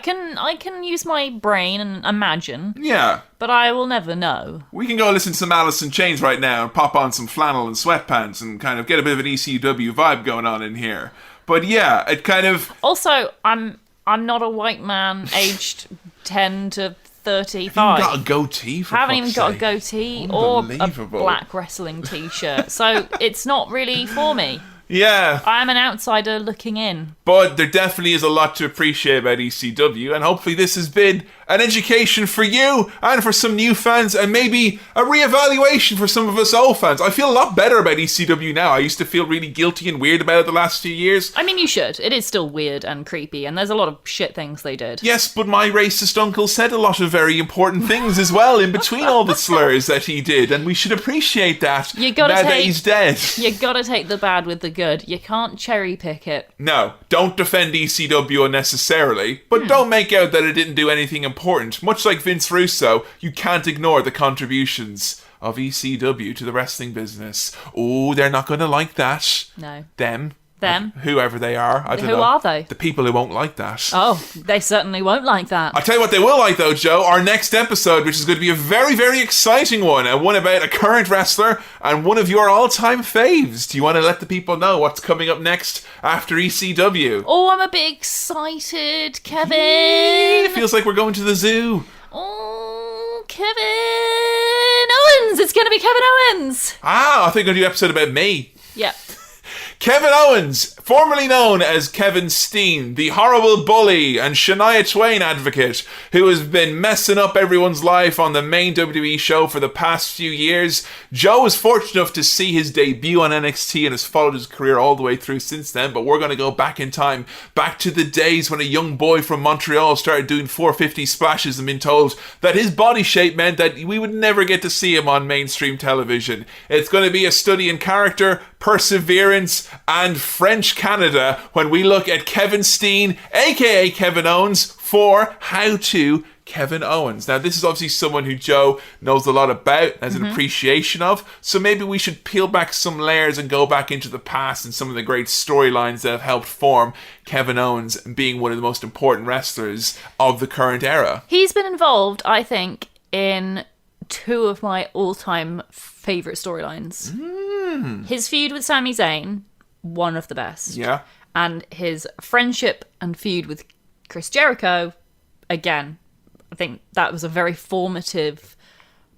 can use my brain and imagine. Yeah. But I will never know. We can go listen to some Alice in Chains right now and pop on some flannel and sweatpants and kind of get a bit of an ECW vibe going on in here. But yeah, it kind of... Also, I'm not a white man aged 10 to 35. You got a goatee, for haven't even got sake. A goatee or a black wrestling t-shirt. So it's not really for me. Yeah. I'm an outsider looking in. But there definitely is a lot to appreciate about ECW, and hopefully this has been an education for you and for some new fans, and maybe a reevaluation for some of us old fans. I feel a lot better about ECW now. I used to feel really guilty and weird about it the last few years. I mean, you should. It is still weird and creepy, and there's a lot of shit things they did. Yes, but my racist uncle said a lot of very important things as well in between all the slurs that he did, and we should appreciate that that he's dead. You gotta take the bad with the good. You can't cherry pick it. No, don't defend ECW unnecessarily, but don't make out that it didn't do anything important. Much like Vince Russo, you can't ignore the contributions of ECW to the wrestling business. Oh, they're not going to like that. No. Them. Whoever they are. I don't know. Who are they? The people who won't like that. Oh, they certainly won't like that. I'll tell you what they will like though, Joe. Our next episode, which is going to be a very, very exciting one, and one about a current wrestler and one of your all-time faves. Do you want to let the people know what's coming up next after ECW? Oh, I'm a bit excited, Kevin. It feels like we're going to the zoo. Oh, Kevin Owens. It's going to be Kevin Owens. Ah, I think I'm going to do an episode about me. Yep. Kevin Owens, formerly known as Kevin Steen, the horrible bully and Shania Twain advocate who has been messing up everyone's life on the main WWE show for the past few years. Joe was fortunate enough to see his debut on NXT and has followed his career all the way through since then, but we're going to go back in time, back to the days when a young boy from Montreal started doing 450 splashes and been told that his body shape meant that we would never get to see him on mainstream television. It's going to be a study in character, perseverance, and French Canada when we look at Kevin Steen, aka Kevin Owens, for how to Kevin Owens. Now, this is obviously someone who Joe knows a lot about, has an appreciation of, so maybe we should peel back some layers and go back into the past and some of the great storylines that have helped form Kevin Owens being one of the most important wrestlers of the current era. He's been involved, I think, in two of my all-time favourite storylines. His feud with Sami Zayn, one of the best. Yeah. And his friendship and feud with Chris Jericho, again, I think that was a very formative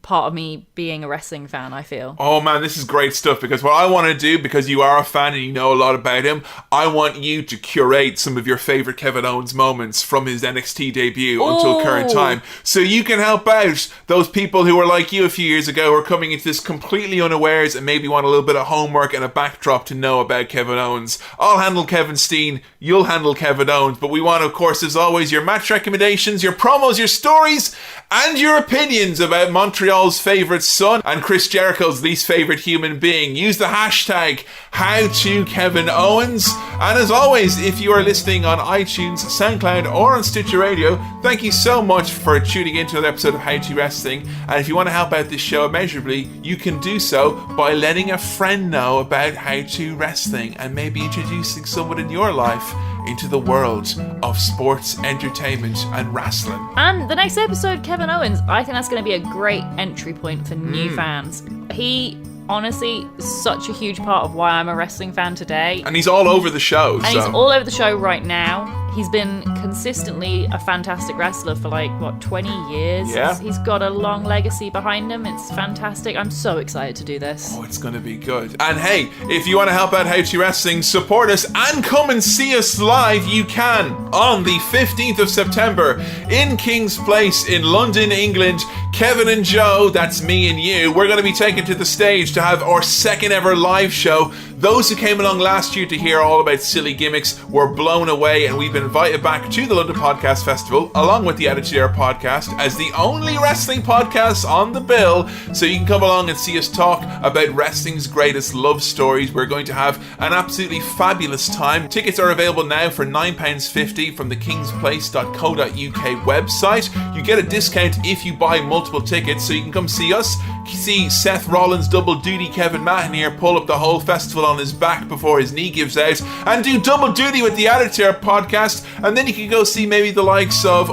part of me being a wrestling fan, I feel. Oh man, this is great stuff, because what I want to do, because you are a fan and you know a lot about him, I want you to curate some of your favourite Kevin Owens moments from his NXT debut until current time, so you can help out those people who were like you a few years ago, who are coming into this completely unawares and maybe want a little bit of homework and a backdrop to know about Kevin Owens. I'll handle Kevin Steen, you'll handle Kevin Owens, but we want, of course, as always, your match recommendations, your promos, your stories, and your opinions about Montreal's favourite son and Chris Jericho's least favourite human being. Use the hashtag #HowToKevinOwens. And as always, if you are listening on iTunes, SoundCloud, or on Stitcher Radio, thank you so much for tuning into another episode of How To Wrestling. And if you want to help out this show immeasurably, you can do so by letting a friend know about How To Wrestling and maybe introducing someone in your life into the world of sports, entertainment, and wrestling. And the next episode, Kevin Owens, I think that's going to be a great entry point for new fans. He, honestly, is such a huge part of why I'm a wrestling fan today. And he's all over the show. And he's all over the show right now. He's been consistently a fantastic wrestler for 20 years. Yeah. He's got a long legacy behind him. It's fantastic. I'm so excited to do this. Oh, it's going to be good. And hey, if you want to help out How To Wrestling, support us, and come and see us live, you can on the 15th of September in King's Place in London, England. Kevin and Jo, that's me and you, we're going to be taken to the stage to have our second ever live show. Those who came along last year to hear all about silly gimmicks were blown away, and we've been invited back to the London Podcast Festival along with the Attitude Era podcast as the only wrestling podcast on the bill, so you can come along and see us talk about wrestling's greatest love stories. We're going to have an absolutely fabulous time. Tickets are available now for £9.50 from the kingsplace.co.uk website. You get a discount if you buy multiple tickets, so you can come see us, see Seth Rollins double duty Kevin Mahan here pull up the whole festival on his back before his knee gives out, and do double duty with the Attitude Era podcast, and then you can go see maybe the likes of,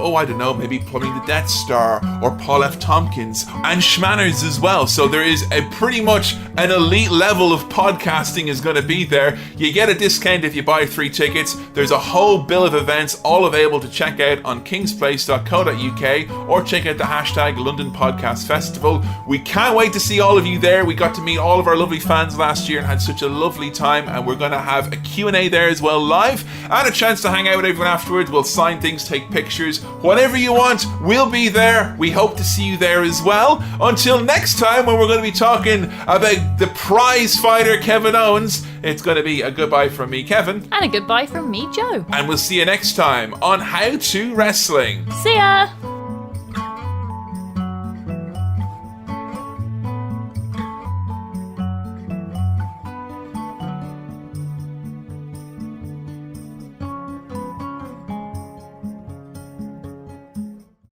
maybe Plumbing the Death Star or Paul F. Tompkins and Schmanners as well. So there is a pretty much an elite level of podcasting is going to be there. You get a discount if you buy 3 tickets. There's a whole bill of events all available to check out on kingsplace.co.uk, or check out the hashtag London Podcast Festival. We can't wait to see all of you there. We got to meet all of our lovely fans last year and had such a lovely time, and we're going to have a Q&A there as well live, and a chance to hang out with everyone afterwards. We'll sign things, take pictures, whatever you want, we'll be there. We hope to see you there as well. Until next time, when we're going to be talking about the prize fighter Kevin Owens, it's going to be a goodbye from me, Kevin. And a goodbye from me, Jo. And we'll see you next time on How To Wrestling. See ya!